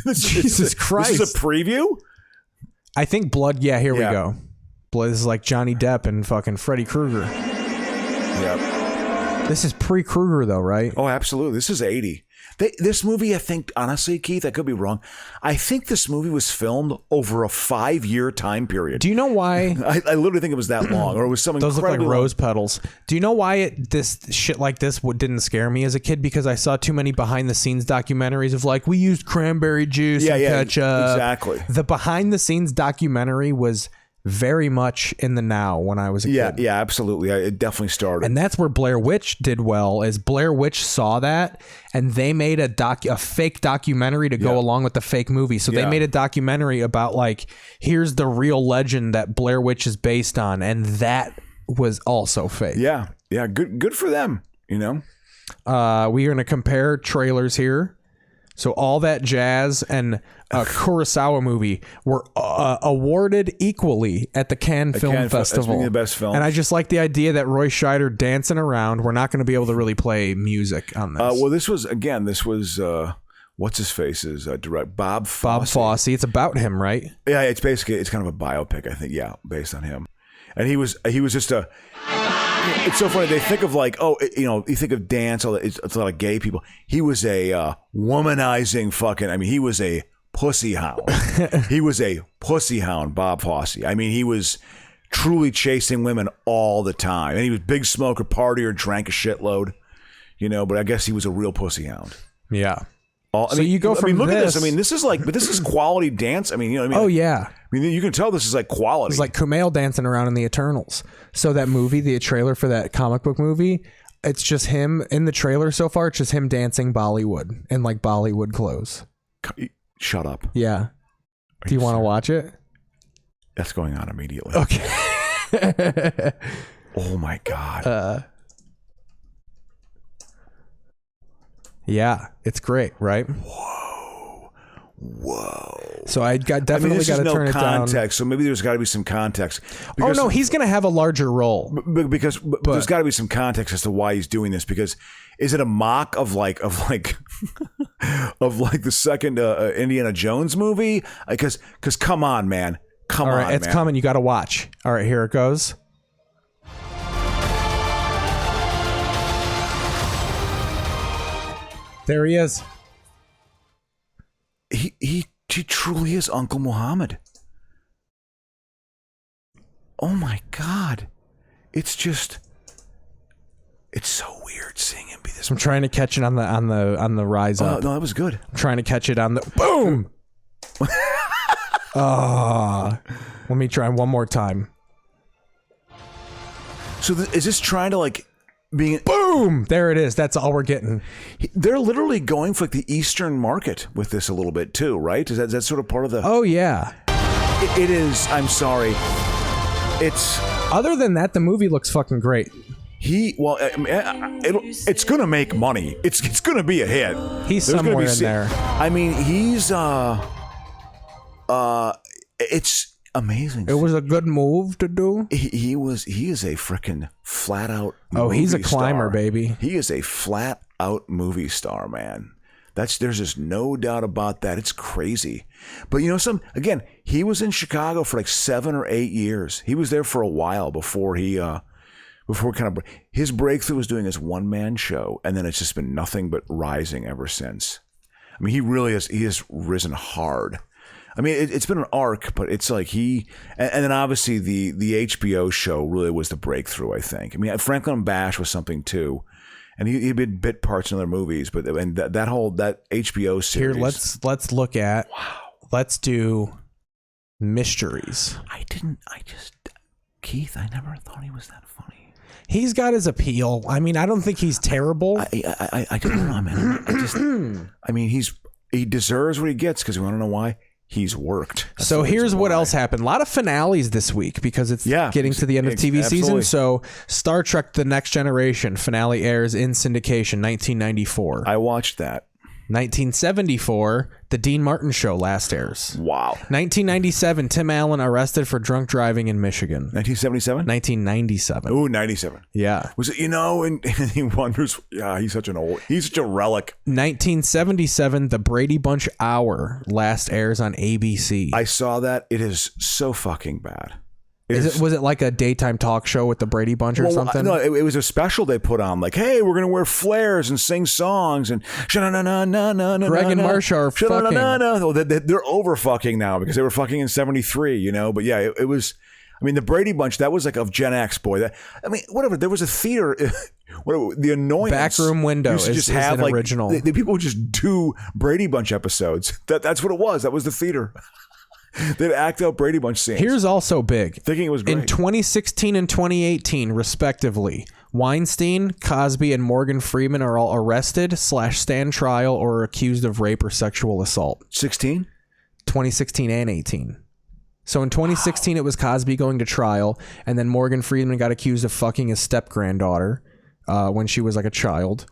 Jesus Christ. This is a preview? I think blood. Yeah, here we go. Blood is like Johnny Depp and fucking Freddy Krueger. Yep. This is pre-Krueger though, right? Oh, absolutely. This is 80. This movie, I think, honestly, Keith, I could be wrong. I think this movie was filmed over a 5-year time period. Do you know why? I literally think it was that long, or it was something. Those look like incredibly rose petals. Do you know why this shit like this didn't scare me as a kid? Because I saw too many behind-the-scenes documentaries of like, we used cranberry juice and ketchup. Exactly. The behind-the-scenes documentary was very much in the now when I was a kid. Yeah, absolutely. It definitely started. And that's where Blair Witch did well, is Blair Witch saw that and they made a fake documentary to go along with the fake movie. So they made a documentary about like, here's the real legend that Blair Witch is based on. And that was also fake. Yeah. Yeah. Good for them, We are going to compare trailers here. So All That Jazz and a Kurosawa movie were awarded equally at the Cannes Film Festival. That's the best film. And I just like the idea that Roy Scheider dancing around. We're not going to be able to really play music on this. Well, this was what's his face's direct Bob Fosse. Bob Fosse. It's about him, right? Yeah, it's kind of a biopic, I think. Yeah, based on him. And he was just a. It's so funny. They think of like, you think of dance. It's a lot of gay people. He was a womanizing fucking. I mean, he was a pussy hound. He was a pussy hound, Bob Fosse. I mean, he was truly chasing women all the time, and he was big smoker, partier, drank a shitload. But I guess he was a real pussy hound. Yeah. You go from look at this. I mean, this is quality dance. I mean, what I mean? Oh yeah. I mean, you can tell this is like quality. It's like Kumail dancing around in the Eternals. So that movie, the trailer for that comic book movie, it's just him in the trailer so far. It's just him dancing Bollywood in like Bollywood clothes. Shut up. Yeah. Do you want to watch it? That's going on immediately. Okay. Oh my God. Yeah, it's great, right? Whoa. So I definitely got to turn it down. Context, so maybe there's got to be some context. Because, oh no, he's going to have a larger role. Because there's got to be some context as to why he's doing this. Because is it a mock of like the second Indiana Jones movie? Because come on, man, come on, it's man. coming. You got to watch. All right, here it goes. There he is. He truly is Uncle Muhammad. Oh my God. It's so weird seeing him be this. I'm trying to catch it on the rise up. No, that was good. I'm trying to catch it on the boom. Let me try one more time. So is this trying to like being boom? There it is. That's all we're getting. They're literally going for like the Eastern market with this a little bit too, right? Is that sort of part of the? Oh yeah, it is. I'm sorry. It's other than that, the movie looks fucking great. It's gonna make money. It's gonna be a hit. He's somewhere in there. I mean, he's amazing. It was a good move to do. He is a freaking flat out. He's a climber, star. baby. He is a flat out movie star, man. There's just no doubt about that. It's crazy. But he was in Chicago for like 7 or 8 years. He was there for a while before his breakthrough was doing his one-man show, and then it's just been nothing but rising ever since. I mean, he has risen hard. I mean, it's been an arc, but it's like and then obviously the HBO show really was the breakthrough, I think. I mean, Franklin and Bash was something too. And he did bit parts in other movies, but that HBO series. Here, let's look at. Wow. Let's do mysteries. Keith, I never thought he was that funny. He's got his appeal. I mean, I don't think he's terrible. I don't know, man. He deserves what he gets because you want to know why? He's worked. So here's what else happened. A lot of finales this week because it's getting to the end of TV season. So Star Trek The Next Generation finale airs in syndication 1994. I watched that. 1974, The Dean Martin Show last airs. Wow. 1997, Tim Allen arrested for drunk driving in Michigan. 1977? 1997. Ooh, 97. Yeah. Was it, and he wonders, he's such a relic. 1977, The Brady Bunch Hour last airs on ABC. I saw that. It is so fucking bad. Was it like a daytime talk show with the Brady Bunch or something? No, it was a special they put on. Like, hey, we're gonna wear flares and sing songs and Greg and Marsha are fucking. They're over fucking now because they were fucking in 73. But yeah, it was. I mean, the Brady Bunch, that was like of Gen X, boy. Whatever. There was a theater. The annoyance. Backroom Window is just have an original. The people would just do Brady Bunch episodes. That's what it was. That was the theater. They'd act out Brady Bunch scenes. Here's also big. Thinking it was great. In 2016 and 2018, respectively, Weinstein, Cosby, and Morgan Freeman are all arrested / stand trial or accused of rape or sexual assault. 2016 and 18. So in 2016, it was Cosby going to trial, and then Morgan Freeman got accused of fucking his step-granddaughter when she was like a child.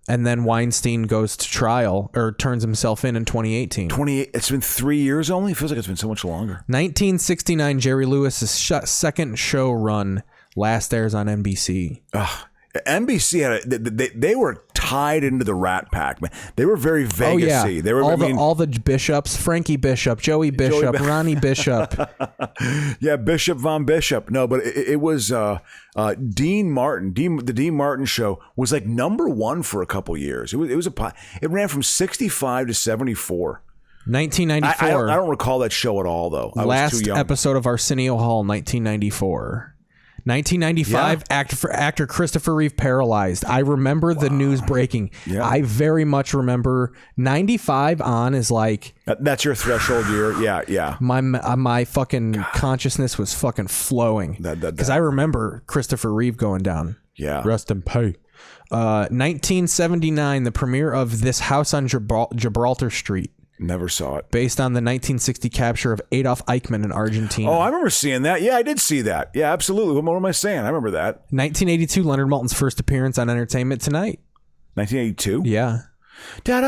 And then Weinstein goes to trial or turns himself in 2018. It's been 3 years only? It feels like it's been so much longer. 1969, Jerry Lewis's second show run last airs on NBC. NBC had they were tied into the Rat Pack, man. They were very Vegas-y. They were all the bishops, Frankie Bishop, Joey Bishop, Ronnie Bishop. Yeah, Bishop Von Bishop. No, but it was Dean Martin. The Dean Martin Show was like number one for a couple years. It ran from 65 to 74. 1994. I don't recall that show at all, though. I was too young. Episode of Arsenio Hall, 1994. 1995, actor Christopher Reeve paralyzed. I remember the news breaking. Yeah. I very much remember 95 on is like... That's your threshold year. Yeah. My fucking consciousness was fucking flowing. Because I remember Christopher Reeve going down. Yeah. Rest in peace. 1979, the premiere of This House on Gibraltar Street. Never saw it. Based on the 1960 capture of Adolf Eichmann in Argentina. Oh, I remember seeing that. Yeah, I did see that. Yeah, absolutely. What am I saying? I remember that. 1982, Leonard Maltin's first appearance on Entertainment Tonight. 1982? Yeah. All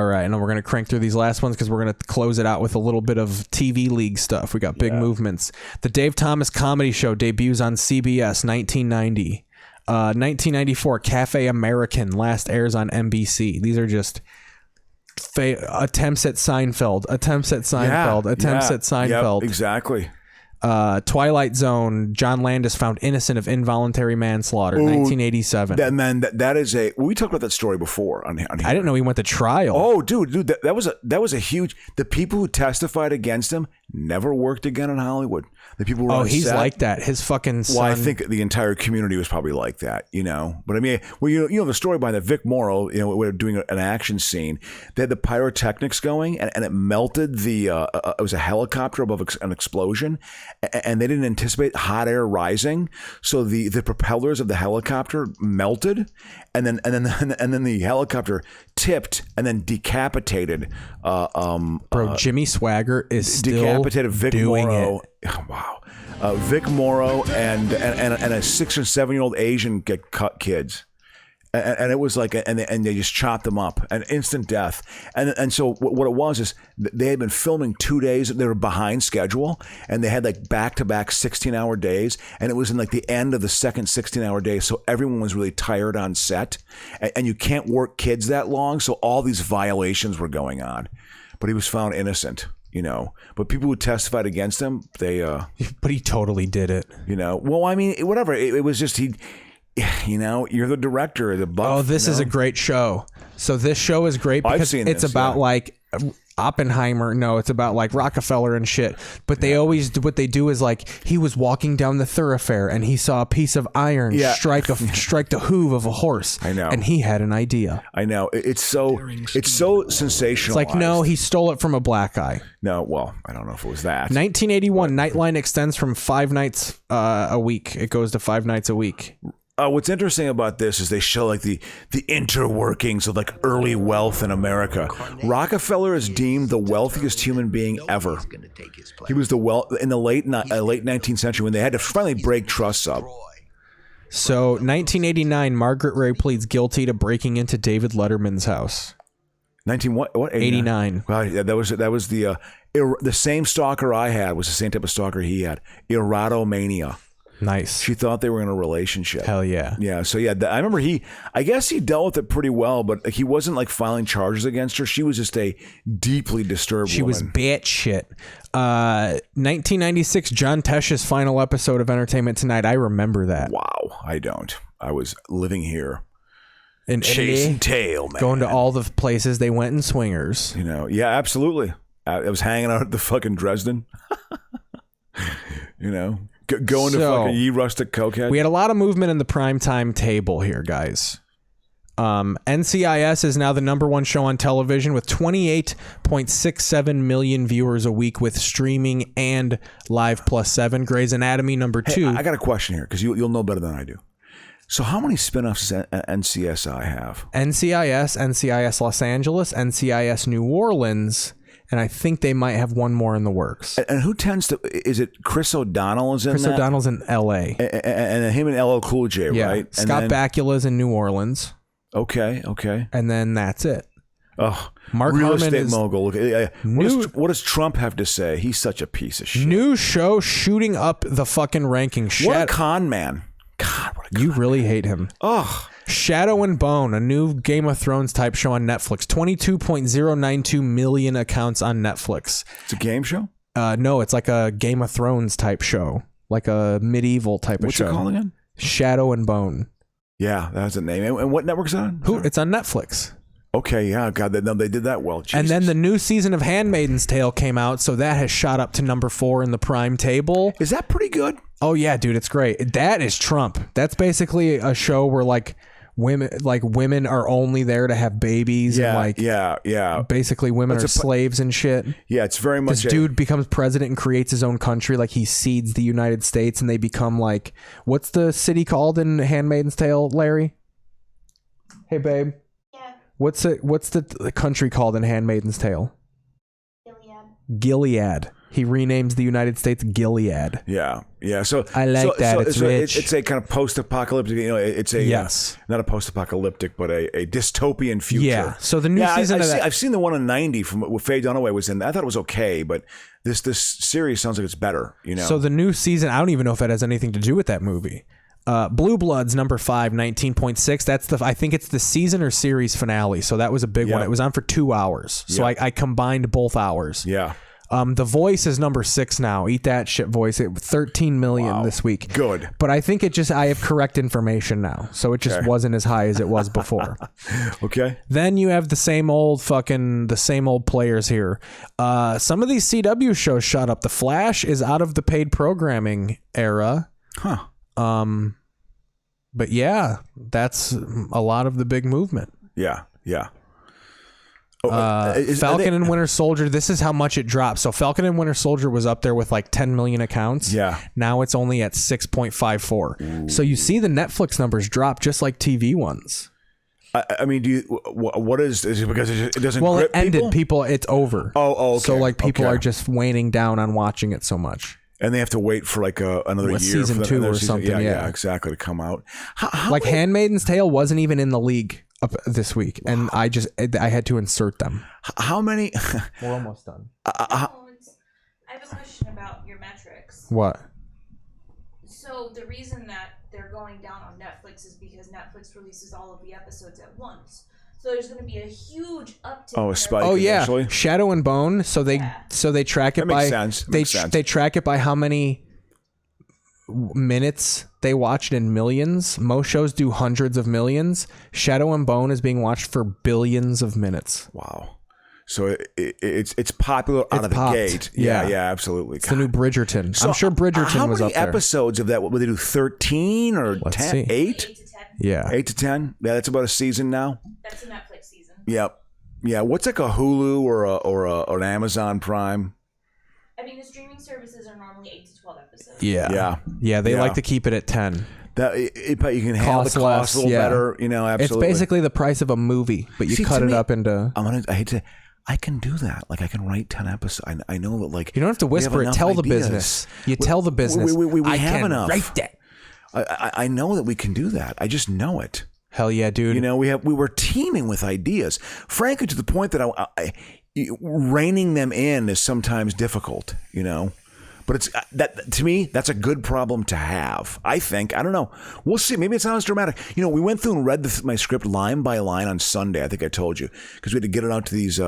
right, and then we're going to crank through these last ones because we're going to close it out with a little bit of TV league stuff. We got big movements. The Dave Thomas Comedy Show debuts on CBS, 1990. 1994, Cafe American last airs on NBC. These are just attempts at Seinfeld. Yep, exactly. Twilight Zone, John Landis found innocent of involuntary manslaughter, 1987. That is we talked about that story before on here. I didn't know he went to trial. Oh, dude, that was a huge. The people who testified against him never worked again in Hollywood. The people who were on he's set. like that. His fucking son. Well, I think the entire community was probably like that, But I mean, the story behind that Vic Morrow, we're doing an action scene. They had the pyrotechnics going, and it melted it was a helicopter above an explosion, and they didn't anticipate hot air rising, so the propellers of the helicopter melted, and then the helicopter tipped and then decapitated. Jimmy Swaggart is still decapitated Vic doing Morrow. it. Oh, wow. Vic Morrow and a 6 or 7 year old Asian get cut kids. And it was like, and they just chopped them up, an instant death. And so what it was is they had been filming 2 days. They were behind schedule, and they had like back-to-back 16-hour days. And it was in like the end of the second 16-hour day. So everyone was really tired on set, and you can't work kids that long. So all these violations were going on, but he was found innocent. But people who testified against him, But he totally did it. Well, I mean, whatever. It was just you're the director of the buff. Oh, this is a great show. So this show is great because it's about like Oppenheimer. No, it's about like Rockefeller and shit. But they always, what they do is like, he was walking down the thoroughfare and he saw a piece of iron strike the hoof of a horse. I know. And he had an idea. I know. It's so sensational. It's like, no, he stole it from a black guy. No, well, I don't know if it was that. 1981, Nightline extends from 5 nights a week. It goes to 5 nights a week. What's interesting about this is they show like the interworkings of like early wealth in America. Rockefeller is deemed the wealthiest human being ever. He was in the late 19th century when they had to finally break trusts up. So 1989, Margaret Ray pleads guilty to breaking into David Letterman's house. 89. Well, yeah, that was the same stalker I had was the same type of stalker he had. Erotomania. Nice. She thought they were in a relationship. Hell yeah. Yeah. So yeah, I remember I guess he dealt with it pretty well, but he wasn't like filing charges against her. She was just a deeply disturbed woman. She was batshit. 1996, John Tesh's final episode of Entertainment Tonight. I remember that. Wow. I don't. I was living here. In chasing tail, man. Going to all the places they went in swingers. Yeah, absolutely. I was hanging out at the fucking Dresden. Going to fucking ye rustic cokehead. We had a lot of movement in the primetime table here, guys. NCIS is now the #1 show on television with 28.67 million viewers a week with streaming and Live Plus 7. Grey's Anatomy #2. Hey, I got a question here because you'll know better than I do. So how many spinoffs does NCSI have? NCIS Los Angeles, NCIS New Orleans, and I think they might have one more in the works. And who tends to? Is it Chris O'Donnell? Chris O'Donnell's in L.A. And him and LL Cool J, yeah. right? Scott Bakula's in New Orleans. Okay. And then that's it. Oh, Mark real Harmon estate is mogul. What does Trump have to say? He's such a piece of shit. New show shooting up the fucking ranking. What a con man. God, what a con you really hate him. Oh. Shadow and Bone, a new Game of Thrones type show on Netflix. 22.092 million accounts on Netflix. It's a game show? No, it's like a Game of Thrones type show. Like a medieval type of show. What's it called again? Shadow and Bone. Yeah, that's the name. And what network's it on? It's on Netflix. Okay, yeah, God, they did that well. Jesus. And then the new season of Handmaid's Tale came out, so that has shot up to #4 in the prime table. Is that pretty good? Oh yeah, dude, it's great. That is Trump. That's basically a show where women are only there to have babies. Yeah, and yeah. Basically, women are slaves and shit. Yeah, it's very much. This dude becomes president and creates his own country. Like he seeds the United States, and they become like, what's the city called in Handmaid's Tale, Larry? Hey, babe. Yeah. What's the country called in Handmaid's Tale? Gilead. He renames the United States Gilead. Yeah. So I like that. It's rich. It's a kind of post-apocalyptic. It's a not a post-apocalyptic, but a dystopian future. Yeah. So the new season of that, I've seen the one in '90 from what Faye Dunaway was in. I thought it was okay, but this series sounds like it's better. So the new season, I don't even know if that has anything to do with that movie. Blue Bloods #5, 19.6. I think it's the season or series finale. So that was a big one. It was on for 2 hours. So I combined both hours. Yeah. The Voice is #6 now. Eat that shit, Voice. 13 million this week. Good. But I think I have correct information now. So it just wasn't as high as it was before. Okay. Then you have the same old players here. Some of these CW shows shot up. The Flash is out of the paid programming era. Huh. But yeah, that's a lot of the big movement. Yeah. Falcon and Winter Soldier, this is how much it dropped. So Falcon and Winter Soldier was up there with like 10 million accounts. Yeah. Now it's only at 6.54. So you see the Netflix numbers drop just like TV ones. I mean, what is it because it doesn't Well, grip it ended. people? It's over. Oh, okay. So like people are just waning down on watching it so much. And they have to wait for like another year. Season 2 or something. Yeah, exactly, to come out. Like Handmaid's Tale wasn't even in the league up this week, and I had to insert them. How many? We're almost done. I have a question about your metrics. What? So the reason that they're going down on Netflix is because Netflix releases all of the episodes at once. So there's going to be a huge uptick. Oh, a spike. Oh yeah, eventually? Shadow and Bone. So they track it That by makes sense. they track it by how many minutes they watched in millions. Most shows do hundreds of millions. Shadow and Bone is being watched for billions of minutes. Wow. So it's popular out of the gate. Yeah, absolutely. It's the new Bridgerton. So I'm sure Bridgerton was up there. How many episodes of that? Would they do 13 or 10? 8? 8 to 10. Yeah. 8 to 10? Yeah, that's about a season now. That's a Netflix season. Yep. Yeah. What's like a Hulu or an Amazon Prime? I mean, the streaming services are normally 8 to 12 episodes. Yeah. They like to keep it at 10. But you can handle the cost a little better. You know, absolutely. It's basically the price of a movie, but you cut it up into. I hate to. I can do that. Like I can write 10 episodes. I know that. Like you don't have to whisper it. Tell the business. You tell the business. We I have can enough. write that. I know that we can do that. I just know it. Hell yeah, dude. You know, we were teeming with ideas. Frankly, to the point that reining them in is sometimes difficult. You know, but it's that to me that's a good problem to have. I think. I don't know. We'll see. Maybe it's not as dramatic. You know, we went through and read my script line by line on Sunday. I think I told you because we had to get it out to these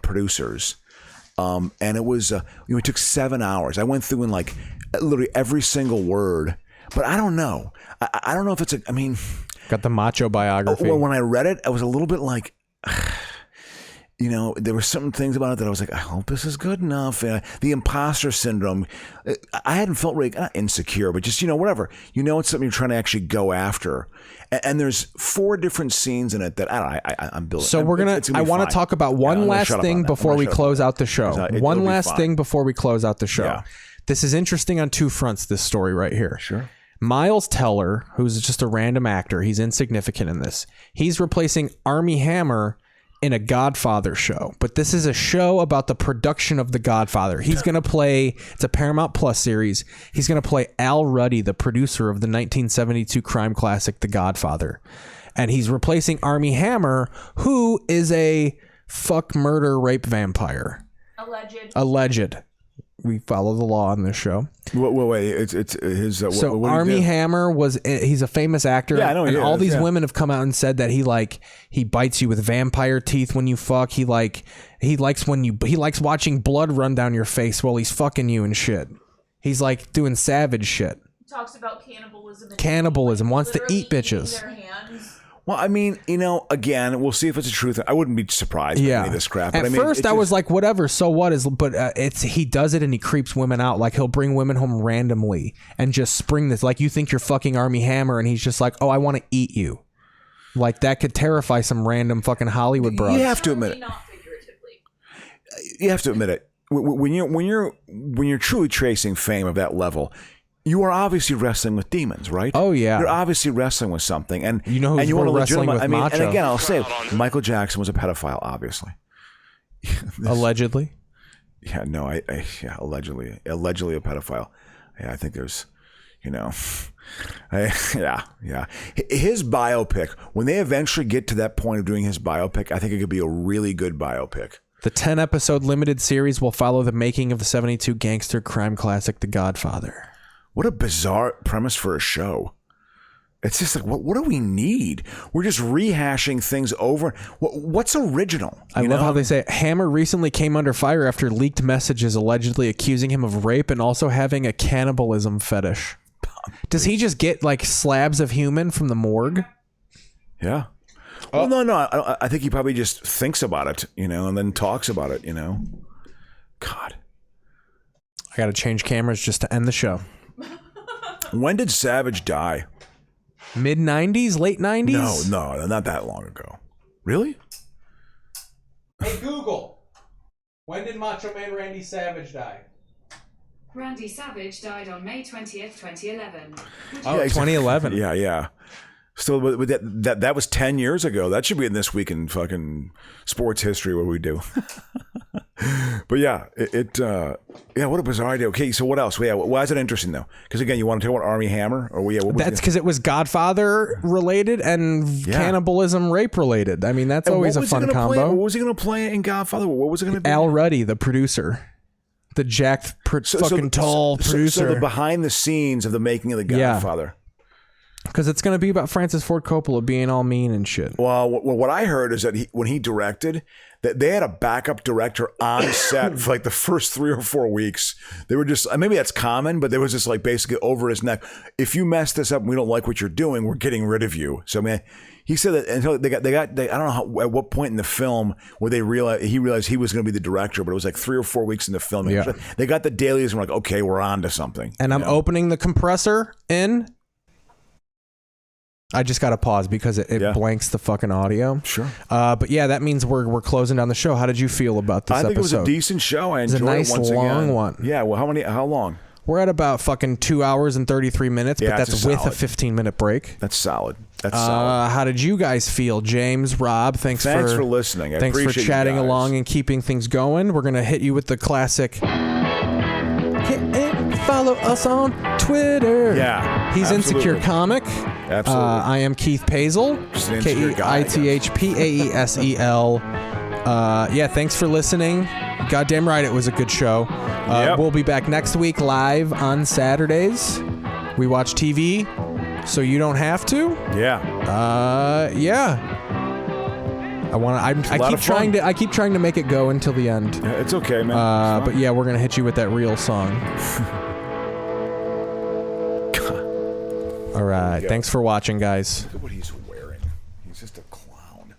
producers. And it was it took 7 hours. I went through and like literally every single word. But I don't know. I don't know if it's I mean, got the macho biography. Well, when I read it, I was a little bit like, you know, there were some things about it that I was like, I hope this is good enough. The imposter syndrome. I hadn't felt really not insecure, but just, you know, whatever. You know, it's something you're trying to actually go after. And there's 4 different scenes in it that I'm building. So I want to talk about one last thing before we close out the show. One last thing before we close out the show. Yeah. This is interesting on 2 fronts, this story right here. Sure. Miles Teller, who's just a random actor, he's insignificant in this. He's replacing Armie Hammer in a Godfather show. But this is a show about the production of The Godfather. He's going to play, it's a Paramount Plus series. He's going to play Al Ruddy, the producer of the 1972 crime classic, The Godfather. And he's replacing Armie Hammer, who is a fuck, murder, rape vampire. Alleged. We follow the law on this show. Wait, it's his. So Armie Hammer he's a famous actor. Yeah, I know. And all these women have come out and said that he bites you with vampire teeth when you fuck. He likes watching blood run down your face while he's fucking you and shit. He's like doing savage shit. Talks about cannibalism. Wants to eat bitches. Well, I mean, you know, again, we'll see if it's a truth. I wouldn't be surprised by any of this crap. At first, I was like, whatever, so what? He does it and he creeps women out. Like, he'll bring women home randomly and just spring this. Like, you think you're fucking Armie Hammer, and he's just like, oh, I want to eat you. Like, that could terrify some random fucking Hollywood bros. You have to admit it. You have to admit it. When you're truly chasing fame of that level, you are obviously wrestling with demons, right? Oh yeah, you're obviously wrestling with something, and you know who's wrestling with macho. And again, I'll say it, Michael Jackson was a pedophile, obviously. Allegedly. Yeah, no, allegedly a pedophile. Yeah, I think there's, you know, yeah. His biopic, when they eventually get to that point of doing his biopic, I think it could be a really good biopic. The 10-episode limited series will follow the making of the 72 gangster crime classic, The Godfather. What a bizarre premise for a show. It's just like, what do we need? We're just rehashing things over. What's original? I love how they say it. Hammer recently came under fire after leaked messages allegedly accusing him of rape and also having a cannibalism fetish. Does he just get like slabs of human from the morgue? Yeah. Oh. Well, no. I think he probably just thinks about it, you know, and then talks about it, you know. God. I got to change cameras just to end the show. When did Savage die? Mid-90s? Late 90s? No, not that long ago. Really? Hey, Google. When did Macho Man Randy Savage die? Randy Savage died on May 20th, 2011. Oh, 2011. Yeah. Still, with that was 10 years ago. That should be in This Week in fucking sports history, what we do. But yeah, what a bizarre idea. Okay, so what else? Yeah, why is it interesting though? Because again, you want to talk about Army Hammer, or that's because it was Godfather related and cannibalism rape related. I mean, that's always a fun combo. What was he going to play in Godfather? What was it going to be? Al Ruddy, the producer, the jacked tall producer. So the behind the scenes of the making of the Godfather. Because it's going to be about Francis Ford Coppola being all mean and shit. Well, what I heard is that when he directed, that they had a backup director on set for like the first 3 or 4 weeks. They were just, maybe that's common, but they was just like basically over his neck. If you mess this up and we don't like what you're doing, we're getting rid of you. So I mean, he said that until they got I don't know at what point in the film where he realized he was going to be the director, but it was like 3 or 4 weeks in the film. Yeah. They got the dailies and were like, okay, we're on to something. And I'm opening the compressor in. I just got to pause because it blanks the fucking audio. Sure. But yeah, that means we're closing down the show. How did you feel about this episode? I think it was a decent show. I enjoyed it once again. It's a nice long one. Yeah. Well, how long? We're at about fucking 2 hours and 33 minutes, but that's with a 15-minute break. That's solid. That's solid. How did you guys feel? James, Rob, thanks for listening. Thanks for chatting along and keeping things going. We're going to hit you with the classic... Follow us on Twitter. Yeah. He's absolutely. Insecure Comic. Absolutely. I am Keith Pazel. KeithPaesel. Yeah, thanks for listening. Goddamn right, it was a good show. We'll be back next week live on Saturdays. We watch TV, so you don't have to. Yeah. Yeah. I keep trying to make it go until the end. Yeah, it's okay, man. But yeah, we're gonna hit you with that real song. All right. Thanks for watching, guys. Look at what he's wearing. He's just a clown.